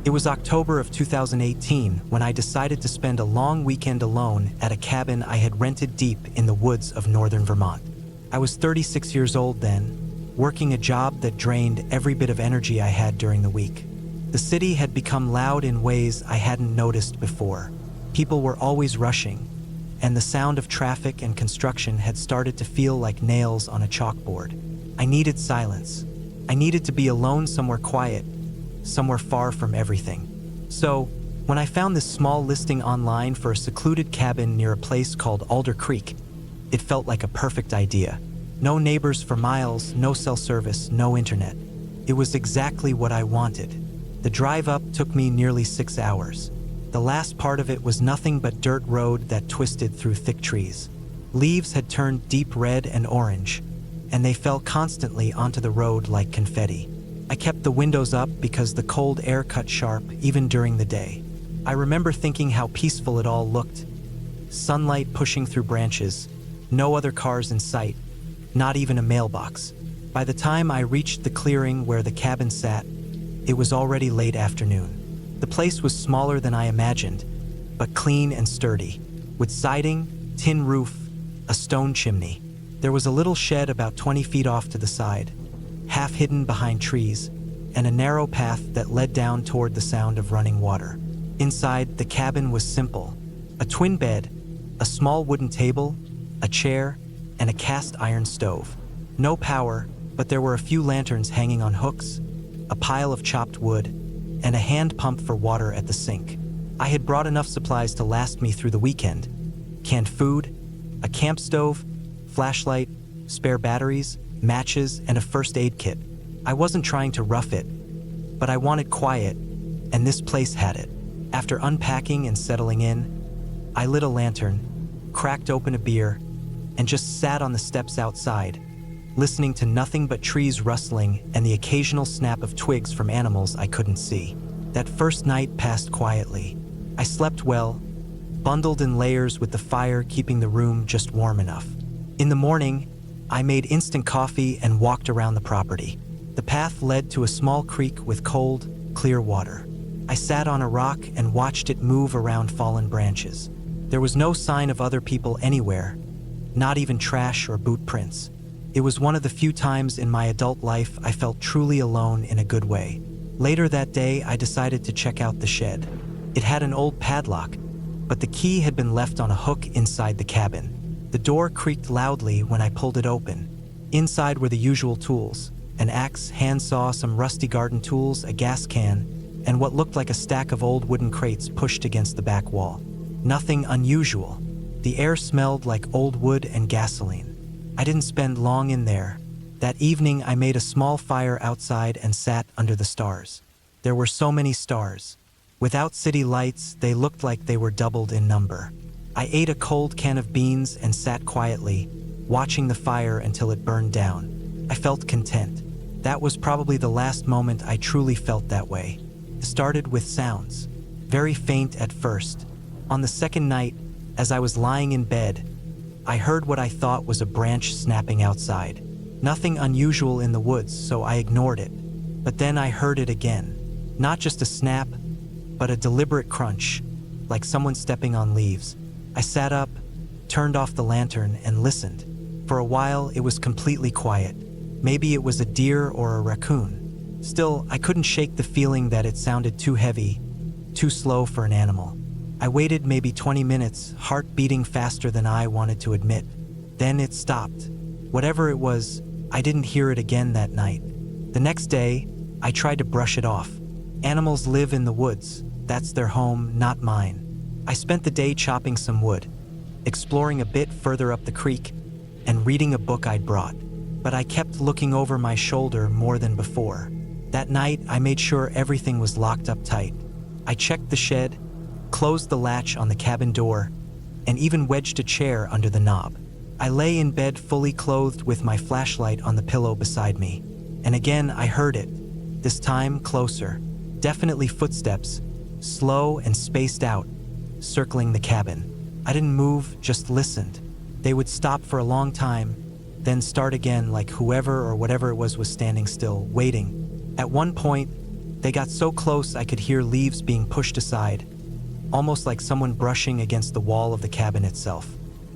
It was October of 2018 when I decided to spend a long weekend alone at a cabin I had rented deep in the woods of northern Vermont. I was 36 years old then, working a job that drained every bit of energy I had during the week. The city had become loud in ways I hadn't noticed before. People were always rushing, and the sound of traffic and construction had started to feel like nails on a chalkboard. I needed silence. I needed to be alone somewhere quiet, somewhere far from everything. So, when I found this small listing online for a secluded cabin near a place called Alder Creek, it felt like a perfect idea. No neighbors for miles, no cell service, no internet. It was exactly what I wanted. The drive up took me nearly 6 hours. The last part of it was nothing but dirt road that twisted through thick trees. Leaves had turned deep red and orange, and they fell constantly onto the road like confetti. I kept the windows up because the cold air cut sharp even during the day. I remember thinking how peaceful it all looked. Sunlight pushing through branches, no other cars in sight, not even a mailbox. By the time I reached the clearing where the cabin sat, it was already late afternoon. The place was smaller than I imagined, but clean and sturdy, with siding, tin roof, a stone chimney. There was a little shed about 20 feet off to the side, half hidden behind trees, and a narrow path that led down toward the sound of running water. Inside, the cabin was simple. A twin bed, a small wooden table, a chair, and a cast iron stove. No power, but there were a few lanterns hanging on hooks, a pile of chopped wood, and a hand pump for water at the sink. I had brought enough supplies to last me through the weekend. Canned food, a camp stove, flashlight, spare batteries, matches, and a first aid kit. I wasn't trying to rough it, but I wanted quiet, and this place had it. After unpacking and settling in, I lit a lantern, cracked open a beer, and just sat on the steps outside, listening to nothing but trees rustling and the occasional snap of twigs from animals I couldn't see. That first night passed quietly. I slept well, bundled in layers with the fire keeping the room just warm enough. In the morning, I made instant coffee and walked around the property. The path led to a small creek with cold, clear water. I sat on a rock and watched it move around fallen branches. There was no sign of other people anywhere, not even trash or boot prints. It was one of the few times in my adult life I felt truly alone in a good way. Later that day, I decided to check out the shed. It had an old padlock, but the key had been left on a hook inside the cabin. The door creaked loudly when I pulled it open. Inside were the usual tools: an axe, handsaw, some rusty garden tools, a gas can, and what looked like a stack of old wooden crates pushed against the back wall. Nothing unusual. The air smelled like old wood and gasoline. I didn't spend long in there. That evening, I made a small fire outside and sat under the stars. There were so many stars. Without city lights, they looked like they were doubled in number. I ate a cold can of beans and sat quietly, watching the fire until it burned down. I felt content. That was probably the last moment I truly felt that way. It started with sounds, very faint at first. On the second night, as I was lying in bed, I heard what I thought was a branch snapping outside. Nothing unusual in the woods, so I ignored it. But then I heard it again. Not just a snap, but a deliberate crunch, like someone stepping on leaves. I sat up, turned off the lantern, and listened. For a while, it was completely quiet. Maybe it was a deer or a raccoon. Still, I couldn't shake the feeling that it sounded too heavy, too slow for an animal. I waited maybe 20 minutes, heart beating faster than I wanted to admit. Then it stopped. Whatever it was, I didn't hear it again that night. The next day, I tried to brush it off. Animals live in the woods. That's their home, not mine. I spent the day chopping some wood, exploring a bit further up the creek, and reading a book I'd brought. But I kept looking over my shoulder more than before. That night, I made sure everything was locked up tight. I checked the shed, closed the latch on the cabin door, and even wedged a chair under the knob. I lay in bed fully clothed with my flashlight on the pillow beside me. And again, I heard it. This time, closer. Definitely footsteps, slow and spaced out, circling the cabin. I didn't move, just listened. They would stop for a long time, then start again like whoever or whatever it was standing still, waiting. At one point, they got so close I could hear leaves being pushed aside, almost like someone brushing against the wall of the cabin itself.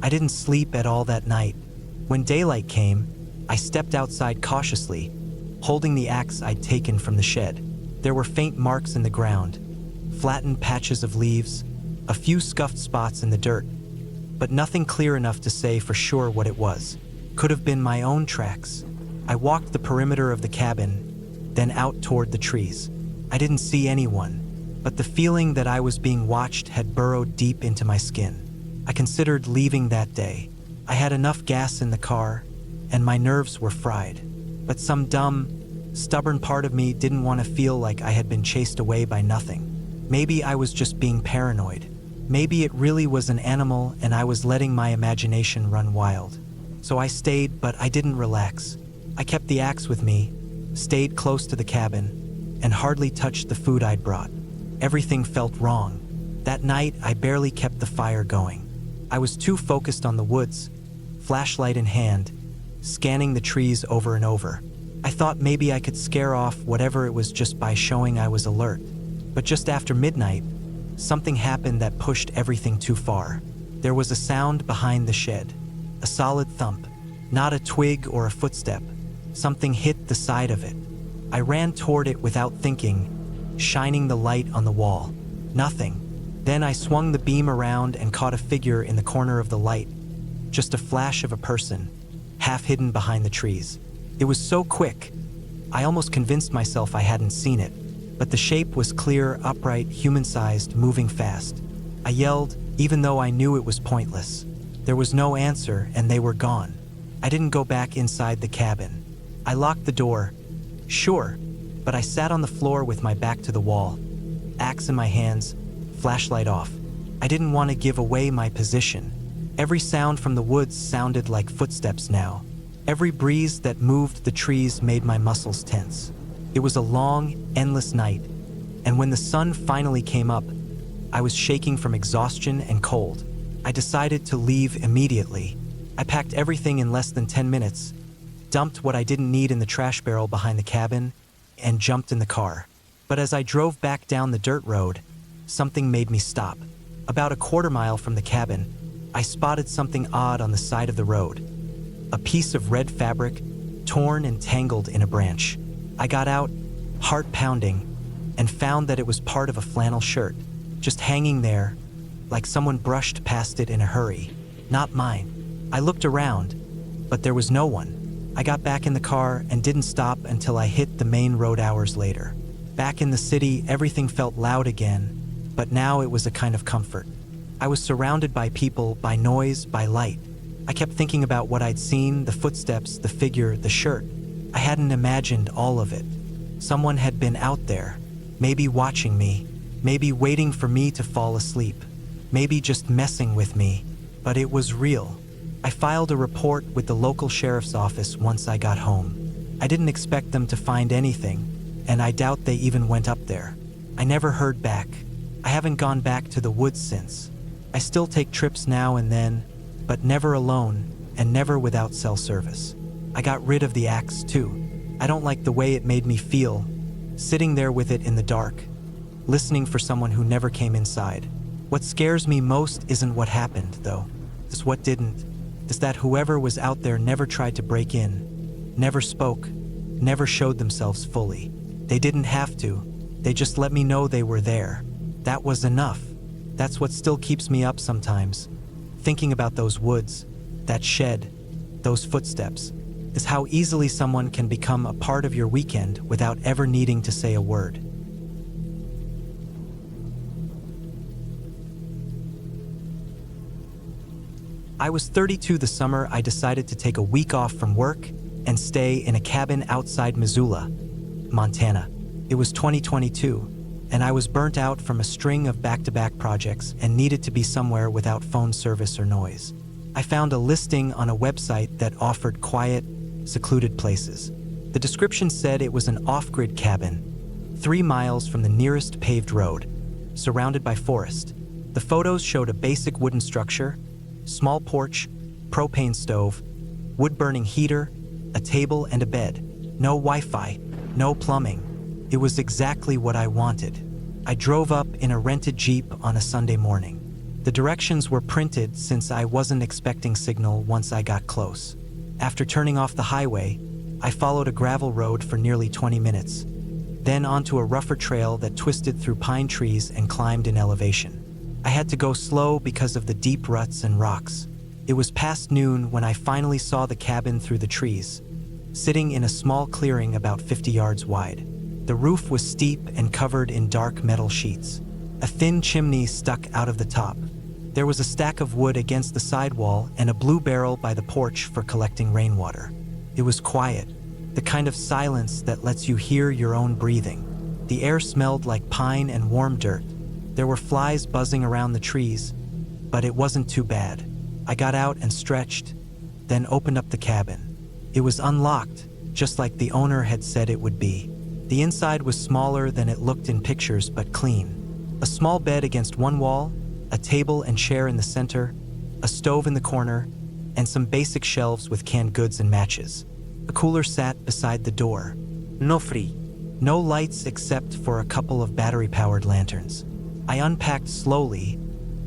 I didn't sleep at all that night. When daylight came, I stepped outside cautiously, holding the axe I'd taken from the shed. There were faint marks in the ground, flattened patches of leaves, a few scuffed spots in the dirt, but nothing clear enough to say for sure what it was. Could have been my own tracks. I walked the perimeter of the cabin, then out toward the trees. I didn't see anyone, but the feeling that I was being watched had burrowed deep into my skin. I considered leaving that day. I had enough gas in the car, and my nerves were fried. But some dumb, stubborn part of me didn't want to feel like I had been chased away by nothing. Maybe I was just being paranoid. Maybe it really was an animal and I was letting my imagination run wild. So I stayed, but I didn't relax. I kept the axe with me, stayed close to the cabin, and hardly touched the food I'd brought. Everything felt wrong. That night, I barely kept the fire going. I was too focused on the woods, flashlight in hand, scanning the trees over and over. I thought maybe I could scare off whatever it was just by showing I was alert. But just after midnight, something happened that pushed everything too far. There was a sound behind the shed, a solid thump, not a twig or a footstep. Something hit the side of it. I ran toward it without thinking, shining the light on the wall. Nothing. Then I swung the beam around and caught a figure in the corner of the light, just a flash of a person, half hidden behind the trees. It was so quick, I almost convinced myself I hadn't seen it, but the shape was clear, upright, human-sized, moving fast. I yelled, even though I knew it was pointless. There was no answer, and they were gone. I didn't go back inside the cabin. I locked the door, sure, but I sat on the floor with my back to the wall, axe in my hands, flashlight off. I didn't want to give away my position. Every sound from the woods sounded like footsteps now. Every breeze that moved the trees made my muscles tense. It was a long, endless night, and when the sun finally came up, I was shaking from exhaustion and cold. I decided to leave immediately. I packed everything in less than 10 minutes, dumped what I didn't need in the trash barrel behind the cabin, and jumped in the car. But as I drove back down the dirt road, something made me stop. About a quarter mile from the cabin, I spotted something odd on the side of the road. A piece of red fabric, torn and tangled in a branch. I got out, heart pounding, and found that it was part of a flannel shirt, just hanging there, like someone brushed past it in a hurry. Not mine. I looked around, but there was no one. I got back in the car and didn't stop until I hit the main road hours later. Back in the city, everything felt loud again, but now it was a kind of comfort. I was surrounded by people, by noise, by light. I kept thinking about what I'd seen, the footsteps, the figure, the shirt. I hadn't imagined all of it. Someone had been out there, maybe watching me, maybe waiting for me to fall asleep, maybe just messing with me, but it was real. I filed a report with the local sheriff's office once I got home. I didn't expect them to find anything, and I doubt they even went up there. I never heard back. I haven't gone back to the woods since. I still take trips now and then, but never alone and never without cell service. I got rid of the axe too. I don't like the way it made me feel, sitting there with it in the dark, listening for someone who never came inside. What scares me most isn't what happened, though. It's what didn't. It's that whoever was out there never tried to break in, never spoke, never showed themselves fully. They didn't have to. They just let me know they were there. That was enough. That's what still keeps me up sometimes. Thinking about those woods, that shed, those footsteps, is how easily someone can become a part of your weekend without ever needing to say a word. I was 32 the summer I decided to take a week off from work and stay in a cabin outside Missoula, Montana. It was 2022, and I was burnt out from a string of back-to-back projects and needed to be somewhere without phone service or noise. I found a listing on a website that offered quiet, secluded places. The description said it was an off-grid cabin, 3 miles from the nearest paved road, surrounded by forest. The photos showed a basic wooden structure, small porch, propane stove, wood-burning heater, a table and a bed. No Wi-Fi, no plumbing. It was exactly what I wanted. I drove up in a rented Jeep on a Sunday morning. The directions were printed since I wasn't expecting signal once I got close. After turning off the highway, I followed a gravel road for nearly 20 minutes, then onto a rougher trail that twisted through pine trees and climbed in elevation. I had to go slow because of the deep ruts and rocks. It was past noon when I finally saw the cabin through the trees, sitting in a small clearing about 50 yards wide. The roof was steep and covered in dark metal sheets. A thin chimney stuck out of the top. There was a stack of wood against the sidewall and a blue barrel by the porch for collecting rainwater. It was quiet, the kind of silence that lets you hear your own breathing. The air smelled like pine and warm dirt. There were flies buzzing around the trees, but it wasn't too bad. I got out and stretched, then opened up the cabin. It was unlocked, just like the owner had said it would be. The inside was smaller than it looked in pictures, but clean. A small bed against one wall, a table and chair in the center, a stove in the corner, and some basic shelves with canned goods and matches. A cooler sat beside the door. No free. No lights except for a couple of battery-powered lanterns. I unpacked slowly,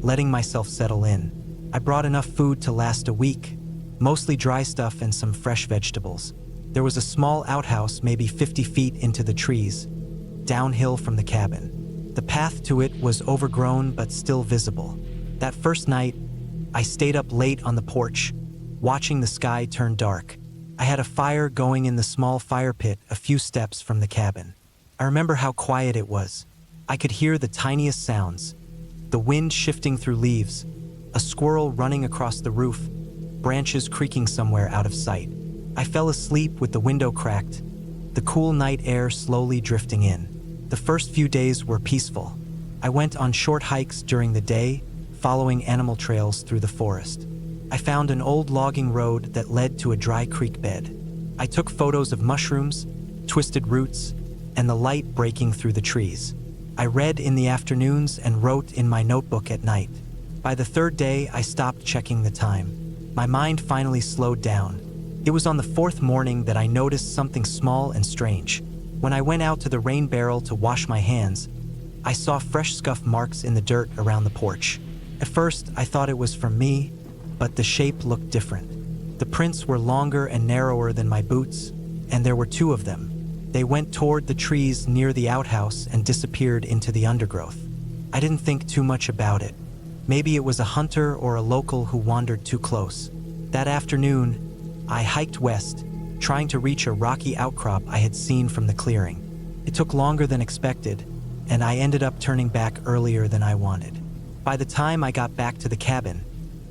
letting myself settle in. I brought enough food to last a week, mostly dry stuff and some fresh vegetables. There was a small outhouse maybe 50 feet into the trees, downhill from the cabin. The path to it was overgrown but still visible. That first night, I stayed up late on the porch, watching the sky turn dark. I had a fire going in the small fire pit a few steps from the cabin. I remember how quiet it was. I could hear the tiniest sounds, the wind shifting through leaves, a squirrel running across the roof, branches creaking somewhere out of sight. I fell asleep with the window cracked, the cool night air slowly drifting in. The first few days were peaceful. I went on short hikes during the day, following animal trails through the forest. I found an old logging road that led to a dry creek bed. I took photos of mushrooms, twisted roots, and the light breaking through the trees. I read in the afternoons and wrote in my notebook at night. By the third day, I stopped checking the time. My mind finally slowed down. It was on the fourth morning that I noticed something small and strange. When I went out to the rain barrel to wash my hands, I saw fresh scuff marks in the dirt around the porch. At first, I thought it was from me, but the shape looked different. The prints were longer and narrower than my boots, and there were two of them. They went toward the trees near the outhouse and disappeared into the undergrowth. I didn't think too much about it. Maybe it was a hunter or a local who wandered too close. That afternoon, I hiked west, trying to reach a rocky outcrop I had seen from the clearing. It took longer than expected, and I ended up turning back earlier than I wanted. By the time I got back to the cabin,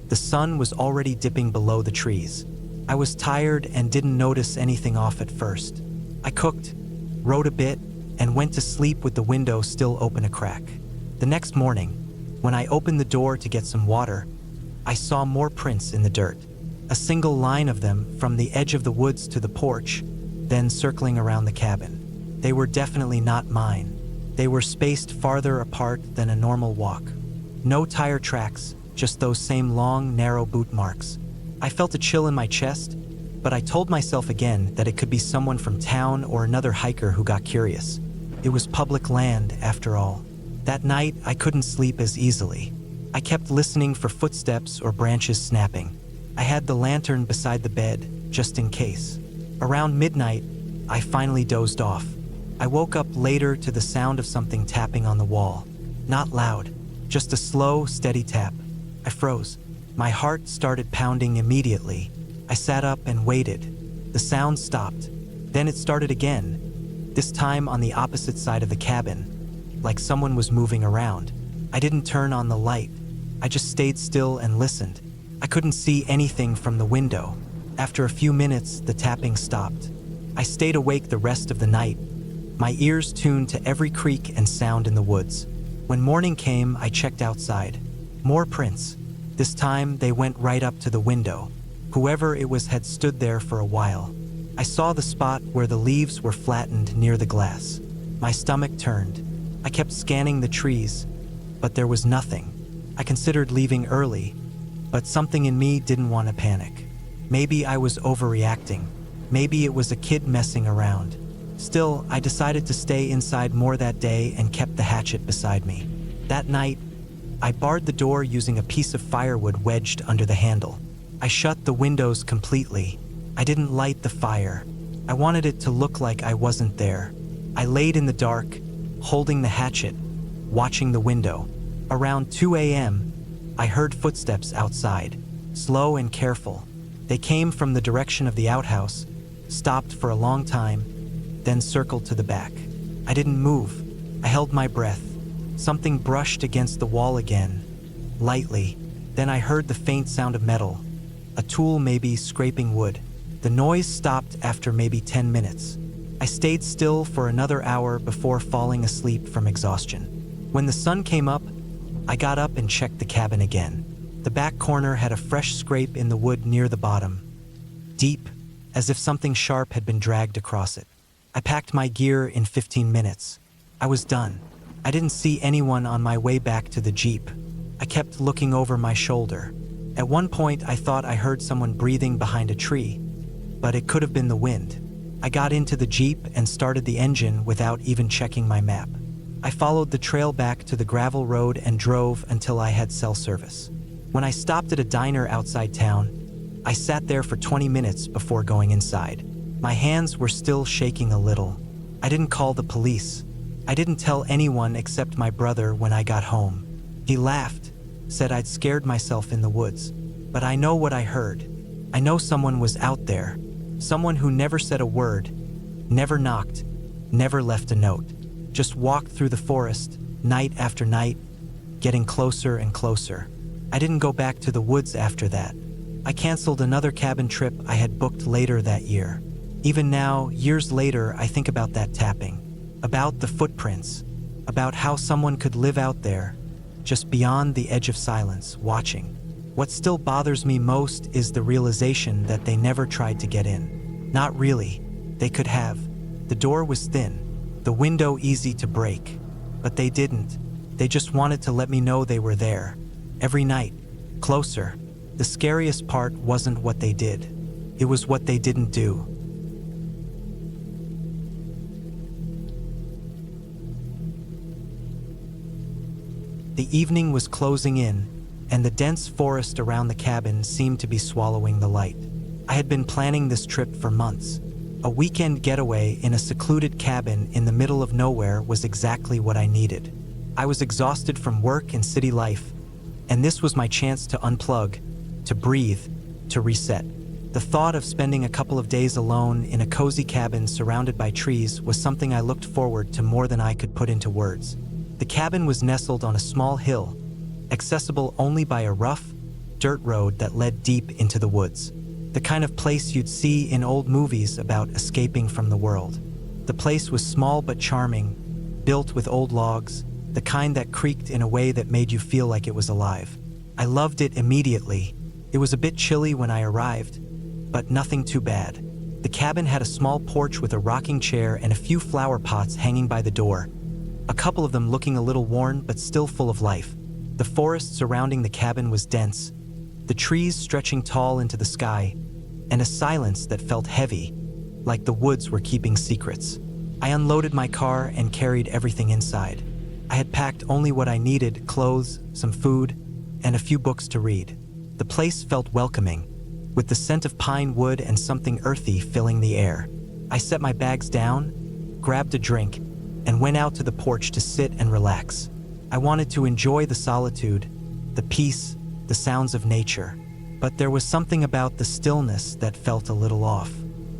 the sun was already dipping below the trees. I was tired and didn't notice anything off at first. I cooked, wrote a bit, and went to sleep with the window still open a crack. The next morning, when I opened the door to get some water, I saw more prints in the dirt. A single line of them from the edge of the woods to the porch, then circling around the cabin. They were definitely not mine. They were spaced farther apart than a normal walk. No tire tracks, just those same long, narrow boot marks. I felt a chill in my chest, but I told myself again that it could be someone from town or another hiker who got curious. It was public land, after all. That night, I couldn't sleep as easily. I kept listening for footsteps or branches snapping. I had the lantern beside the bed, just in case. Around midnight, I finally dozed off. I woke up later to the sound of something tapping on the wall. Not loud, just a slow, steady tap. I froze. My heart started pounding immediately. I sat up and waited. The sound stopped. Then it started again, this time on the opposite side of the cabin, like someone was moving around. I didn't turn on the light. I just stayed still and listened. I couldn't see anything from the window. After a few minutes, the tapping stopped. I stayed awake the rest of the night, my ears tuned to every creak and sound in the woods. When morning came, I checked outside. More prints. This time, they went right up to the window. Whoever it was had stood there for a while. I saw the spot where the leaves were flattened near the glass. My stomach turned. I kept scanning the trees, but there was nothing. I considered leaving early, but something in me didn't want to panic. Maybe I was overreacting. Maybe it was a kid messing around. Still, I decided to stay inside more that day and kept the hatchet beside me. That night, I barred the door using a piece of firewood wedged under the handle. I shut the windows completely. I didn't light the fire. I wanted it to look like I wasn't there. I laid in the dark, holding the hatchet, watching the window. Around 2 a.m., I heard footsteps outside, slow and careful. They came from the direction of the outhouse, stopped for a long time, then circled to the back. I didn't move. I held my breath. Something brushed against the wall again, lightly. Then I heard the faint sound of metal, a tool maybe scraping wood. The noise stopped after maybe 10 minutes. I stayed still for another hour before falling asleep from exhaustion. When the sun came up, I got up and checked the cabin again. The back corner had a fresh scrape in the wood near the bottom, deep, as if something sharp had been dragged across it. I packed my gear in 15 minutes. I was done. I didn't see anyone on my way back to the Jeep. I kept looking over my shoulder. At one point, I thought I heard someone breathing behind a tree, but it could have been the wind. I got into the Jeep and started the engine without even checking my map. I followed the trail back to the gravel road and drove until I had cell service. When I stopped at a diner outside town, I sat there for 20 minutes before going inside. My hands were still shaking a little. I didn't call the police. I didn't tell anyone except my brother when I got home. He laughed, said I'd scared myself in the woods. But I know what I heard. I know someone was out there. Someone who never said a word, never knocked, never left a note. Just walked through the forest, night after night, getting closer and closer. I didn't go back to the woods after that. I canceled another cabin trip I had booked later that year. Even now, years later, I think about that tapping, about the footprints, about how someone could live out there, just beyond the edge of silence, watching. What still bothers me most is the realization that they never tried to get in. Not really. They could have. The door was thin, the window easy to break. But they didn't. They just wanted to let me know they were there. Every night. Closer. The scariest part wasn't what they did. It was what they didn't do. The evening was closing in, and the dense forest around the cabin seemed to be swallowing the light. I had been planning this trip for months. A weekend getaway in a secluded cabin in the middle of nowhere was exactly what I needed. I was exhausted from work and city life, and this was my chance to unplug, to breathe, to reset. The thought of spending a couple of days alone in a cozy cabin surrounded by trees was something I looked forward to more than I could put into words. The cabin was nestled on a small hill, accessible only by a rough, dirt road that led deep into the woods. The kind of place you'd see in old movies about escaping from the world. The place was small but charming, built with old logs, the kind that creaked in a way that made you feel like it was alive. I loved it immediately. It was a bit chilly when I arrived, but nothing too bad. The cabin had a small porch with a rocking chair and a few flower pots hanging by the door, a couple of them looking a little worn but still full of life. The forest surrounding the cabin was dense, the trees stretching tall into the sky, and a silence that felt heavy, like the woods were keeping secrets. I unloaded my car and carried everything inside. I had packed only what I needed: clothes, some food, and a few books to read. The place felt welcoming, with the scent of pine wood and something earthy filling the air. I set my bags down, grabbed a drink, and went out to the porch to sit and relax. I wanted to enjoy the solitude, the peace, the sounds of nature. But there was something about the stillness that felt a little off,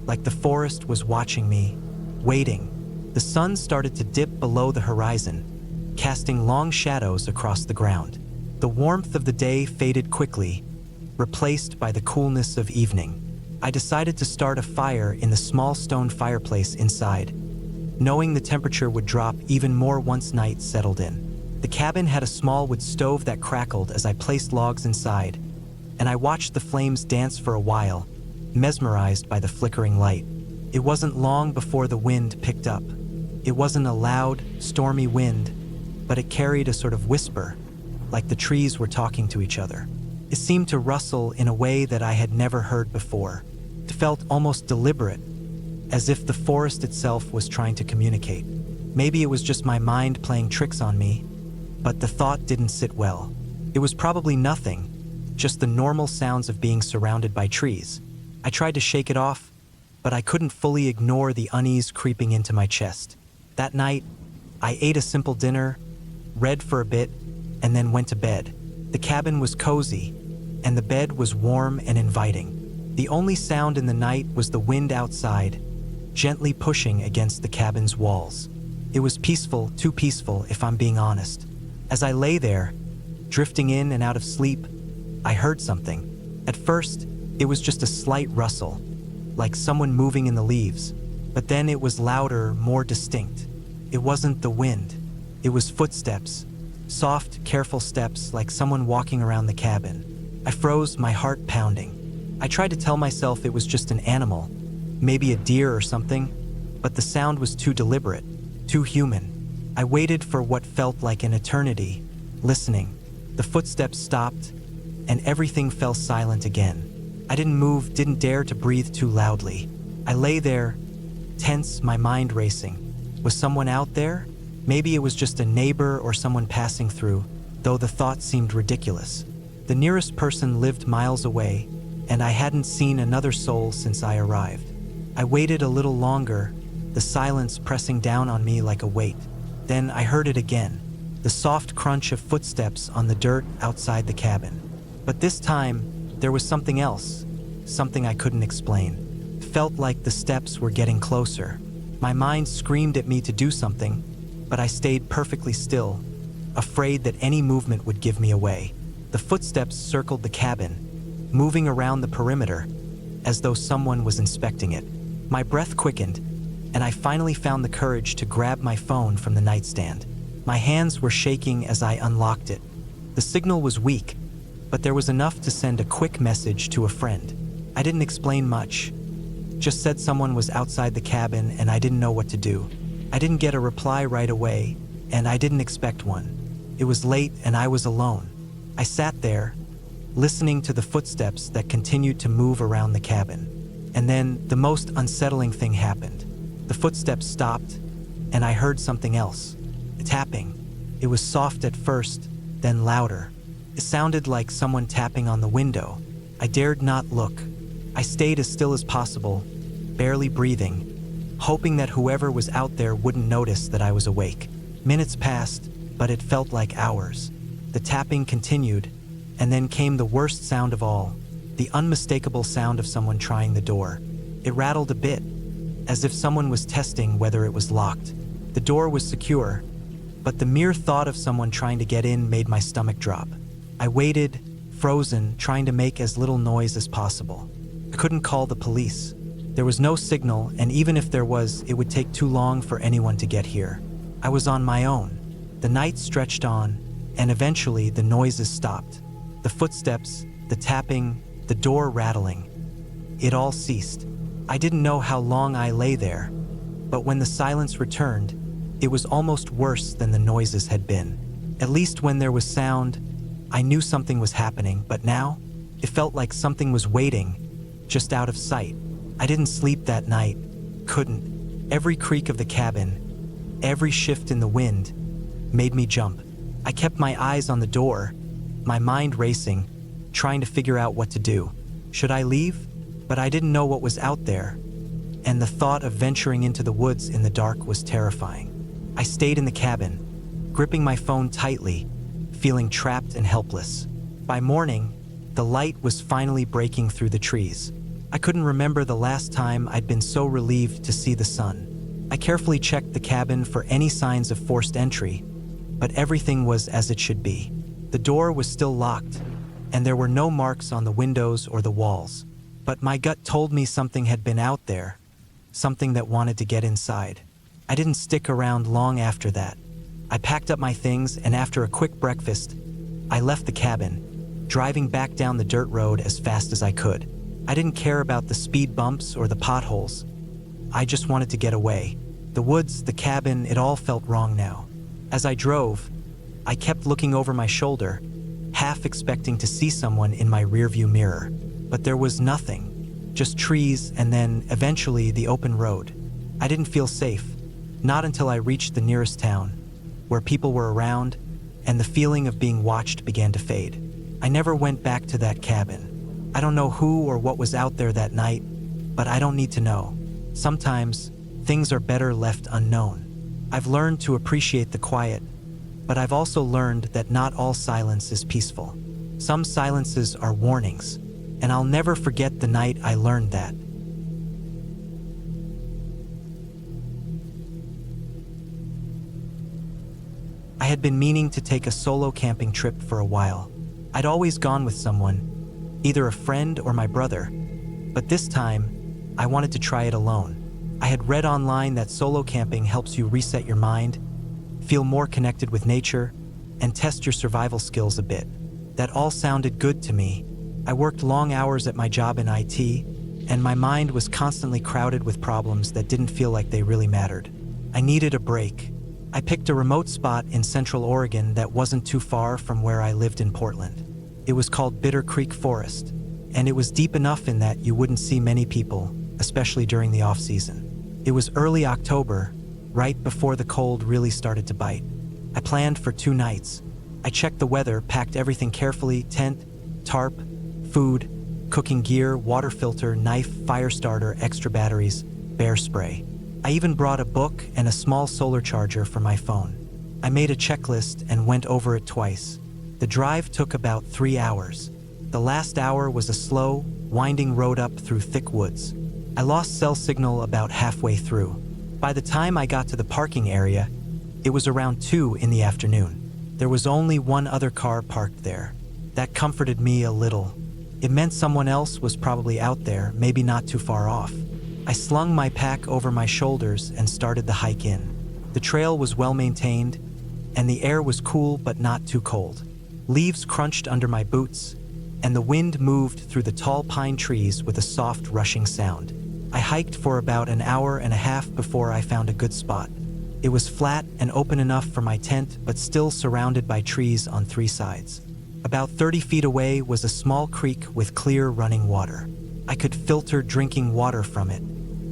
like the forest was watching me, waiting. The sun started to dip below the horizon, casting long shadows across the ground. The warmth of the day faded quickly, replaced by the coolness of evening. I decided to start a fire in the small stone fireplace inside, knowing the temperature would drop even more once night settled in. The cabin had a small wood stove that crackled as I placed logs inside, and I watched the flames dance for a while, mesmerized by the flickering light. It wasn't long before the wind picked up. It wasn't a loud, stormy wind, but it carried a sort of whisper, like the trees were talking to each other. It seemed to rustle in a way that I had never heard before. It felt almost deliberate, as if the forest itself was trying to communicate. Maybe it was just my mind playing tricks on me, but the thought didn't sit well. It was probably nothing, just the normal sounds of being surrounded by trees. I tried to shake it off, but I couldn't fully ignore the unease creeping into my chest. That night, I ate a simple dinner, read for a bit, and then went to bed. The cabin was cozy, and the bed was warm and inviting. The only sound in the night was the wind outside, gently pushing against the cabin's walls. It was peaceful, too peaceful if I'm being honest. As I lay there, drifting in and out of sleep, I heard something. At first, it was just a slight rustle, like someone moving in the leaves. But then it was louder, more distinct. It wasn't the wind. It was footsteps, soft, careful steps like someone walking around the cabin. I froze, my heart pounding. I tried to tell myself it was just an animal, maybe a deer or something, but the sound was too deliberate, too human. I waited for what felt like an eternity, listening. The footsteps stopped, and everything fell silent again. I didn't move, didn't dare to breathe too loudly. I lay there, tense, my mind racing. Was someone out there? Maybe it was just a neighbor or someone passing through, though the thought seemed ridiculous. The nearest person lived miles away, and I hadn't seen another soul since I arrived. I waited a little longer, the silence pressing down on me like a weight. Then I heard it again, the soft crunch of footsteps on the dirt outside the cabin. But this time, there was something else, something I couldn't explain. It felt like the steps were getting closer. My mind screamed at me to do something, but I stayed perfectly still, afraid that any movement would give me away. The footsteps circled the cabin, moving around the perimeter, as though someone was inspecting it. My breath quickened, and I finally found the courage to grab my phone from the nightstand. My hands were shaking as I unlocked it. The signal was weak, but there was enough to send a quick message to a friend. I didn't explain much, just said someone was outside the cabin and I didn't know what to do. I didn't get a reply right away, and I didn't expect one. It was late and I was alone. I sat there, listening to the footsteps that continued to move around the cabin. And then the most unsettling thing happened. The footsteps stopped, and I heard something else. Tapping. It was soft at first, then louder. It sounded like someone tapping on the window. I dared not look. I stayed as still as possible, barely breathing, hoping that whoever was out there wouldn't notice that I was awake. Minutes passed, but it felt like hours. The tapping continued, and then came the worst sound of all, the unmistakable sound of someone trying the door. It rattled a bit, as if someone was testing whether it was locked. The door was secure, but the mere thought of someone trying to get in made my stomach drop. I waited, frozen, trying to make as little noise as possible. I couldn't call the police. There was no signal, and even if there was, it would take too long for anyone to get here. I was on my own. The night stretched on, and eventually the noises stopped. The footsteps, the tapping, the door rattling. It all ceased. I didn't know how long I lay there, but when the silence returned, it was almost worse than the noises had been. At least when there was sound, I knew something was happening, but now, it felt like something was waiting, just out of sight. I didn't sleep that night, couldn't. Every creak of the cabin, every shift in the wind, made me jump. I kept my eyes on the door, my mind racing, trying to figure out what to do. Should I leave? But I didn't know what was out there, and the thought of venturing into the woods in the dark was terrifying. I stayed in the cabin, gripping my phone tightly, feeling trapped and helpless. By morning, the light was finally breaking through the trees. I couldn't remember the last time I'd been so relieved to see the sun. I carefully checked the cabin for any signs of forced entry, but everything was as it should be. The door was still locked, and there were no marks on the windows or the walls. But my gut told me something had been out there, something that wanted to get inside. I didn't stick around long after that. I packed up my things, and after a quick breakfast, I left the cabin, driving back down the dirt road as fast as I could. I didn't care about the speed bumps or the potholes. I just wanted to get away. The woods, the cabin, it all felt wrong now. As I drove, I kept looking over my shoulder, half expecting to see someone in my rearview mirror. But there was nothing, just trees and then, eventually, the open road. I didn't feel safe, not until I reached the nearest town, where people were around, and the feeling of being watched began to fade. I never went back to that cabin. I don't know who or what was out there that night, but I don't need to know. Sometimes, things are better left unknown. I've learned to appreciate the quiet, but I've also learned that not all silence is peaceful. Some silences are warnings, and I'll never forget the night I learned that. I had been meaning to take a solo camping trip for a while. I'd always gone with someone, either a friend or my brother, but this time, I wanted to try it alone. I had read online that solo camping helps you reset your mind, feel more connected with nature, and test your survival skills a bit. That all sounded good to me. I worked long hours at my job in IT, and my mind was constantly crowded with problems that didn't feel like they really mattered. I needed a break. I picked a remote spot in Central Oregon that wasn't too far from where I lived in Portland. It was called Bitter Creek Forest, and it was deep enough in that you wouldn't see many people, especially during the off-season. It was early October, right before the cold really started to bite. I planned for 2 nights. I checked the weather, packed everything carefully: tent, tarp, food, cooking gear, water filter, knife, fire starter, extra batteries, bear spray. I even brought a book and a small solar charger for my phone. I made a checklist and went over it twice. The drive took about 3 hours. The last hour was a slow, winding road up through thick woods. I lost cell signal about halfway through. By the time I got to the parking area, it was around 2 in the afternoon. There was only one other car parked there. That comforted me a little. It meant someone else was probably out there, maybe not too far off. I slung my pack over my shoulders and started the hike in. The trail was well maintained, and the air was cool but not too cold. Leaves crunched under my boots, and the wind moved through the tall pine trees with a soft rushing sound. I hiked for about an hour and a half before I found a good spot. It was flat and open enough for my tent, but still surrounded by trees on 3 sides. About 30 feet away was a small creek with clear running water. I could filter drinking water from it.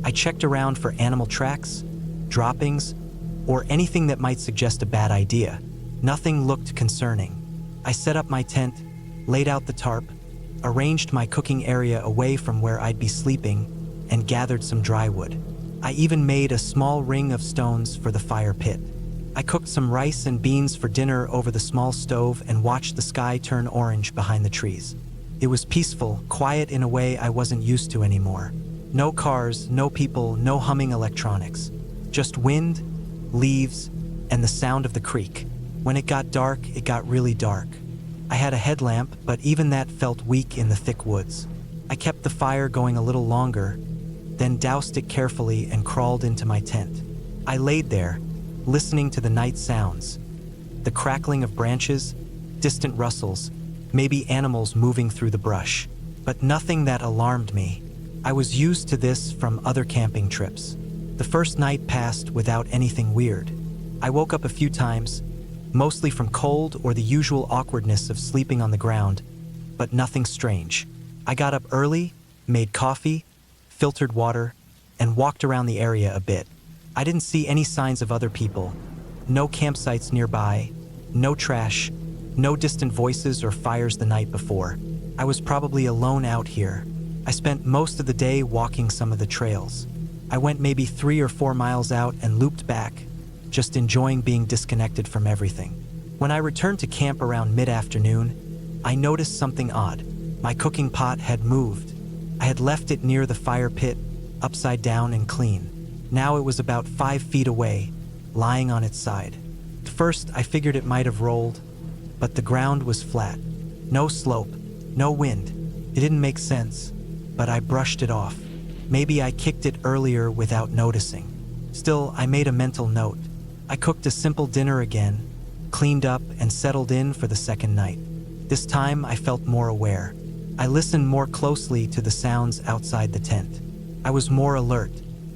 I checked around for animal tracks, droppings, or anything that might suggest a bad idea. Nothing looked concerning. I set up my tent, laid out the tarp, arranged my cooking area away from where I'd be sleeping, and gathered some dry wood. I even made a small ring of stones for the fire pit. I cooked some rice and beans for dinner over the small stove and watched the sky turn orange behind the trees. It was peaceful, quiet in a way I wasn't used to anymore. No cars, no people, no humming electronics. Just wind, leaves, and the sound of the creek. When it got dark, it got really dark. I had a headlamp, but even that felt weak in the thick woods. I kept the fire going a little longer, then doused it carefully and crawled into my tent. I laid there, listening to the night sounds, the crackling of branches, distant rustles, maybe animals moving through the brush, but nothing that alarmed me. I was used to this from other camping trips. The first night passed without anything weird. I woke up a few times, mostly from cold or the usual awkwardness of sleeping on the ground, but nothing strange. I got up early, made coffee, filtered water, and walked around the area a bit. I didn't see any signs of other people, no campsites nearby, no trash, no distant voices or fires the night before. I was probably alone out here. I spent most of the day walking some of the trails. I went maybe 3 or 4 miles out and looped back, just enjoying being disconnected from everything. When I returned to camp around mid-afternoon, I noticed something odd. My cooking pot had moved. I had left it near the fire pit, upside down and clean. Now it was about 5 feet away, lying on its side. At first, I figured it might have rolled, but the ground was flat. No slope, no wind. It didn't make sense, but I brushed it off. Maybe I kicked it earlier without noticing. Still, I made a mental note. I cooked a simple dinner again, cleaned up, and settled in for the second night. This time, I felt more aware. I listened more closely to the sounds outside the tent. I was more alert.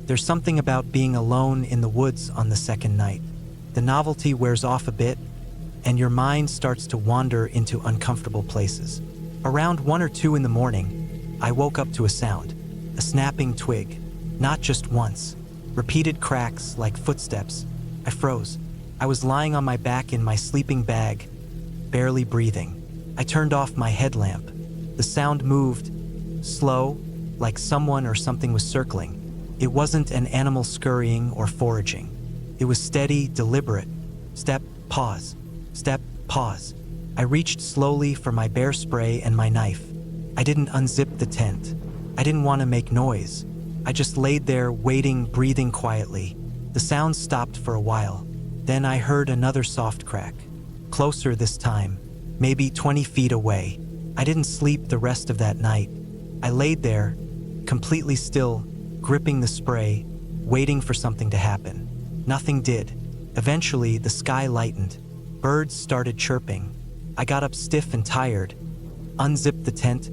There's something about being alone in the woods on the second night. The novelty wears off a bit, and your mind starts to wander into uncomfortable places. Around 1 or 2 in the morning, I woke up to a sound, a snapping twig. Not just once, repeated cracks like footsteps. I froze. I was lying on my back in my sleeping bag, barely breathing. I turned off my headlamp. The sound moved, slow, like someone or something was circling. It wasn't an animal scurrying or foraging. It was steady, deliberate. Step, pause. Step, pause. I reached slowly for my bear spray and my knife. I didn't unzip the tent. I didn't want to make noise. I just laid there, waiting, breathing quietly. The sound stopped for a while. Then I heard another soft crack. Closer this time, maybe 20 feet away. I didn't sleep the rest of that night. I laid there, completely still, gripping the spray, waiting for something to happen. Nothing did. Eventually, the sky lightened. Birds started chirping. I got up stiff and tired, unzipped the tent,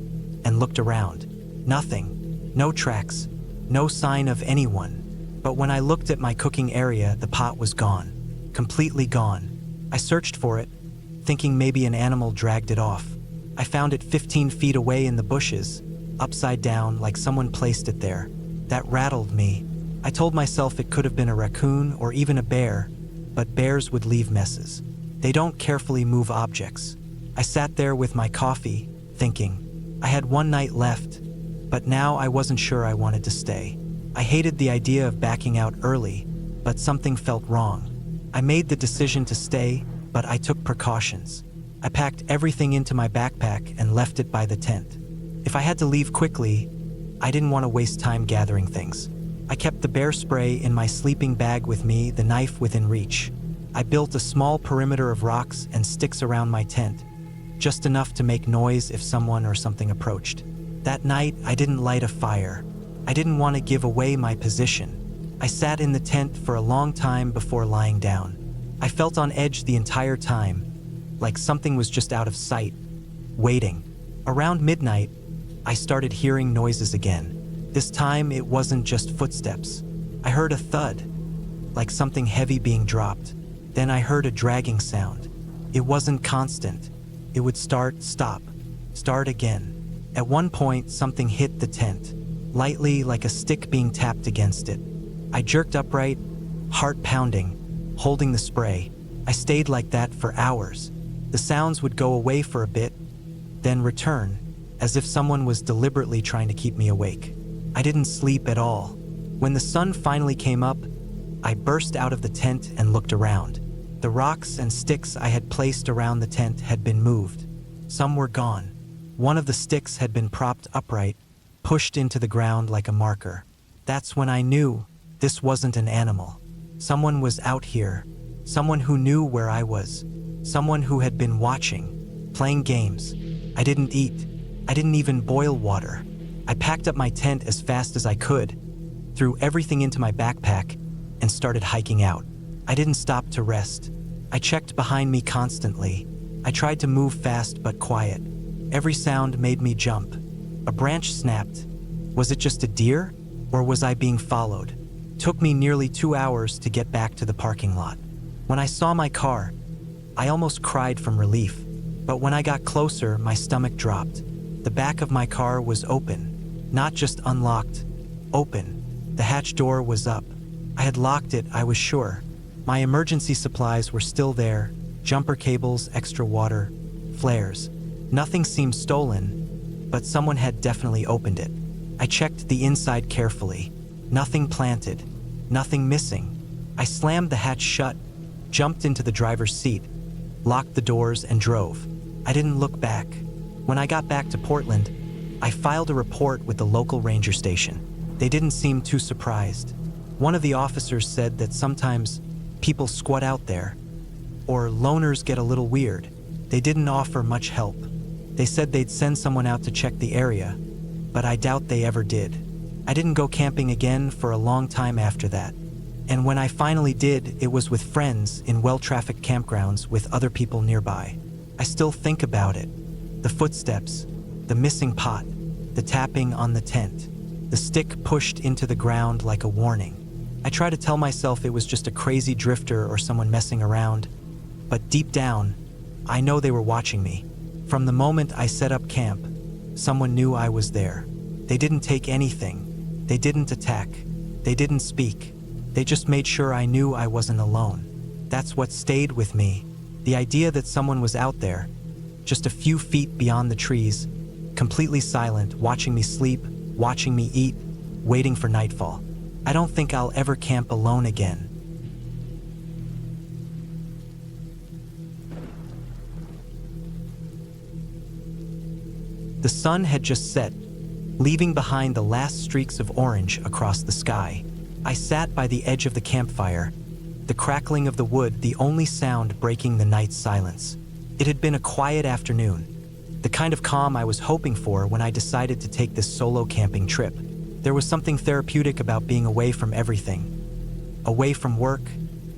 and looked around. Nothing. No tracks. No sign of anyone. But when I looked at my cooking area, the pot was gone. Completely gone. I searched for it, thinking maybe an animal dragged it off. I found it 15 feet away in the bushes, upside down like someone placed it there. That rattled me. I told myself it could have been a raccoon or even a bear, but bears would leave messes. They don't carefully move objects. I sat there with my coffee, thinking. I had 1 night left, but now I wasn't sure I wanted to stay. I hated the idea of backing out early, but something felt wrong. I made the decision to stay, but I took precautions. I packed everything into my backpack and left it by the tent. If I had to leave quickly, I didn't want to waste time gathering things. I kept the bear spray in my sleeping bag with me, the knife within reach. I built a small perimeter of rocks and sticks around my tent, just enough to make noise if someone or something approached. That night, I didn't light a fire. I didn't want to give away my position. I sat in the tent for a long time before lying down. I felt on edge the entire time, like something was just out of sight, waiting. Around midnight, I started hearing noises again. This time, it wasn't just footsteps. I heard a thud, like something heavy being dropped. Then I heard a dragging sound. It wasn't constant. It would start, stop, start again. At one point, something hit the tent, lightly like a stick being tapped against it. I jerked upright, heart pounding, holding the spray. I stayed like that for hours. The sounds would go away for a bit, then return, as if someone was deliberately trying to keep me awake. I didn't sleep at all. When the sun finally came up, I burst out of the tent and looked around. The rocks and sticks I had placed around the tent had been moved. Some were gone. One of the sticks had been propped upright, pushed into the ground like a marker. That's when I knew this wasn't an animal. Someone was out here. Someone who knew where I was. Someone who had been watching, playing games. I didn't eat. I didn't even boil water. I packed up my tent as fast as I could, threw everything into my backpack, and started hiking out. I didn't stop to rest. I checked behind me constantly. I tried to move fast but quiet. Every sound made me jump. A branch snapped. Was it just a deer, or was I being followed? It took me nearly 2 hours to get back to the parking lot. When I saw my car, I almost cried from relief. But when I got closer, my stomach dropped. The back of my car was open, not just unlocked, open. The hatch door was up. I had locked it, I was sure. My emergency supplies were still there, jumper cables, extra water, flares. Nothing seemed stolen, but someone had definitely opened it. I checked the inside carefully. Nothing planted, nothing missing. I slammed the hatch shut, jumped into the driver's seat, locked the doors, and drove. I didn't look back. When I got back to Portland, I filed a report with the local ranger station. They didn't seem too surprised. One of the officers said that sometimes people squat out there, or loners get a little weird. They didn't offer much help. They said they'd send someone out to check the area, but I doubt they ever did. I didn't go camping again for a long time after that. And when I finally did, it was with friends in well-trafficked campgrounds with other people nearby. I still think about it. The footsteps, the missing pot, the tapping on the tent, the stick pushed into the ground like a warning. I try to tell myself it was just a crazy drifter or someone messing around, but deep down, I know they were watching me. From the moment I set up camp, someone knew I was there. They didn't take anything. They didn't attack. They didn't speak. They just made sure I knew I wasn't alone. That's what stayed with me. The idea that someone was out there, just a few feet beyond the trees, completely silent, watching me sleep, watching me eat, waiting for nightfall. I don't think I'll ever camp alone again. The sun had just set, leaving behind the last streaks of orange across the sky. I sat by the edge of the campfire, the crackling of the wood the only sound breaking the night's silence. It had been a quiet afternoon, the kind of calm I was hoping for when I decided to take this solo camping trip. There was something therapeutic about being away from everything. Away from work,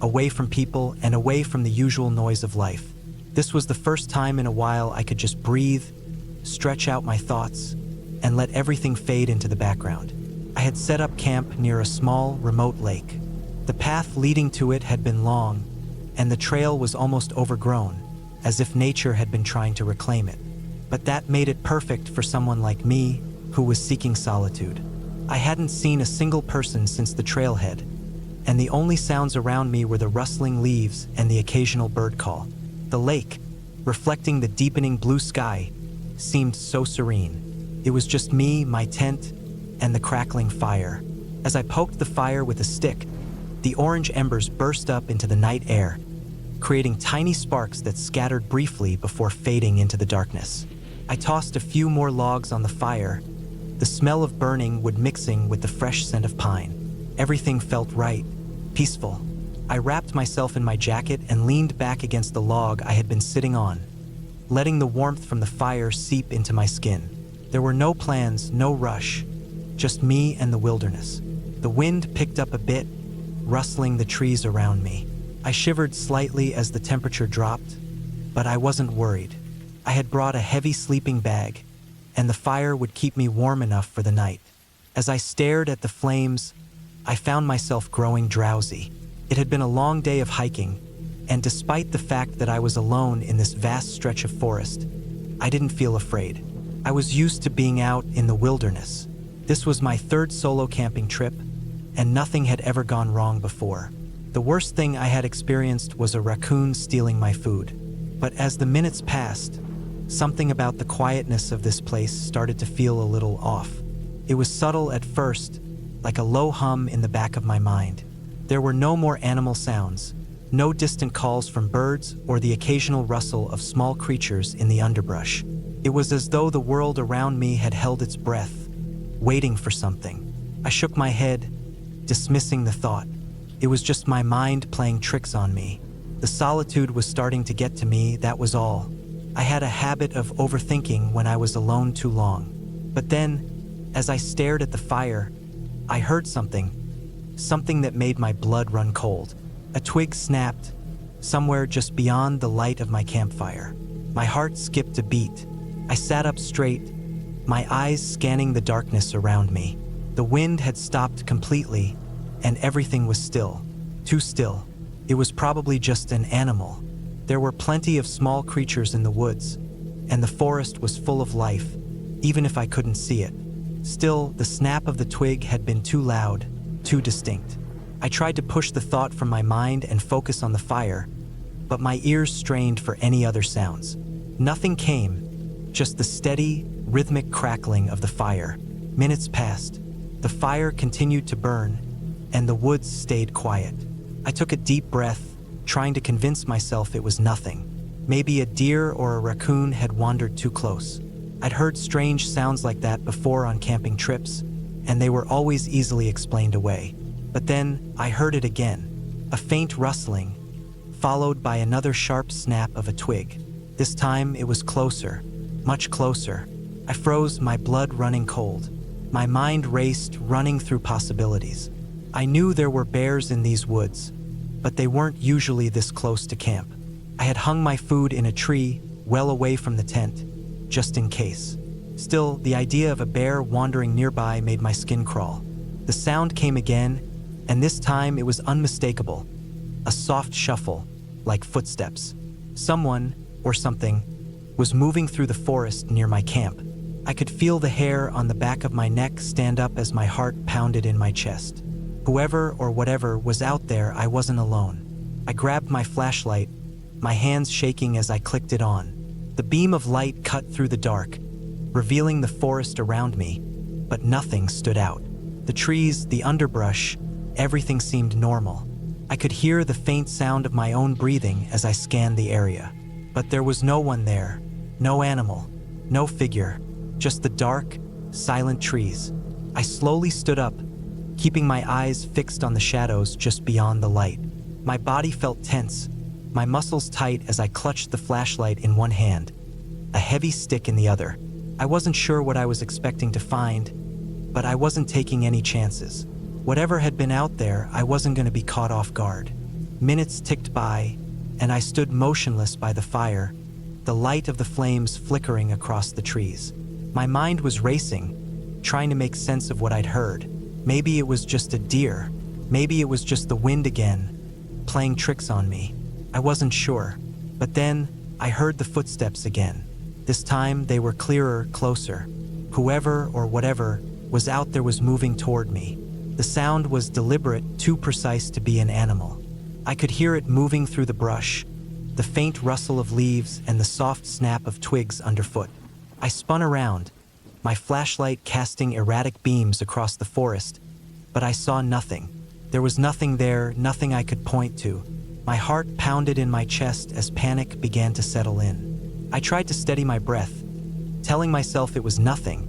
away from people, and away from the usual noise of life. This was the first time in a while I could just breathe, stretch out my thoughts, and let everything fade into the background. I had set up camp near a small, remote lake. The path leading to it had been long, and the trail was almost overgrown, as if nature had been trying to reclaim it. But that made it perfect for someone like me, who was seeking solitude. I hadn't seen a single person since the trailhead, and the only sounds around me were the rustling leaves and the occasional bird call. The lake, reflecting the deepening blue sky, seemed so serene. It was just me, my tent, and the crackling fire. As I poked the fire with a stick, the orange embers burst up into the night air, creating tiny sparks that scattered briefly before fading into the darkness. I tossed a few more logs on the fire, the smell of burning wood mixing with the fresh scent of pine. Everything felt right, peaceful. I wrapped myself in my jacket and leaned back against the log I had been sitting on, letting the warmth from the fire seep into my skin. There were no plans, no rush, just me and the wilderness. The wind picked up a bit, rustling the trees around me. I shivered slightly as the temperature dropped, but I wasn't worried. I had brought a heavy sleeping bag, and the fire would keep me warm enough for the night. As I stared at the flames, I found myself growing drowsy. It had been a long day of hiking, and despite the fact that I was alone in this vast stretch of forest, I didn't feel afraid. I was used to being out in the wilderness. This was my third solo camping trip, and nothing had ever gone wrong before. The worst thing I had experienced was a raccoon stealing my food. But as the minutes passed, something about the quietness of this place started to feel a little off. It was subtle at first, like a low hum in the back of my mind. There were no more animal sounds, no distant calls from birds or the occasional rustle of small creatures in the underbrush. It was as though the world around me had held its breath, waiting for something. I shook my head, dismissing the thought. It was just my mind playing tricks on me. The solitude was starting to get to me, that was all. I had a habit of overthinking when I was alone too long. But then, as I stared at the fire, I heard something that made my blood run cold. A twig snapped, somewhere just beyond the light of my campfire. My heart skipped a beat. I sat up straight, my eyes scanning the darkness around me. The wind had stopped completely, and everything was still. Too still. It was probably just an animal. There were plenty of small creatures in the woods, and the forest was full of life, even if I couldn't see it. Still, the snap of the twig had been too loud, too distinct. I tried to push the thought from my mind and focus on the fire, but my ears strained for any other sounds. Nothing came, just the steady, rhythmic crackling of the fire. Minutes passed. The fire continued to burn, and the woods stayed quiet. I took a deep breath, trying to convince myself it was nothing. Maybe a deer or a raccoon had wandered too close. I'd heard strange sounds like that before on camping trips, and they were always easily explained away. But then I heard it again, a faint rustling, followed by another sharp snap of a twig. This time it was closer, much closer. I froze, my blood running cold. My mind raced, running through possibilities. I knew there were bears in these woods, but they weren't usually this close to camp. I had hung my food in a tree, well away from the tent, just in case. Still, the idea of a bear wandering nearby made my skin crawl. The sound came again, and this time it was unmistakable. A soft shuffle, like footsteps. Someone, or something, was moving through the forest near my camp. I could feel the hair on the back of my neck stand up as my heart pounded in my chest. Whoever or whatever was out there, I wasn't alone. I grabbed my flashlight, my hands shaking as I clicked it on. The beam of light cut through the dark, revealing the forest around me, but nothing stood out. The trees, the underbrush, everything seemed normal. I could hear the faint sound of my own breathing as I scanned the area. But there was no one there, no animal, no figure, just the dark, silent trees. I slowly stood up, keeping my eyes fixed on the shadows just beyond the light. My body felt tense, my muscles tight as I clutched the flashlight in one hand, a heavy stick in the other. I wasn't sure what I was expecting to find, but I wasn't taking any chances. Whatever had been out there, I wasn't going to be caught off guard. Minutes ticked by, and I stood motionless by the fire, the light of the flames flickering across the trees. My mind was racing, trying to make sense of what I'd heard. Maybe it was just a deer. Maybe it was just the wind again, playing tricks on me. I wasn't sure. But then, I heard the footsteps again. This time, they were clearer, closer. Whoever or whatever was out there was moving toward me. The sound was deliberate, too precise to be an animal. I could hear it moving through the brush, the faint rustle of leaves and the soft snap of twigs underfoot. I spun around, my flashlight casting erratic beams across the forest, but I saw nothing. There was nothing there, nothing I could point to. My heart pounded in my chest as panic began to settle in. I tried to steady my breath, telling myself it was nothing,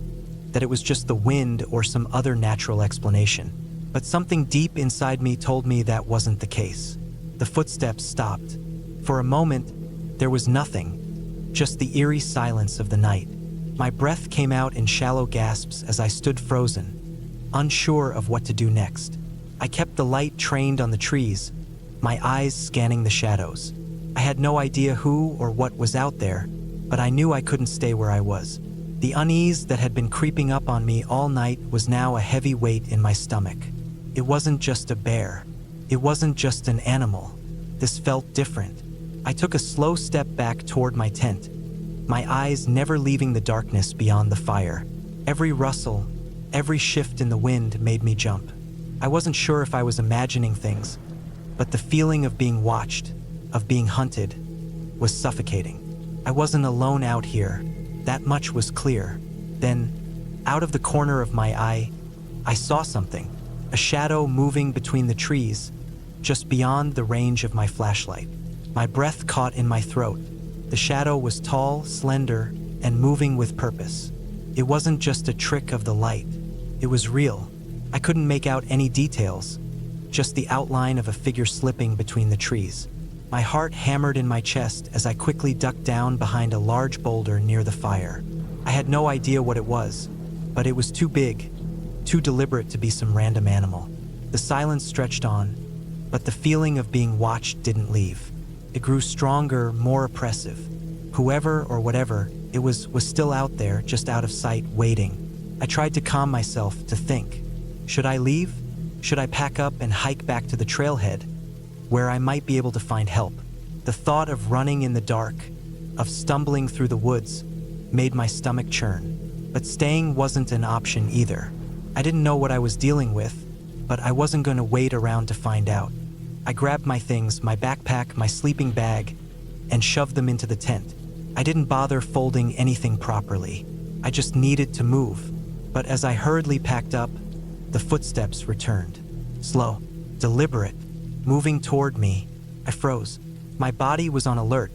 that it was just the wind or some other natural explanation. But something deep inside me told me that wasn't the case. The footsteps stopped. For a moment, there was nothing, just the eerie silence of the night. My breath came out in shallow gasps as I stood frozen, unsure of what to do next. I kept the light trained on the trees, my eyes scanning the shadows. I had no idea who or what was out there, but I knew I couldn't stay where I was. The unease that had been creeping up on me all night was now a heavy weight in my stomach. It wasn't just a bear. It wasn't just an animal. This felt different. I took a slow step back toward my tent, my eyes never leaving the darkness beyond the fire. Every rustle, every shift in the wind made me jump. I wasn't sure if I was imagining things, but the feeling of being watched, of being hunted, was suffocating. I wasn't alone out here. That much was clear. Then, out of the corner of my eye, I saw something, a shadow moving between the trees, just beyond the range of my flashlight. My breath caught in my throat. The shadow was tall, slender, and moving with purpose. It wasn't just a trick of the light. It was real. I couldn't make out any details, just the outline of a figure slipping between the trees. My heart hammered in my chest as I quickly ducked down behind a large boulder near the fire. I had no idea what it was, but it was too big, too deliberate to be some random animal. The silence stretched on, but the feeling of being watched didn't leave. It grew stronger, more oppressive. Whoever or whatever it was still out there, just out of sight, waiting. I tried to calm myself, to think. Should I leave? Should I pack up and hike back to the trailhead, where I might be able to find help? The thought of running in the dark, of stumbling through the woods, made my stomach churn. But staying wasn't an option either. I didn't know what I was dealing with, but I wasn't going to wait around to find out. I grabbed my things, my backpack, my sleeping bag, and shoved them into the tent. I didn't bother folding anything properly. I just needed to move. But as I hurriedly packed up, the footsteps returned. Slow, deliberate, moving toward me. I froze. My body was on alert.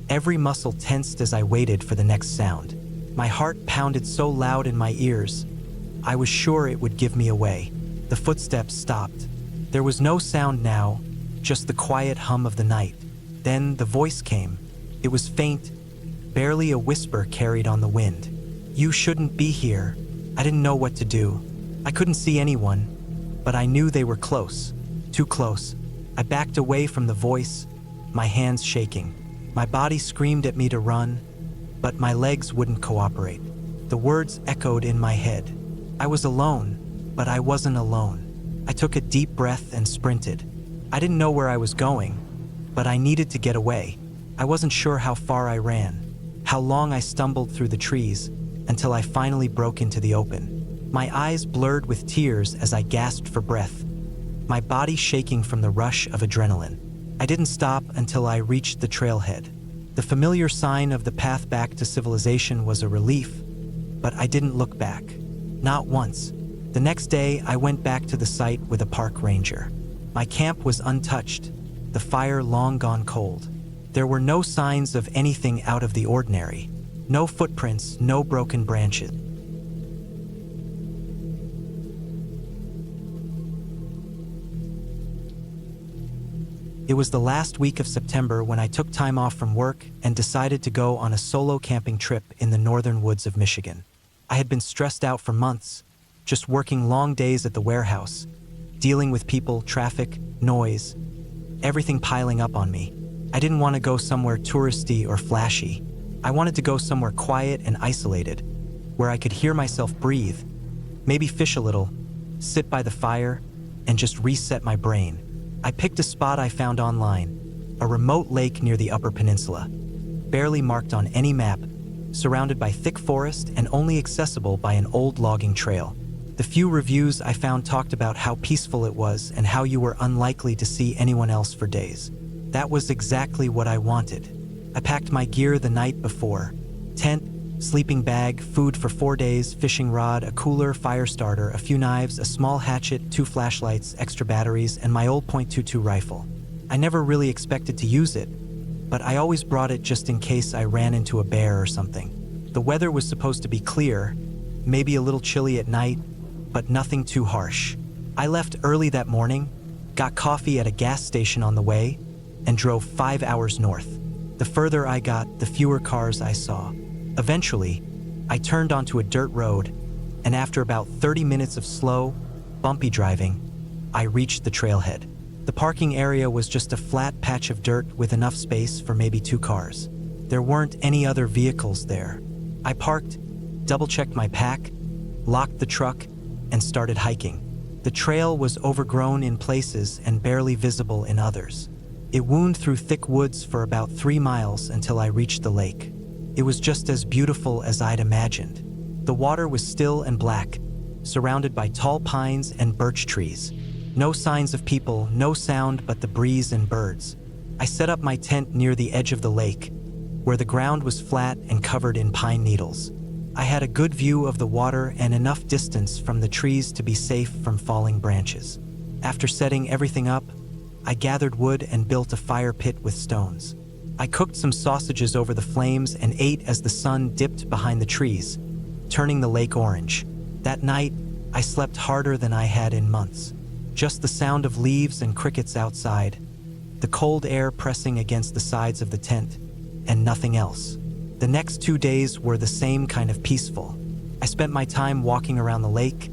Every muscle tensed as I waited for the next sound. My heart pounded so loud in my ears, I was sure it would give me away. The footsteps stopped. There was no sound now, just the quiet hum of the night. Then the voice came. It was faint, barely a whisper carried on the wind. "You shouldn't be here." I didn't know what to do. I couldn't see anyone, but I knew they were close, too close. I backed away from the voice, my hands shaking. My body screamed at me to run, but my legs wouldn't cooperate. The words echoed in my head. I was alone, but I wasn't alone. I took a deep breath and sprinted. I didn't know where I was going, but I needed to get away. I wasn't sure how far I ran, how long I stumbled through the trees, until I finally broke into the open. My eyes blurred with tears as I gasped for breath, my body shaking from the rush of adrenaline. I didn't stop until I reached the trailhead. The familiar sign of the path back to civilization was a relief, but I didn't look back. Not once. The next day, I went back to the site with a park ranger. My camp was untouched, the fire long gone cold. There were no signs of anything out of the ordinary. No footprints, no broken branches. It was the last week of September when I took time off from work and decided to go on a solo camping trip in the northern woods of Michigan. I had been stressed out for months, just working long days at the warehouse, dealing with people, traffic, noise, everything piling up on me. I didn't want to go somewhere touristy or flashy. I wanted to go somewhere quiet and isolated, where I could hear myself breathe, maybe fish a little, sit by the fire, and just reset my brain. I picked a spot I found online, a remote lake near the Upper Peninsula, barely marked on any map, surrounded by thick forest and only accessible by an old logging trail. The few reviews I found talked about how peaceful it was and how you were unlikely to see anyone else for days. That was exactly what I wanted. I packed my gear the night before: tent, sleeping bag, food for 4 days, fishing rod, a cooler, fire starter, a few knives, a small hatchet, 2 flashlights, extra batteries, and my old .22 rifle. I never really expected to use it, but I always brought it just in case I ran into a bear or something. The weather was supposed to be clear, maybe a little chilly at night, but nothing too harsh. I left early that morning, got coffee at a gas station on the way, and drove 5 hours north. The further I got, the fewer cars I saw. Eventually, I turned onto a dirt road, and after about 30 minutes of slow, bumpy driving, I reached the trailhead. The parking area was just a flat patch of dirt with enough space for maybe 2 cars. There weren't any other vehicles there. I parked, double-checked my pack, locked the truck, and started hiking. The trail was overgrown in places and barely visible in others. It wound through thick woods for about 3 miles until I reached the lake. It was just as beautiful as I'd imagined. The water was still and black, surrounded by tall pines and birch trees. No signs of people, no sound but the breeze and birds. I set up my tent near the edge of the lake, where the ground was flat and covered in pine needles. I had a good view of the water and enough distance from the trees to be safe from falling branches. After setting everything up, I gathered wood and built a fire pit with stones. I cooked some sausages over the flames and ate as the sun dipped behind the trees, turning the lake orange. That night, I slept harder than I had in months. Just the sound of leaves and crickets outside, the cold air pressing against the sides of the tent, and nothing else. The next 2 days were the same kind of peaceful. I spent my time walking around the lake,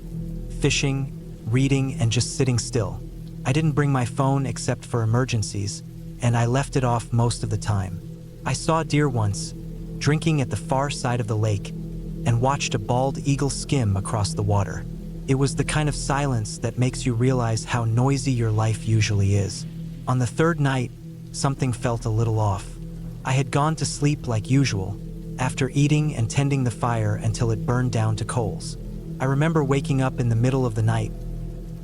fishing, reading, and just sitting still. I didn't bring my phone except for emergencies, and I left it off most of the time. I saw deer once, drinking at the far side of the lake, and watched a bald eagle skim across the water. It was the kind of silence that makes you realize how noisy your life usually is. On the 3rd night, something felt a little off. I had gone to sleep like usual, after eating and tending the fire until it burned down to coals. I remember waking up in the middle of the night,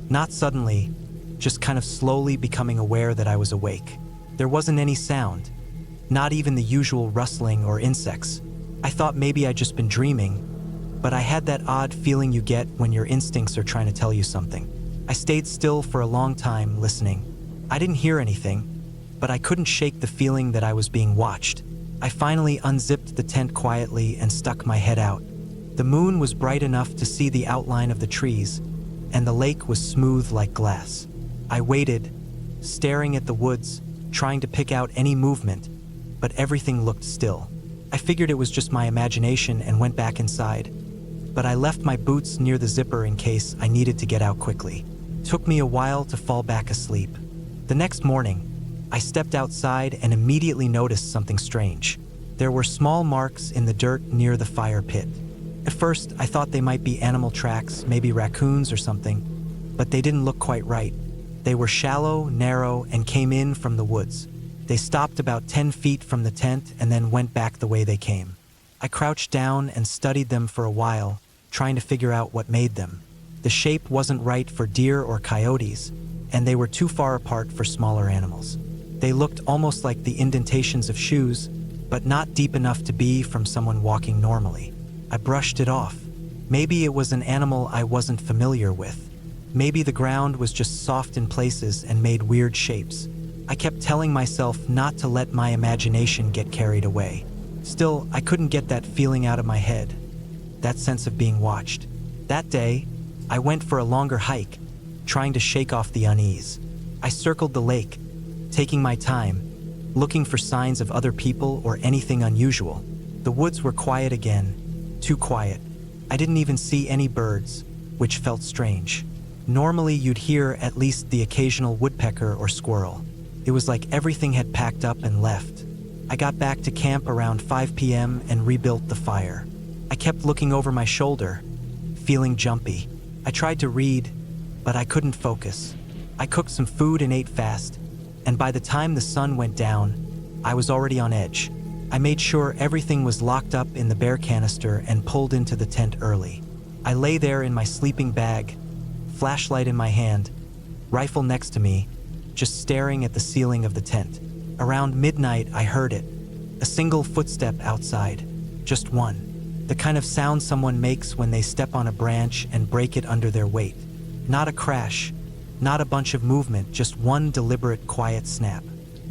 not suddenly, just kind of slowly becoming aware that I was awake. There wasn't any sound, not even the usual rustling or insects. I thought maybe I'd just been dreaming, but I had that odd feeling you get when your instincts are trying to tell you something. I stayed still for a long time, listening. I didn't hear anything, but I couldn't shake the feeling that I was being watched. I finally unzipped the tent quietly and stuck my head out. The moon was bright enough to see the outline of the trees, and the lake was smooth like glass. I waited, staring at the woods, trying to pick out any movement, but everything looked still. I figured it was just my imagination and went back inside, but I left my boots near the zipper in case I needed to get out quickly. It took me a while to fall back asleep. The next morning, I stepped outside and immediately noticed something strange. There were small marks in the dirt near the fire pit. At first, I thought they might be animal tracks, maybe raccoons or something, but they didn't look quite right. They were shallow, narrow, and came in from the woods. They stopped about 10 feet from the tent and then went back the way they came. I crouched down and studied them for a while, trying to figure out what made them. The shape wasn't right for deer or coyotes, and they were too far apart for smaller animals. They looked almost like the indentations of shoes, but not deep enough to be from someone walking normally. I brushed it off. Maybe it was an animal I wasn't familiar with. Maybe the ground was just soft in places and made weird shapes. I kept telling myself not to let my imagination get carried away. Still, I couldn't get that feeling out of my head, that sense of being watched. That day, I went for a longer hike, trying to shake off the unease. I circled the lake, taking my time, looking for signs of other people or anything unusual. The woods were quiet again, too quiet. I didn't even see any birds, which felt strange. Normally, you'd hear at least the occasional woodpecker or squirrel. It was like everything had packed up and left. I got back to camp around 5 p.m. and rebuilt the fire. I kept looking over my shoulder, feeling jumpy. I tried to read, but I couldn't focus. I cooked some food and ate fast, and by the time the sun went down, I was already on edge. I made sure everything was locked up in the bear canister and pulled into the tent early. I lay there in my sleeping bag, flashlight in my hand, rifle next to me, just staring at the ceiling of the tent. Around midnight, I heard it. A single footstep outside. Just one. The kind of sound someone makes when they step on a branch and break it under their weight. Not a crash, not a bunch of movement, just one deliberate, quiet snap.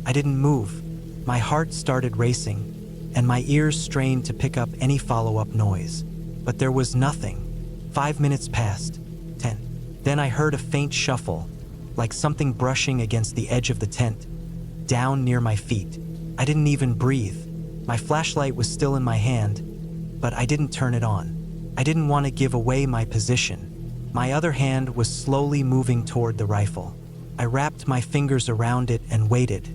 I didn't move. My heart started racing, and my ears strained to pick up any follow-up noise. But there was nothing. 5 minutes passed. 10. Then I heard a faint shuffle, like something brushing against the edge of the tent, down near my feet. I didn't even breathe. My flashlight was still in my hand, but I didn't turn it on. I didn't want to give away my position. My other hand was slowly moving toward the rifle. I wrapped my fingers around it and waited.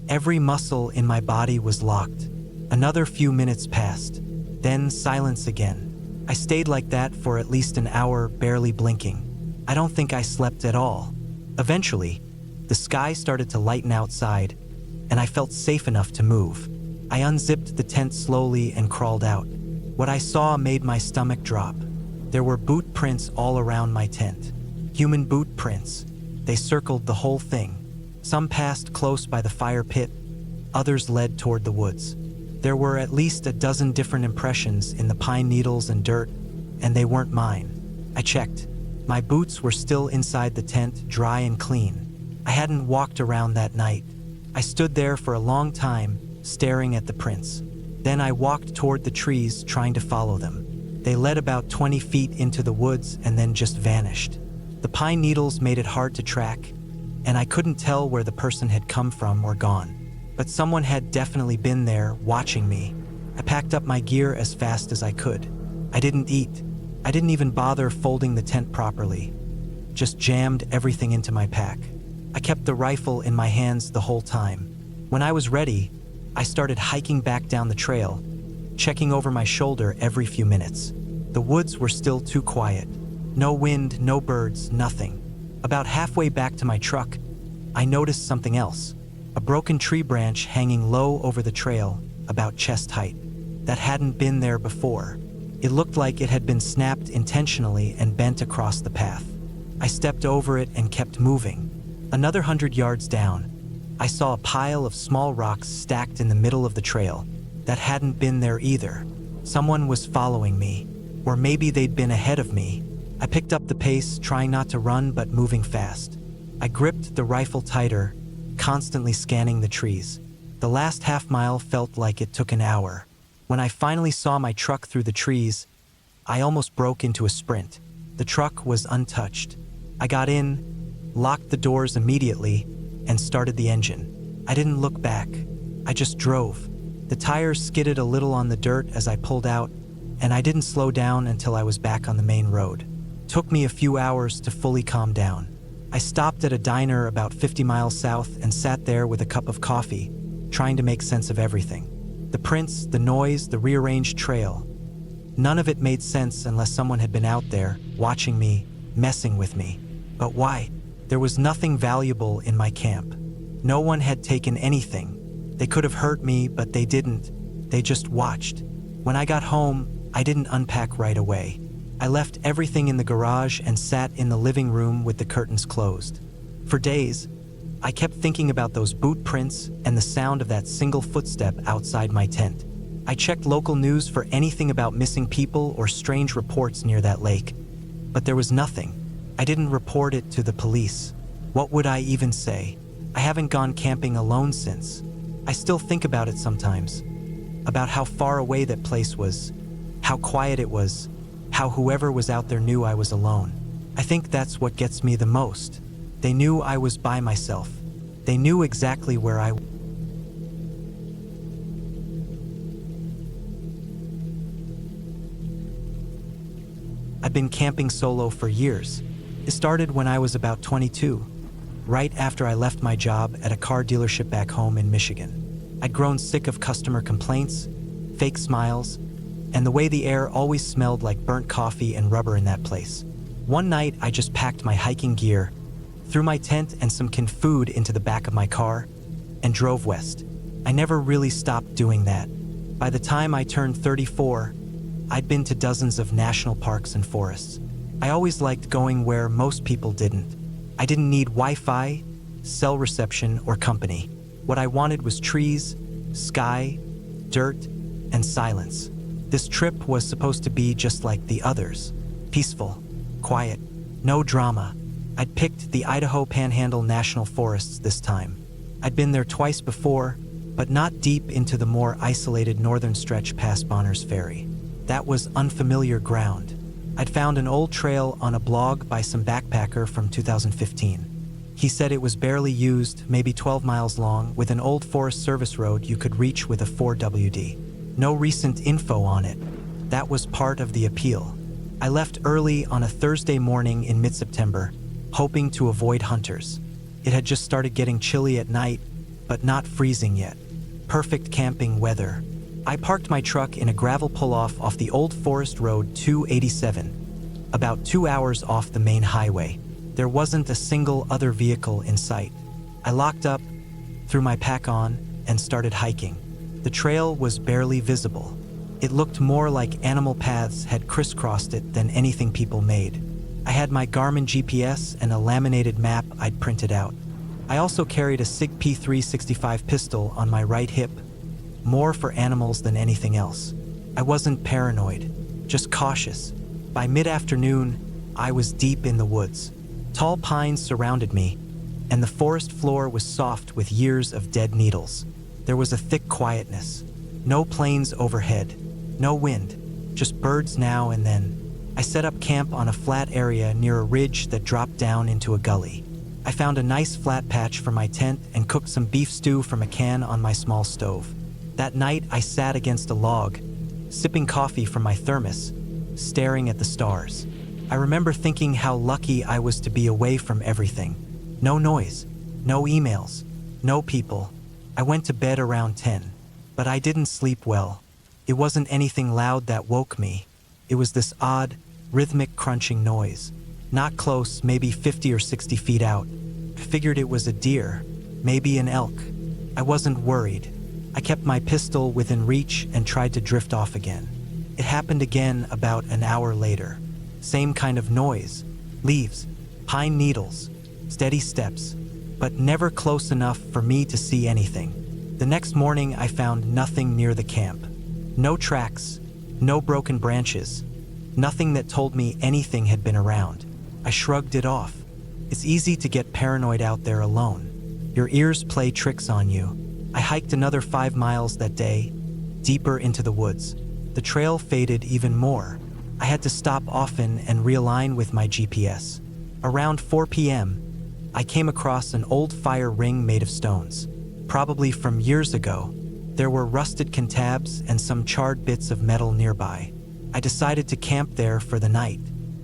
Every muscle in my body was locked. Another few minutes passed. Then silence again. I stayed like that for at least an hour, barely blinking. I don't think I slept at all. Eventually, the sky started to lighten outside, and I felt safe enough to move. I unzipped the tent slowly and crawled out. What I saw made my stomach drop. There were boot prints all around my tent. Human boot prints. They circled the whole thing. Some passed close by the fire pit, others led toward the woods. There were at least a dozen different impressions in the pine needles and dirt, and they weren't mine. I checked. My boots were still inside the tent, dry and clean. I hadn't walked around that night. I stood there for a long time, staring at the prints. Then I walked toward the trees, trying to follow them. They led about 20 feet into the woods and then just vanished. The pine needles made it hard to track, and I couldn't tell where the person had come from or gone. But someone had definitely been there, watching me. I packed up my gear as fast as I could. I didn't eat. I didn't even bother folding the tent properly. Just jammed everything into my pack. I kept the rifle in my hands the whole time. When I was ready, I started hiking back down the trail, checking over my shoulder every few minutes. The woods were still too quiet. No wind, no birds, nothing. About halfway back to my truck, I noticed something else. A broken tree branch hanging low over the trail, about chest height. That hadn't been there before. It looked like it had been snapped intentionally and bent across the path. I stepped over it and kept moving. Another 100 yards down, I saw a pile of small rocks stacked in the middle of the trail. That hadn't been there either. Someone was following me, or maybe they'd been ahead of me. I picked up the pace, trying not to run but moving fast. I gripped the rifle tighter, constantly scanning the trees. The last half mile felt like it took an hour. When I finally saw my truck through the trees, I almost broke into a sprint. The truck was untouched. I got in, locked the doors immediately, and started the engine. I didn't look back. I just drove. The tires skidded a little on the dirt as I pulled out, and I didn't slow down until I was back on the main road. It took me a few hours to fully calm down. I stopped at a diner about 50 miles south and sat there with a cup of coffee, trying to make sense of everything. The prints, the noise, the rearranged trail. None of it made sense unless someone had been out there, watching me, messing with me. But why? There was nothing valuable in my camp. No one had taken anything. They could have hurt me, but they didn't. They just watched. When I got home, I didn't unpack right away. I left everything in the garage and sat in the living room with the curtains closed. For days, I kept thinking about those boot prints and the sound of that single footstep outside my tent. I checked local news for anything about missing people or strange reports near that lake, but there was nothing. I didn't report it to the police. What would I even say? I haven't gone camping alone since. I still think about it sometimes, about how far away that place was, how quiet it was, how whoever was out there knew I was alone. I think that's what gets me the most. They knew I was by myself. They knew exactly where I was. I've been camping solo for years. It started when I was about 22, right after I left my job at a car dealership back home in Michigan. I'd grown sick of customer complaints, fake smiles, and the way the air always smelled like burnt coffee and rubber in that place. One night, I just packed my hiking gear, threw my tent and some canned food into the back of my car, and drove west. I never really stopped doing that. By the time I turned 34, I'd been to dozens of national parks and forests. I always liked going where most people didn't. I didn't need Wi-Fi, cell reception, or company. What I wanted was trees, sky, dirt, and silence. This trip was supposed to be just like the others. Peaceful, quiet, no drama. I'd picked the Idaho Panhandle National Forests this time. I'd been there twice before, but not deep into the more isolated northern stretch past Bonner's Ferry. That was unfamiliar ground. I'd found an old trail on a blog by some backpacker from 2015. He said it was barely used, maybe 12 miles long, with an old Forest Service road you could reach with a 4WD. No recent info on it. That was part of the appeal. I left early on a Thursday morning in mid-September, hoping to avoid hunters. It had just started getting chilly at night, but not freezing yet. Perfect camping weather. I parked my truck in a gravel pull-off off the old Forest Road 287, about 2 hours off the main highway. There wasn't a single other vehicle in sight. I locked up, threw my pack on, and started hiking. The trail was barely visible. It looked more like animal paths had crisscrossed it than anything people made. I had my Garmin GPS and a laminated map I'd printed out. I also carried a SIG P365 pistol on my right hip, more for animals than anything else. I wasn't paranoid, just cautious. By mid-afternoon, I was deep in the woods. Tall pines surrounded me, and the forest floor was soft with years of dead needles. There was a thick quietness. No planes overhead, no wind, just birds now and then. I set up camp on a flat area near a ridge that dropped down into a gully. I found a nice flat patch for my tent and cooked some beef stew from a can on my small stove. That night, I sat against a log, sipping coffee from my thermos, staring at the stars. I remember thinking how lucky I was to be away from everything. No noise, no emails, no people. I went to bed around 10, but I didn't sleep well. It wasn't anything loud that woke me. It was this odd, rhythmic crunching noise. Not close, maybe 50 or 60 feet out. I figured it was a deer, maybe an elk. I wasn't worried. I kept my pistol within reach and tried to drift off again. It happened again about an hour later. Same kind of noise, leaves, pine needles, steady steps, but never close enough for me to see anything. The next morning, I found nothing near the camp. No tracks, no broken branches, nothing that told me anything had been around. I shrugged it off. It's easy to get paranoid out there alone. Your ears play tricks on you. I hiked another 5 miles that day, deeper into the woods. The trail faded even more. I had to stop often and realign with my GPS. Around 4 p.m., I came across an old fire ring made of stones, probably from years ago. There were rusted cantabs and some charred bits of metal nearby. I decided to camp there for the night.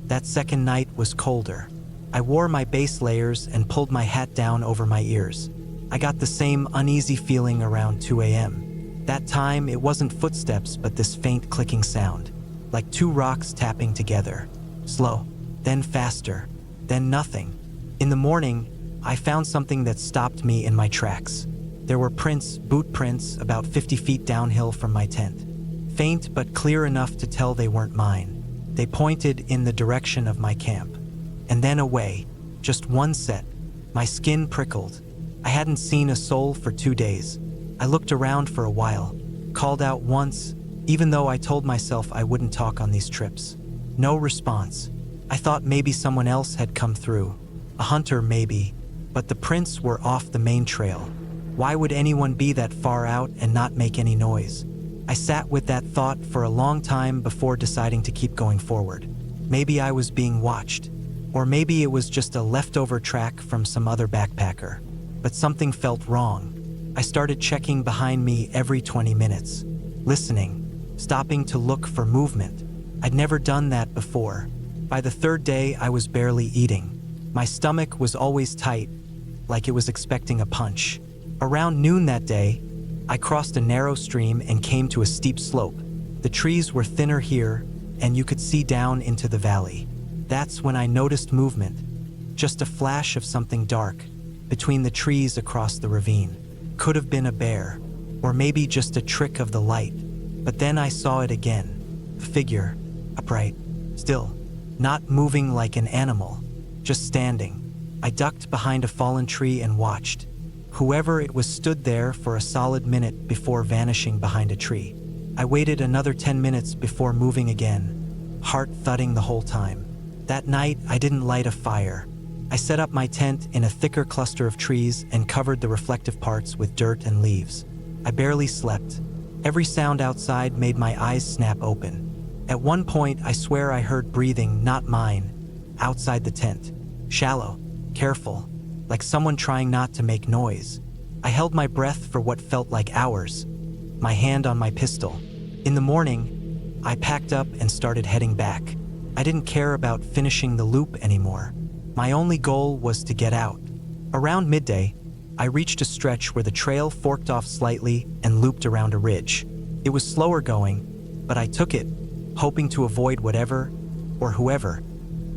That second night was colder. I wore my base layers and pulled my hat down over my ears. I got the same uneasy feeling around 2 a.m. That time, it wasn't footsteps, but this faint clicking sound, like two rocks tapping together. Slow, then faster, then nothing. In the morning, I found something that stopped me in my tracks. There were prints, boot prints, about 50 feet downhill from my tent. Faint but clear enough to tell they weren't mine. They pointed in the direction of my camp. And then away, just one set. My skin prickled. I hadn't seen a soul for 2 days. I looked around for a while, called out once, even though I told myself I wouldn't talk on these trips. No response. I thought maybe someone else had come through. A hunter maybe, but the prints were off the main trail. Why would anyone be that far out and not make any noise? I sat with that thought for a long time before deciding to keep going forward. Maybe I was being watched, or maybe it was just a leftover track from some other backpacker. But something felt wrong. I started checking behind me every 20 minutes, listening, stopping to look for movement. I'd never done that before. By the third day, I was barely eating. My stomach was always tight, like it was expecting a punch. Around noon that day, I crossed a narrow stream and came to a steep slope. The trees were thinner here, and you could see down into the valley. That's when I noticed movement, just a flash of something dark between the trees across the ravine. Could have been a bear, or maybe just a trick of the light. But then I saw it again. A figure, upright, still, not moving like an animal, just standing. I ducked behind a fallen tree and watched. Whoever it was stood there for a solid minute before vanishing behind a tree. I waited another 10 minutes before moving again, heart thudding the whole time. That night, I didn't light a fire. I set up my tent in a thicker cluster of trees and covered the reflective parts with dirt and leaves. I barely slept. Every sound outside made my eyes snap open. At one point, I swear I heard breathing, not mine, outside the tent. Shallow, careful, like someone trying not to make noise. I held my breath for what felt like hours, my hand on my pistol. In the morning, I packed up and started heading back. I didn't care about finishing the loop anymore. My only goal was to get out. Around midday, I reached a stretch where the trail forked off slightly and looped around a ridge. It was slower going, but I took it, hoping to avoid whatever, or whoever,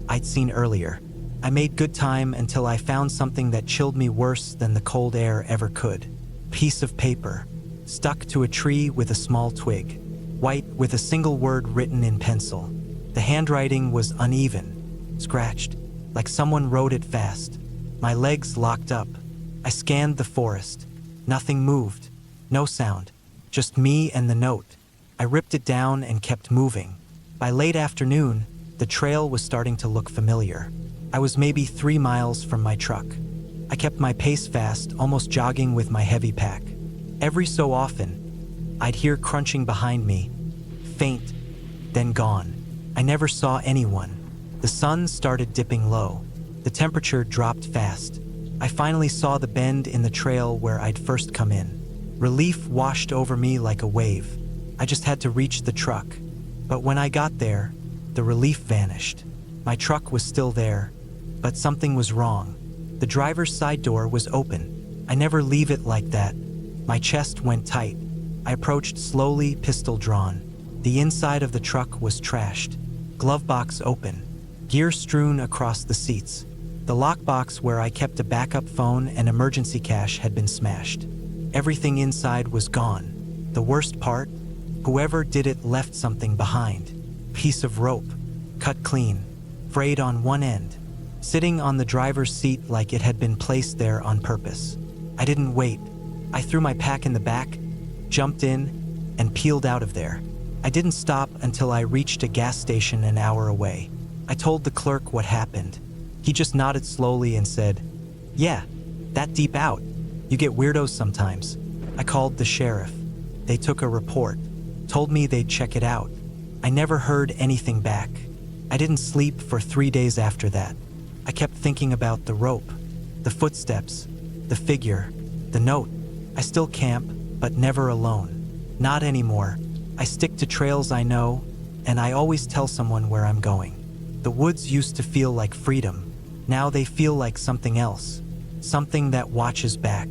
I'd seen earlier. I made good time until I found something that chilled me worse than the cold air ever could. Piece of paper, stuck to a tree with a small twig, white with a single word written in pencil. The handwriting was uneven, scratched, like someone wrote it fast. My legs locked up. I scanned the forest. Nothing moved, no sound, just me and the note. I ripped it down and kept moving. By late afternoon, the trail was starting to look familiar. I was maybe 3 miles from my truck. I kept my pace fast, almost jogging with my heavy pack. Every so often, I'd hear crunching behind me, faint, then gone. I never saw anyone. The sun started dipping low. The temperature dropped fast. I finally saw the bend in the trail where I'd first come in. Relief washed over me like a wave. I just had to reach the truck. But when I got there, the relief vanished. My truck was still there, but something was wrong. The driver's side door was open. I never leave it like that. My chest went tight. I approached slowly, pistol drawn. The inside of the truck was trashed. Glove box open. Gear strewn across the seats. The lockbox where I kept a backup phone and emergency cash had been smashed. Everything inside was gone. The worst part? Whoever did it left something behind. Piece of rope, cut clean, frayed on one end, sitting on the driver's seat like it had been placed there on purpose. I didn't wait. I threw my pack in the back, jumped in, and peeled out of there. I didn't stop until I reached a gas station an hour away. I told the clerk what happened. He just nodded slowly and said, "Yeah, that deep out. You get weirdos sometimes." I called the sheriff. They took a report, told me they'd check it out. I never heard anything back. I didn't sleep for 3 days after that. I kept thinking about the rope, the footsteps, the figure, the note. I still camp, but never alone. Not anymore. I stick to trails I know, and I always tell someone where I'm going. The woods used to feel like freedom. Now they feel like something else, something that watches back.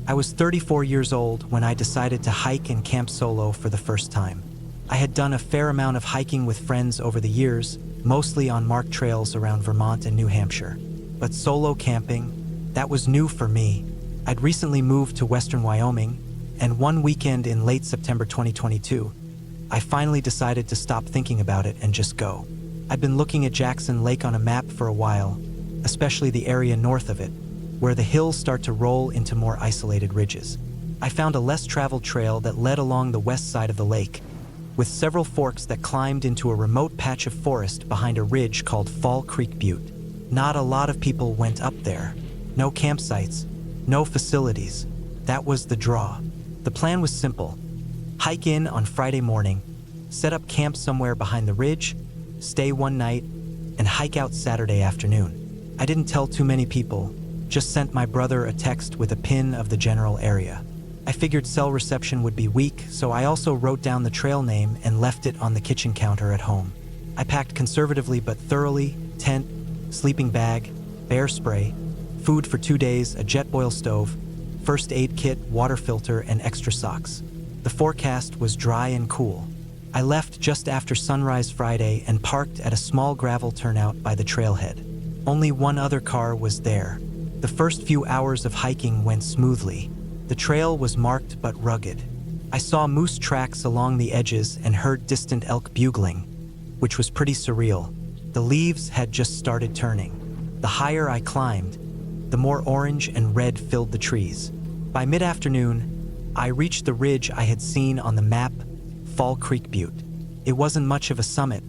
I was 34 years old when I decided to hike and camp solo for the first time. I had done a fair amount of hiking with friends over the years, mostly on marked trails around Vermont and New Hampshire. But solo camping, that was new for me. I'd recently moved to western Wyoming, and one weekend in late September 2022, I finally decided to stop thinking about it and just go. I'd been looking at Jackson Lake on a map for a while, especially the area north of it, where the hills start to roll into more isolated ridges. I found a less traveled trail that led along the west side of the lake, with several forks that climbed into a remote patch of forest behind a ridge called Fall Creek Butte. Not a lot of people went up there. No campsites, no facilities. That was the draw. The plan was simple. Hike in on Friday morning, set up camp somewhere behind the ridge, stay one night, and hike out Saturday afternoon. I didn't tell too many people, just sent my brother a text with a pin of the general area. I figured cell reception would be weak, so I also wrote down the trail name and left it on the kitchen counter at home. I packed conservatively but thoroughly: tent, sleeping bag, bear spray, food for 2 days, a Jetboil stove, first aid kit, water filter, and extra socks. The forecast was dry and cool. I left just after sunrise Friday and parked at a small gravel turnout by the trailhead. Only one other car was there. The first few hours of hiking went smoothly. The trail was marked but rugged. I saw moose tracks along the edges and heard distant elk bugling, which was pretty surreal. The leaves had just started turning. The higher I climbed, the more orange and red filled the trees. By mid-afternoon, I reached the ridge I had seen on the map, Fall Creek Butte. It wasn't much of a summit,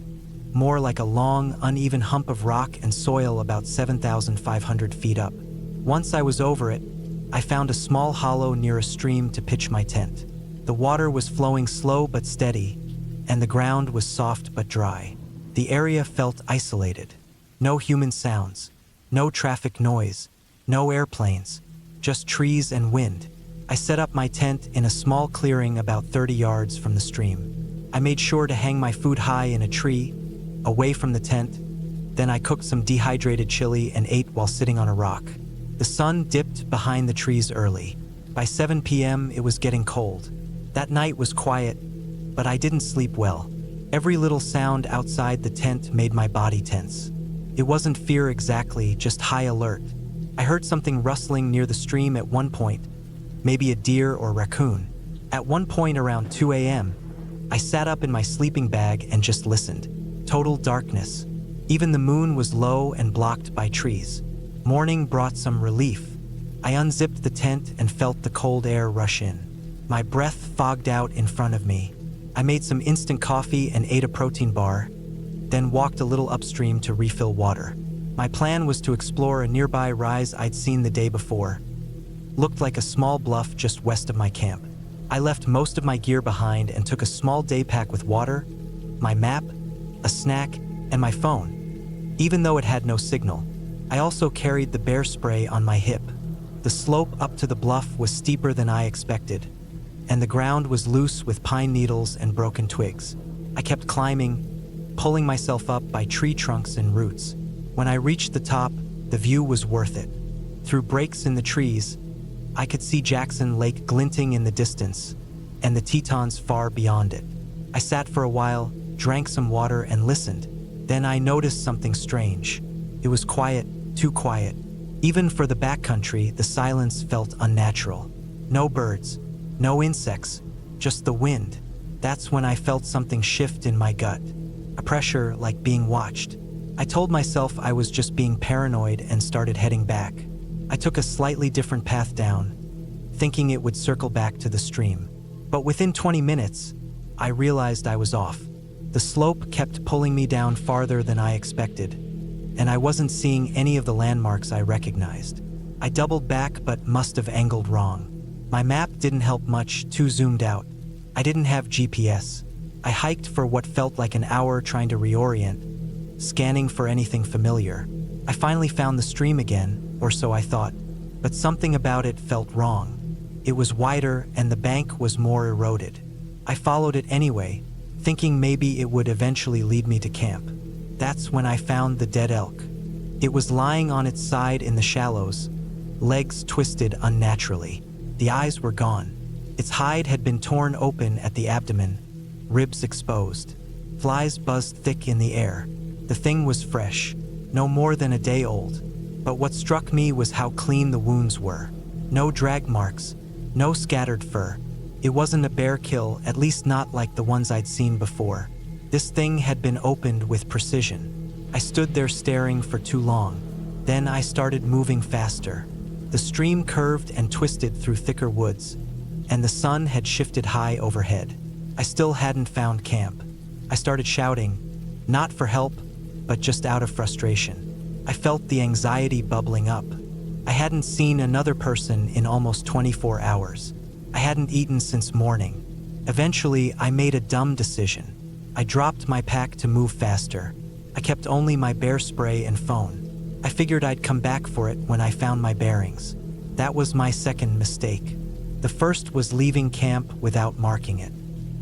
more like a long, uneven hump of rock and soil about 7,500 feet up. Once I was over it, I found a small hollow near a stream to pitch my tent. The water was flowing slow but steady, and the ground was soft but dry. The area felt isolated. No human sounds, no traffic noise, no airplanes, just trees and wind. I set up my tent in a small clearing about 30 yards from the stream. I made sure to hang my food high in a tree, away from the tent. Then I cooked some dehydrated chili and ate while sitting on a rock. The sun dipped behind the trees early. By 7 p.m. it was getting cold. That night was quiet, but I didn't sleep well. Every little sound outside the tent made my body tense. It wasn't fear exactly, just high alert. I heard something rustling near the stream at one point, maybe a deer or raccoon. At one point around 2 a.m., I sat up in my sleeping bag and just listened. Total darkness. Even the moon was low and blocked by trees. Morning brought some relief. I unzipped the tent and felt the cold air rush in. My breath fogged out in front of me. I made some instant coffee and ate a protein bar, then walked a little upstream to refill water. My plan was to explore a nearby rise I'd seen the day before. Looked like a small bluff just west of my camp. I left most of my gear behind and took a small day pack with water, my map, a snack, and my phone. Even though it had no signal, I also carried the bear spray on my hip. The slope up to the bluff was steeper than I expected, and the ground was loose with pine needles and broken twigs. I kept climbing, pulling myself up by tree trunks and roots. When I reached the top, the view was worth it. Through breaks in the trees, I could see Jackson Lake glinting in the distance, and the Tetons far beyond it. I sat for a while, drank some water, and listened. Then I noticed something strange. It was quiet, too quiet. Even for the backcountry, the silence felt unnatural. No birds, no insects, just the wind. That's when I felt something shift in my gut. A pressure like being watched. I told myself I was just being paranoid and started heading back. I took a slightly different path down, thinking it would circle back to the stream. But within 20 minutes, I realized I was off. The slope kept pulling me down farther than I expected, and I wasn't seeing any of the landmarks I recognized. I doubled back but must have angled wrong. My map didn't help much, too zoomed out. I didn't have GPS. I hiked for what felt like an hour trying to reorient, scanning for anything familiar. I finally found the stream again, or so I thought, but something about it felt wrong. It was wider and the bank was more eroded. I followed it anyway, thinking maybe it would eventually lead me to camp. That's when I found the dead elk. It was lying on its side in the shallows, legs twisted unnaturally. The eyes were gone. Its hide had been torn open at the abdomen, ribs exposed. Flies buzzed thick in the air. The thing was fresh, no more than a day old. But what struck me was how clean the wounds were. No drag marks, no scattered fur. It wasn't a bear kill, at least not like the ones I'd seen before. This thing had been opened with precision. I stood there staring for too long. Then I started moving faster. The stream curved and twisted through thicker woods, and the sun had shifted high overhead. I still hadn't found camp. I started shouting, not for help, but just out of frustration. I felt the anxiety bubbling up. I hadn't seen another person in almost 24 hours. I hadn't eaten since morning. Eventually, I made a dumb decision. I dropped my pack to move faster. I kept only my bear spray and phone. I figured I'd come back for it when I found my bearings. That was my second mistake. The first was leaving camp without marking it.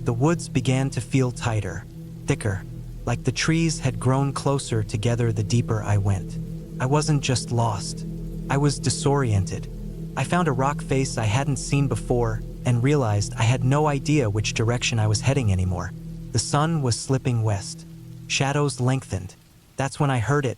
The woods began to feel tighter, thicker, like the trees had grown closer together the deeper I went. I wasn't just lost. I was disoriented. I found a rock face I hadn't seen before and realized I had no idea which direction I was heading anymore. The sun was slipping west. Shadows lengthened. That's when I heard it,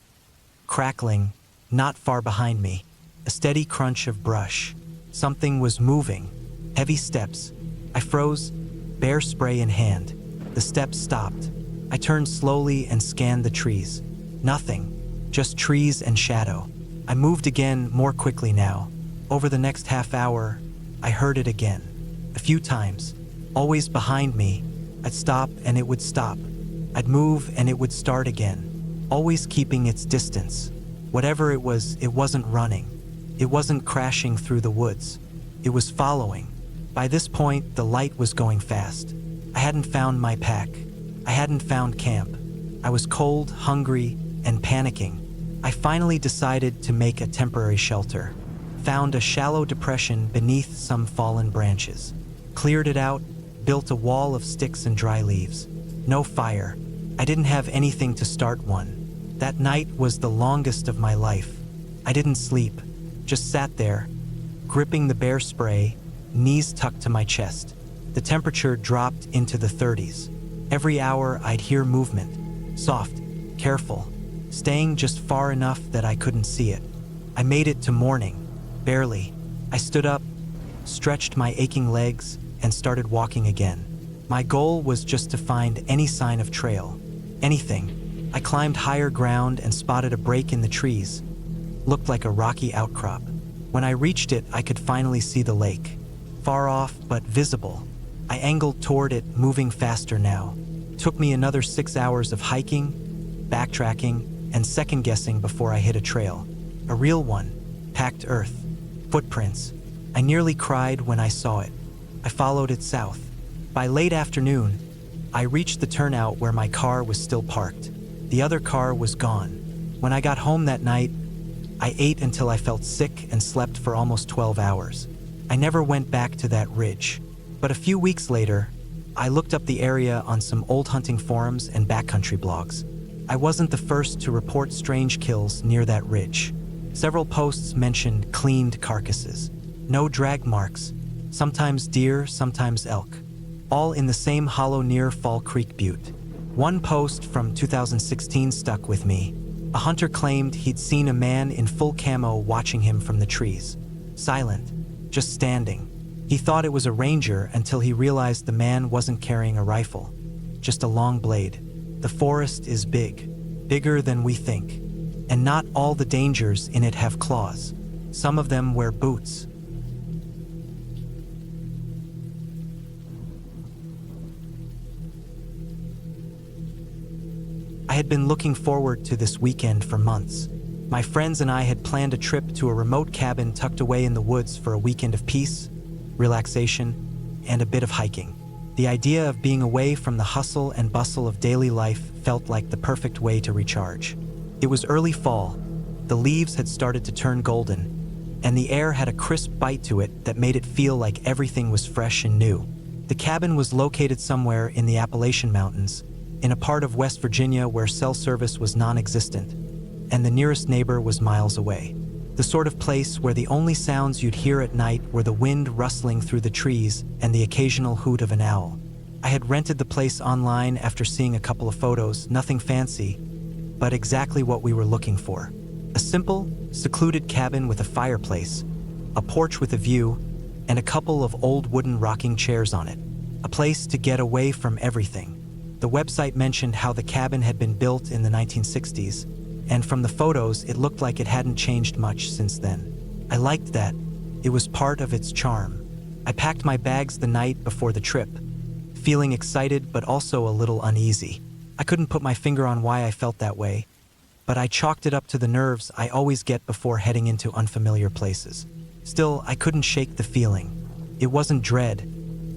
crackling, not far behind me. A steady crunch of brush. Something was moving. Heavy steps. I froze, bear spray in hand. The steps stopped. I turned slowly and scanned the trees. Nothing, just trees and shadow. I moved again, more quickly now. Over the next half hour, I heard it again. A few times, always behind me. I'd stop and it would stop. I'd move and it would start again, always keeping its distance. Whatever it was, it wasn't running. It wasn't crashing through the woods. It was following. By this point, the light was going fast. I hadn't found my pack. I hadn't found camp. I was cold, hungry, and panicking. I finally decided to make a temporary shelter. Found a shallow depression beneath some fallen branches. Cleared it out, built a wall of sticks and dry leaves. No fire. I didn't have anything to start one. That night was the longest of my life. I didn't sleep, just sat there, gripping the bear spray, knees tucked to my chest. The temperature dropped into the 30s. Every hour I'd hear movement, soft, careful, staying just far enough that I couldn't see it. I made it to morning, barely. I stood up, stretched my aching legs, and started walking again. My goal was just to find any sign of trail, anything. I climbed higher ground and spotted a break in the trees. Looked like a rocky outcrop. When I reached it, I could finally see the lake. Far off, but visible. I angled toward it, moving faster now. Took me another 6 hours of hiking, backtracking, and second-guessing before I hit a trail. A real one. Packed earth. Footprints. I nearly cried when I saw it. I followed it south. By late afternoon, I reached the turnout where my car was still parked. The other car was gone. When I got home that night, I ate until I felt sick and slept for almost 12 hours. I never went back to that ridge. But a few weeks later, I looked up the area on some old hunting forums and backcountry blogs. I wasn't the first to report strange kills near that ridge. Several posts mentioned cleaned carcasses. No drag marks. Sometimes deer, sometimes elk. All in the same hollow near Fall Creek Butte. One post from 2016 stuck with me. A hunter claimed he'd seen a man in full camo watching him from the trees. Silent, just standing. He thought it was a ranger until he realized the man wasn't carrying a rifle, just a long blade. The forest is big, bigger than we think, and not all the dangers in it have claws. Some of them wear boots. I had been looking forward to this weekend for months. My friends and I had planned a trip to a remote cabin tucked away in the woods for a weekend of peace, relaxation, and a bit of hiking. The idea of being away from the hustle and bustle of daily life felt like the perfect way to recharge. It was early fall. The leaves had started to turn golden, and the air had a crisp bite to it that made it feel like everything was fresh and new. The cabin was located somewhere in the Appalachian Mountains, in a part of West Virginia where cell service was non-existent, and the nearest neighbor was miles away. The sort of place where the only sounds you'd hear at night were the wind rustling through the trees and the occasional hoot of an owl. I had rented the place online after seeing a couple of photos, nothing fancy, but exactly what we were looking for. A simple, secluded cabin with a fireplace, a porch with a view, and a couple of old wooden rocking chairs on it. A place to get away from everything. The website mentioned how the cabin had been built in the 1960s, and from the photos, it looked like it hadn't changed much since then. I liked that. It was part of its charm. I packed my bags the night before the trip, feeling excited but also a little uneasy. I couldn't put my finger on why I felt that way, but I chalked it up to the nerves I always get before heading into unfamiliar places. Still, I couldn't shake the feeling. It wasn't dread,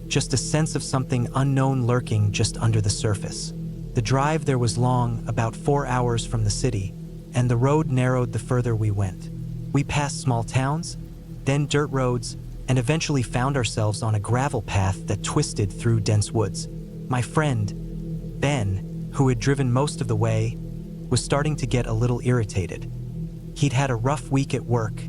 just a sense of something unknown lurking just under the surface. The drive there was long, about 4 hours from the city, and the road narrowed the further we went. We passed small towns, then dirt roads, and eventually found ourselves on a gravel path that twisted through dense woods. My friend, Ben, who had driven most of the way, was starting to get a little irritated. He'd had a rough week at work,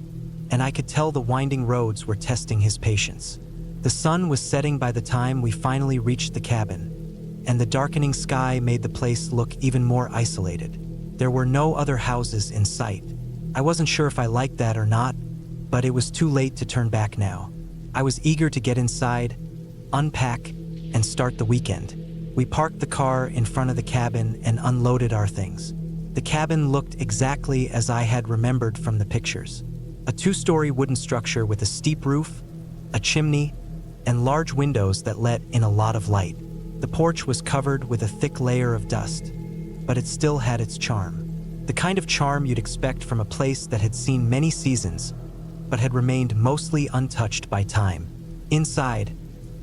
and I could tell the winding roads were testing his patience. The sun was setting by the time we finally reached the cabin, and the darkening sky made the place look even more isolated. There were no other houses in sight. I wasn't sure if I liked that or not, but it was too late to turn back now. I was eager to get inside, unpack, and start the weekend. We parked the car in front of the cabin and unloaded our things. The cabin looked exactly as I had remembered from the pictures. A 2-story wooden structure with a steep roof, a chimney, and large windows that let in a lot of light. The porch was covered with a thick layer of dust, but it still had its charm. The kind of charm you'd expect from a place that had seen many seasons, but had remained mostly untouched by time. Inside,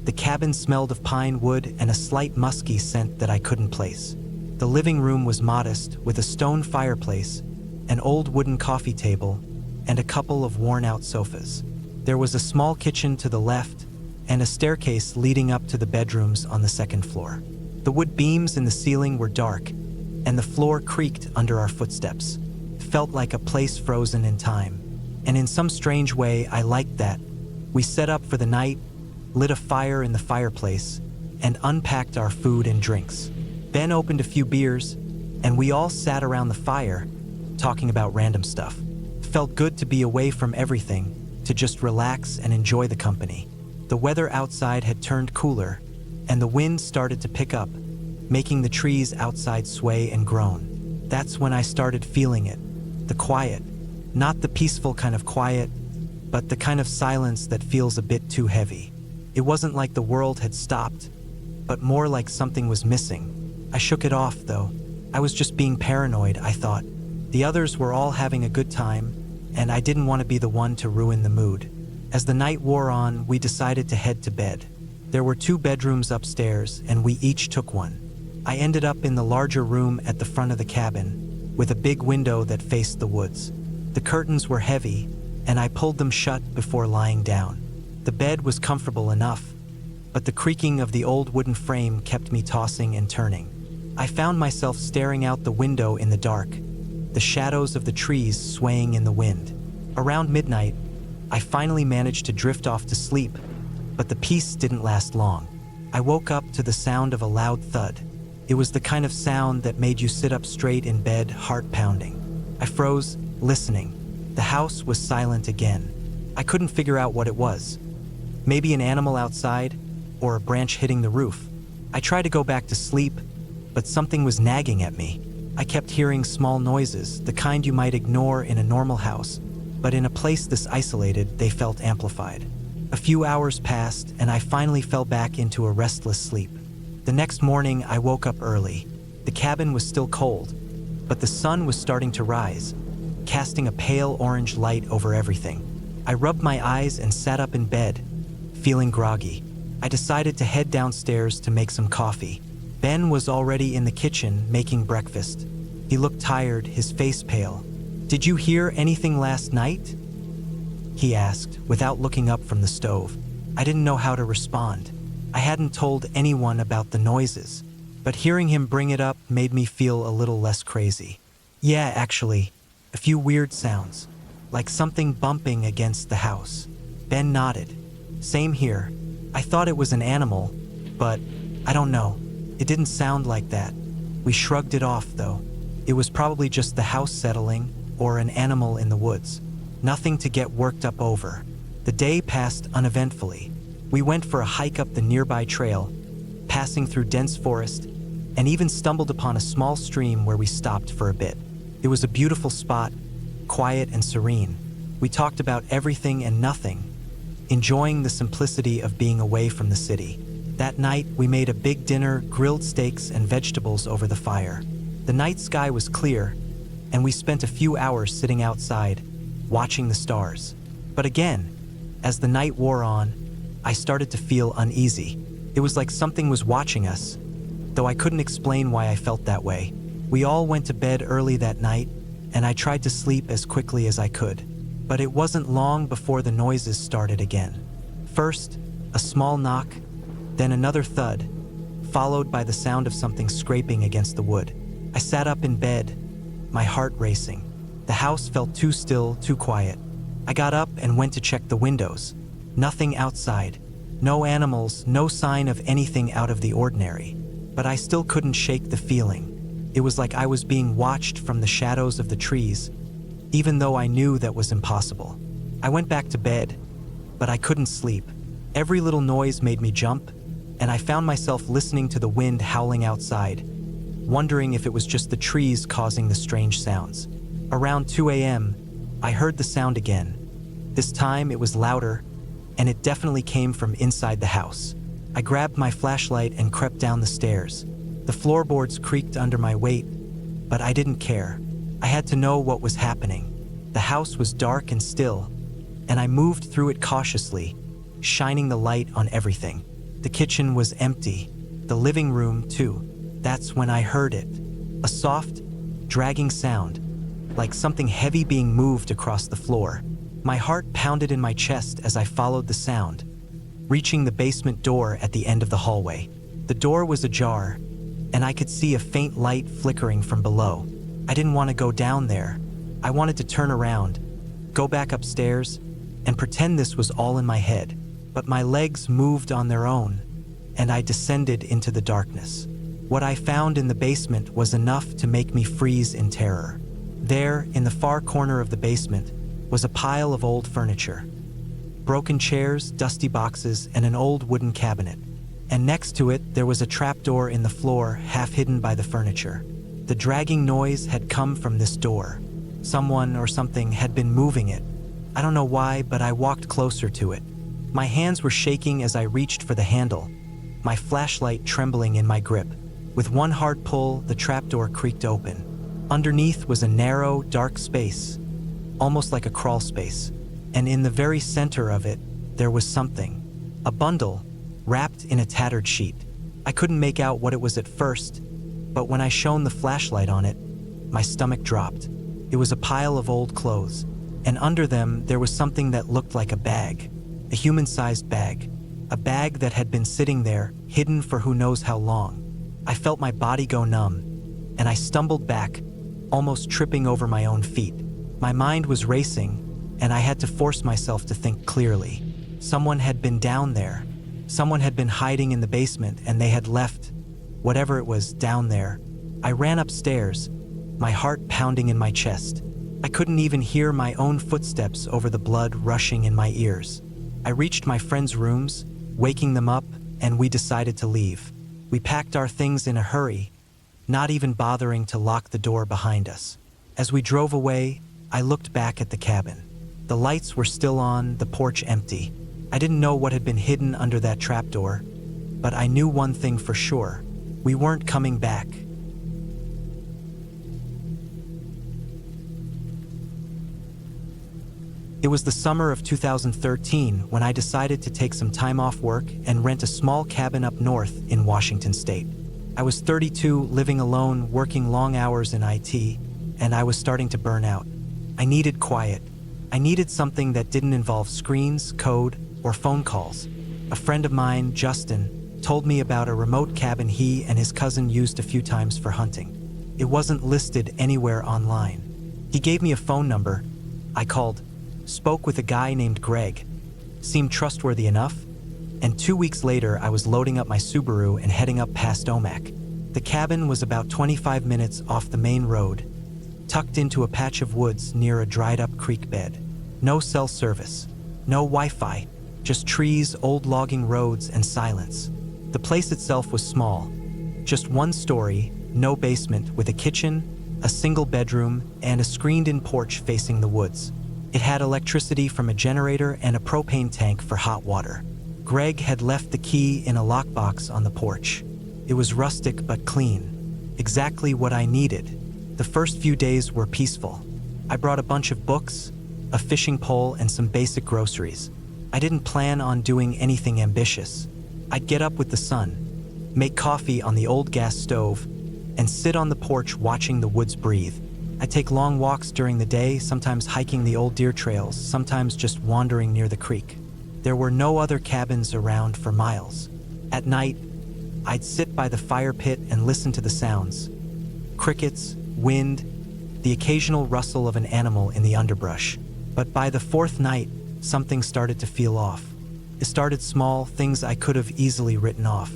The cabin smelled of pine wood and a slight musky scent that I couldn't place. The living room was modest, with a stone fireplace, an old wooden coffee table, and a couple of worn-out sofas. There was a small kitchen to the left and a staircase leading up to the bedrooms on the second floor. The wood beams in the ceiling were dark, and the floor creaked under our footsteps. It felt like a place frozen in time. And in some strange way, I liked that. We set up for the night, lit a fire in the fireplace, and unpacked our food and drinks. Ben opened a few beers, and we all sat around the fire, talking about random stuff. It felt good to be away from everything, to just relax and enjoy the company. The weather outside had turned cooler, and the wind started to pick up, making the trees outside sway and groan. That's when I started feeling it. The quiet. Not the peaceful kind of quiet, but the kind of silence that feels a bit too heavy. It wasn't like the world had stopped, but more like something was missing. I shook it off, though. I was just being paranoid, I thought. The others were all having a good time, and I didn't want to be the one to ruin the mood. As the night wore on, we decided to head to bed. There were 2 bedrooms upstairs, and we each took one. I ended up in the larger room at the front of the cabin, with a big window that faced the woods. The curtains were heavy, and I pulled them shut before lying down. The bed was comfortable enough, but the creaking of the old wooden frame kept me tossing and turning. I found myself staring out the window in the dark, the shadows of the trees swaying in the wind. Around midnight, I finally managed to drift off to sleep, but the peace didn't last long. I woke up to the sound of a loud thud. It was the kind of sound that made you sit up straight in bed, heart pounding. I froze, listening. The house was silent again. I couldn't figure out what it was. Maybe an animal outside, or a branch hitting the roof. I tried to go back to sleep, but something was nagging at me. I kept hearing small noises, the kind you might ignore in a normal house, but in a place this isolated, they felt amplified. A few hours passed, and I finally fell back into a restless sleep. The next morning, I woke up early. The cabin was still cold, but the sun was starting to rise, casting a pale orange light over everything. I rubbed my eyes and sat up in bed, feeling groggy. I decided to head downstairs to make some coffee. Ben was already in the kitchen making breakfast. He looked tired, his face pale. "Did you hear anything last night?" he asked, without looking up from the stove. I didn't know how to respond. I hadn't told anyone about the noises, but hearing him bring it up made me feel a little less crazy. "Yeah, actually, a few weird sounds, like something bumping against the house." Ben nodded. "Same here. I thought it was an animal, but I don't know. It didn't sound like that." We shrugged it off, though. It was probably just the house settling or an animal in the woods. Nothing to get worked up over. The day passed uneventfully. We went for a hike up the nearby trail, passing through dense forest, and even stumbled upon a small stream where we stopped for a bit. It was a beautiful spot, quiet and serene. We talked about everything and nothing, enjoying the simplicity of being away from the city. That night, we made a big dinner, grilled steaks and vegetables over the fire. The night sky was clear, and we spent a few hours sitting outside, watching the stars. But again, as the night wore on, I started to feel uneasy. It was like something was watching us, though I couldn't explain why I felt that way. We all went to bed early that night, and I tried to sleep as quickly as I could. But it wasn't long before the noises started again. First, a small knock, then another thud, followed by the sound of something scraping against the wood. I sat up in bed, my heart racing. The house felt too still, too quiet. I got up and went to check the windows. Nothing outside. No animals, no sign of anything out of the ordinary. But I still couldn't shake the feeling. It was like I was being watched from the shadows of the trees, even though I knew that was impossible. I went back to bed, but I couldn't sleep. Every little noise made me jump, and I found myself listening to the wind howling outside, wondering if it was just the trees causing the strange sounds. Around 2 a.m., I heard the sound again. This time it was louder, and it definitely came from inside the house. I grabbed my flashlight and crept down the stairs. The floorboards creaked under my weight, but I didn't care. I had to know what was happening. The house was dark and still, and I moved through it cautiously, shining the light on everything. The kitchen was empty. The living room, too. That's when I heard it. A soft, dragging sound, like something heavy being moved across the floor. My heart pounded in my chest as I followed the sound, reaching the basement door at the end of the hallway. The door was ajar, and I could see a faint light flickering from below. I didn't want to go down there. I wanted to turn around, go back upstairs, and pretend this was all in my head. But my legs moved on their own, and I descended into the darkness. What I found in the basement was enough to make me freeze in terror. There, in the far corner of the basement, was a pile of old furniture. Broken chairs, dusty boxes, and an old wooden cabinet. And next to it, there was a trapdoor in the floor, half hidden by the furniture. The dragging noise had come from this door. Someone or something had been moving it. I don't know why, but I walked closer to it. My hands were shaking as I reached for the handle, my flashlight trembling in my grip. With one hard pull, the trapdoor creaked open. Underneath was a narrow, dark space, almost like a crawl space. And in the very center of it, there was something. A bundle, wrapped in a tattered sheet. I couldn't make out what it was at first, but when I shone the flashlight on it, my stomach dropped. It was a pile of old clothes, and under them there was something that looked like a bag. A human-sized bag. A bag that had been sitting there, hidden for who knows how long. I felt my body go numb, and I stumbled back, almost tripping over my own feet. My mind was racing, and I had to force myself to think clearly. Someone had been down there. Someone had been hiding in the basement, and they had left whatever it was down there. I ran upstairs, my heart pounding in my chest. I couldn't even hear my own footsteps over the blood rushing in my ears. I reached my friends' rooms, waking them up, and we decided to leave. We packed our things in a hurry, not even bothering to lock the door behind us. As we drove away, I looked back at the cabin. The lights were still on, the porch empty. I didn't know what had been hidden under that trapdoor, but I knew one thing for sure. We weren't coming back. It was the summer of 2013 when I decided to take some time off work and rent a small cabin up north in Washington state. I was 32, living alone, working long hours in IT, and I was starting to burn out. I needed quiet. I needed something that didn't involve screens, code, or phone calls. A friend of mine, Justin, told me about a remote cabin he and his cousin used a few times for hunting. It wasn't listed anywhere online. He gave me a phone number. I called, spoke with a guy named Greg, seemed trustworthy enough, and 2 weeks later I was loading up my Subaru and heading up past Omak. The cabin was about 25 minutes off the main road, tucked into a patch of woods near a dried-up creek bed. No cell service, no Wi-Fi, just trees, old logging roads, and silence. The place itself was small, just one story, no basement, with a kitchen, a single bedroom, and a screened-in porch facing the woods. It had electricity from a generator and a propane tank for hot water. Greg had left the key in a lockbox on the porch. It was rustic but clean, exactly what I needed. The first few days were peaceful. I brought a bunch of books, a fishing pole, and some basic groceries. I didn't plan on doing anything ambitious. I'd get up with the sun, make coffee on the old gas stove, and sit on the porch watching the woods breathe. I'd take long walks during the day, sometimes hiking the old deer trails, sometimes just wandering near the creek. There were no other cabins around for miles. At night, I'd sit by the fire pit and listen to the sounds. Crickets, wind, the occasional rustle of an animal in the underbrush. But by the fourth night, something started to feel off. It started small, things I could have easily written off.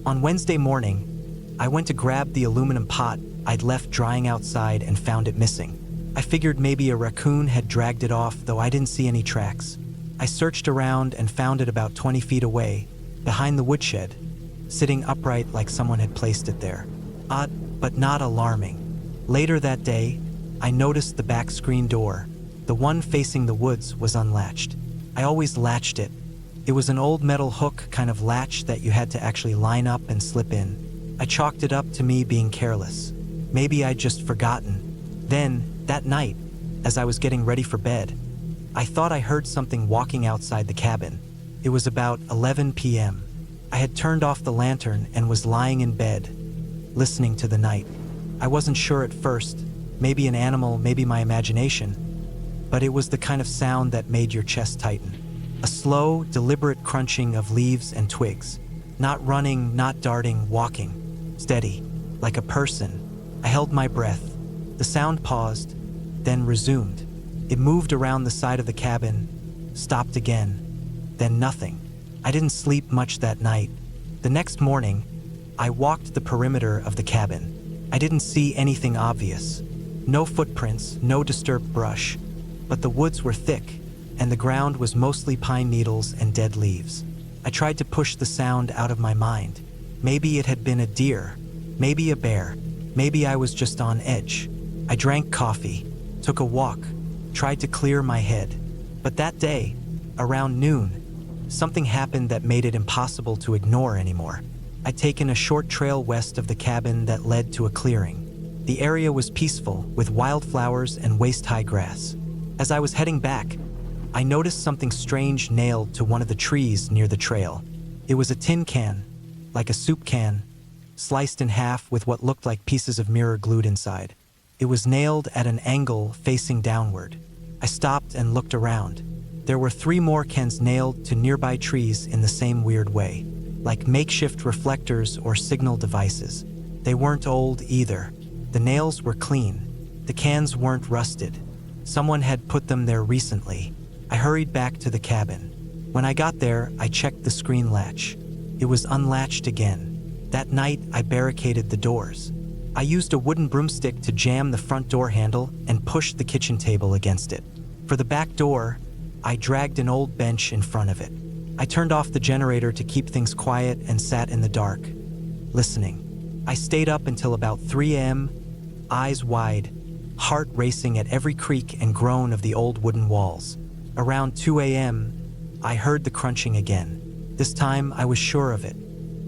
On Wednesday morning, I went to grab the aluminum pot I'd left drying outside and found it missing. I figured maybe a raccoon had dragged it off, though I didn't see any tracks. I searched around and found it about 20 feet away, behind the woodshed, sitting upright like someone had placed it there. Odd, but not alarming. Later that day, I noticed the back screen door. The one facing the woods was unlatched. I always latched it. It was an old metal hook kind of latch that you had to actually line up and slip in. I chalked it up to me being careless. Maybe I'd just forgotten. Then, that night, as I was getting ready for bed, I thought I heard something walking outside the cabin. It was about 11 p.m. I had turned off the lantern and was lying in bed, listening to the night. I wasn't sure at first, maybe an animal, maybe my imagination, but it was the kind of sound that made your chest tighten. A slow, deliberate crunching of leaves and twigs. Not running, not darting, walking. Steady, like a person. I held my breath. The sound paused, then resumed. It moved around the side of the cabin, stopped again, then nothing. I didn't sleep much that night. The next morning, I walked the perimeter of the cabin. I didn't see anything obvious. No footprints, no disturbed brush, but the woods were thick, and the ground was mostly pine needles and dead leaves. I tried to push the sound out of my mind. Maybe it had been a deer, maybe a bear, maybe I was just on edge. I drank coffee, took a walk, tried to clear my head. But that day, around noon, something happened that made it impossible to ignore anymore. I'd taken a short trail west of the cabin that led to a clearing. The area was peaceful, with wildflowers and waist-high grass. As I was heading back, I noticed something strange nailed to one of the trees near the trail. It was a tin can, like a soup can, sliced in half with what looked like pieces of mirror glued inside. It was nailed at an angle facing downward. I stopped and looked around. There were 3 more cans nailed to nearby trees in the same weird way, like makeshift reflectors or signal devices. They weren't old either. The nails were clean. The cans weren't rusted. Someone had put them there recently. I hurried back to the cabin. When I got there, I checked the screen latch. It was unlatched again. That night, I barricaded the doors. I used a wooden broomstick to jam the front door handle and pushed the kitchen table against it. For the back door, I dragged an old bench in front of it. I turned off the generator to keep things quiet and sat in the dark, listening. I stayed up until about 3 a.m., eyes wide, heart racing at every creak and groan of the old wooden walls. Around 2 a.m., I heard the crunching again. This time, I was sure of it.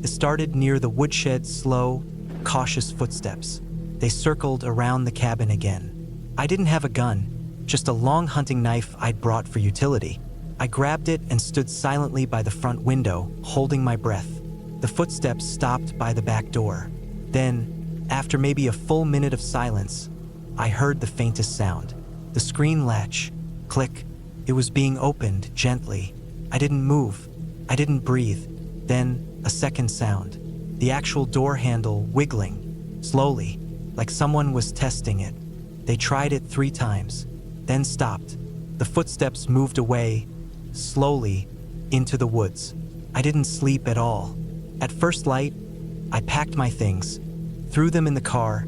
It started near the woodshed's slow, cautious footsteps. They circled around the cabin again. I didn't have a gun, just a long hunting knife I'd brought for utility. I grabbed it and stood silently by the front window, holding my breath. The footsteps stopped by the back door. Then, after maybe a full minute of silence, I heard the faintest sound. The screen latch. Click. It was being opened gently. I didn't move. I didn't breathe. Then, a second sound. The actual door handle wiggling, slowly, like someone was testing it. They tried it 3 times, then stopped. The footsteps moved away, slowly, into the woods. I didn't sleep at all. At first light, I packed my things, threw them in the car,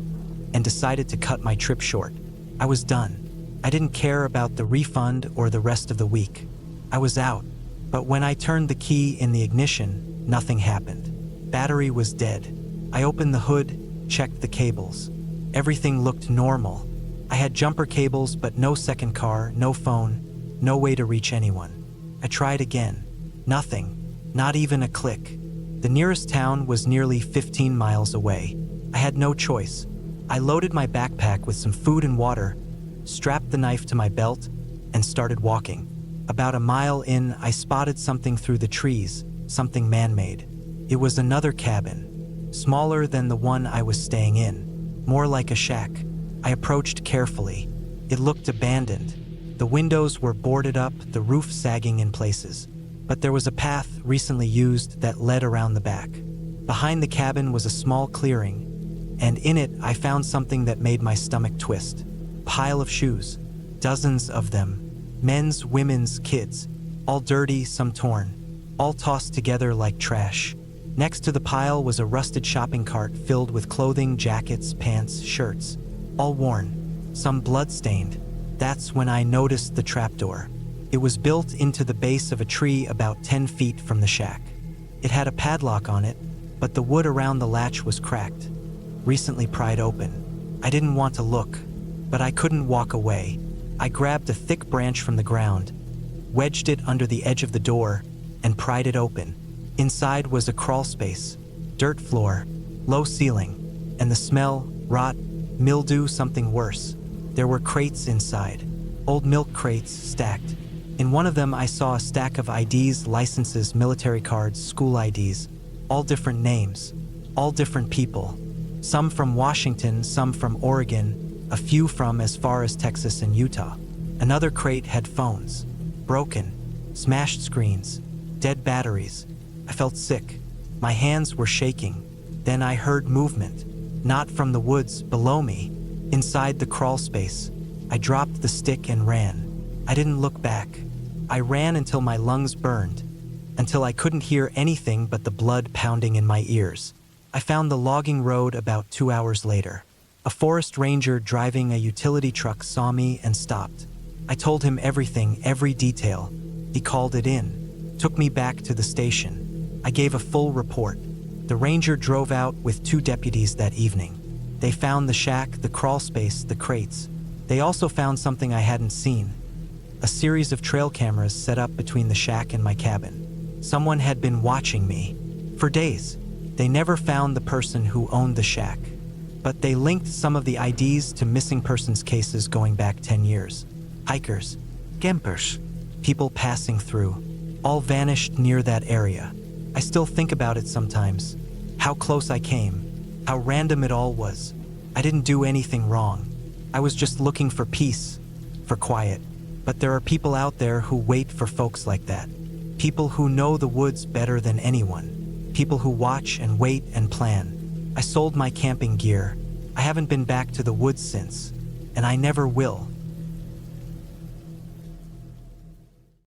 and decided to cut my trip short. I was done. I didn't care about the refund or the rest of the week. I was out. But when I turned the key in the ignition, nothing happened. Battery was dead. I opened the hood, checked the cables. Everything looked normal. I had jumper cables, but no second car, no phone, no way to reach anyone. I tried again. Nothing. Not even a click. The nearest town was nearly 15 miles away. I had no choice. I loaded my backpack with some food and water, strapped the knife to my belt, and started walking. About a mile in, I spotted something through the trees, something man-made. It was another cabin, smaller than the one I was staying in, more like a shack. I approached carefully. It looked abandoned. The windows were boarded up, the roof sagging in places. But there was a path recently used that led around the back. Behind the cabin was a small clearing, and in it I found something that made my stomach twist. Pile of shoes, dozens of them, men's, women's, kids, all dirty, some torn, all tossed together like trash. Next to the pile was a rusted shopping cart filled with clothing, jackets, pants, shirts, all worn, some blood-stained. That's when I noticed the trapdoor. It was built into the base of a tree about 10 feet from the shack. It had a padlock on it, but the wood around the latch was cracked, recently pried open. I didn't want to look, but I couldn't walk away. I grabbed a thick branch from the ground, wedged it under the edge of the door, and pried it open. Inside was a crawl space, dirt floor, low ceiling, and the smell, rot, mildew, something worse. There were crates inside, old milk crates stacked. In one of them I saw a stack of IDs, licenses, military cards, school IDs, all different names, all different people. Some from Washington, some from Oregon, a few from as far as Texas and Utah. Another crate had phones, broken, smashed screens, dead batteries. I felt sick. My hands were shaking. Then I heard movement, not from the woods below me, inside the crawl space. I dropped the stick and ran. I didn't look back. I ran until my lungs burned, until I couldn't hear anything but the blood pounding in my ears. I found the logging road about 2 hours later. A forest ranger driving a utility truck saw me and stopped. I told him everything, every detail. He called it in, took me back to the station. I gave a full report. The ranger drove out with 2 deputies that evening. They found the shack, the crawl space, the crates. They also found something I hadn't seen. A series of trail cameras set up between the shack and my cabin. Someone had been watching me. For days, they never found the person who owned the shack. But they linked some of the IDs to missing persons cases going back 10 years. Hikers, campers, people passing through, all vanished near that area. I still think about it sometimes. How close I came, how random it all was. I didn't do anything wrong. I was just looking for peace, for quiet. But there are people out there who wait for folks like that. People who know the woods better than anyone. People who watch and wait and plan. I sold my camping gear. I haven't been back to the woods since, and I never will.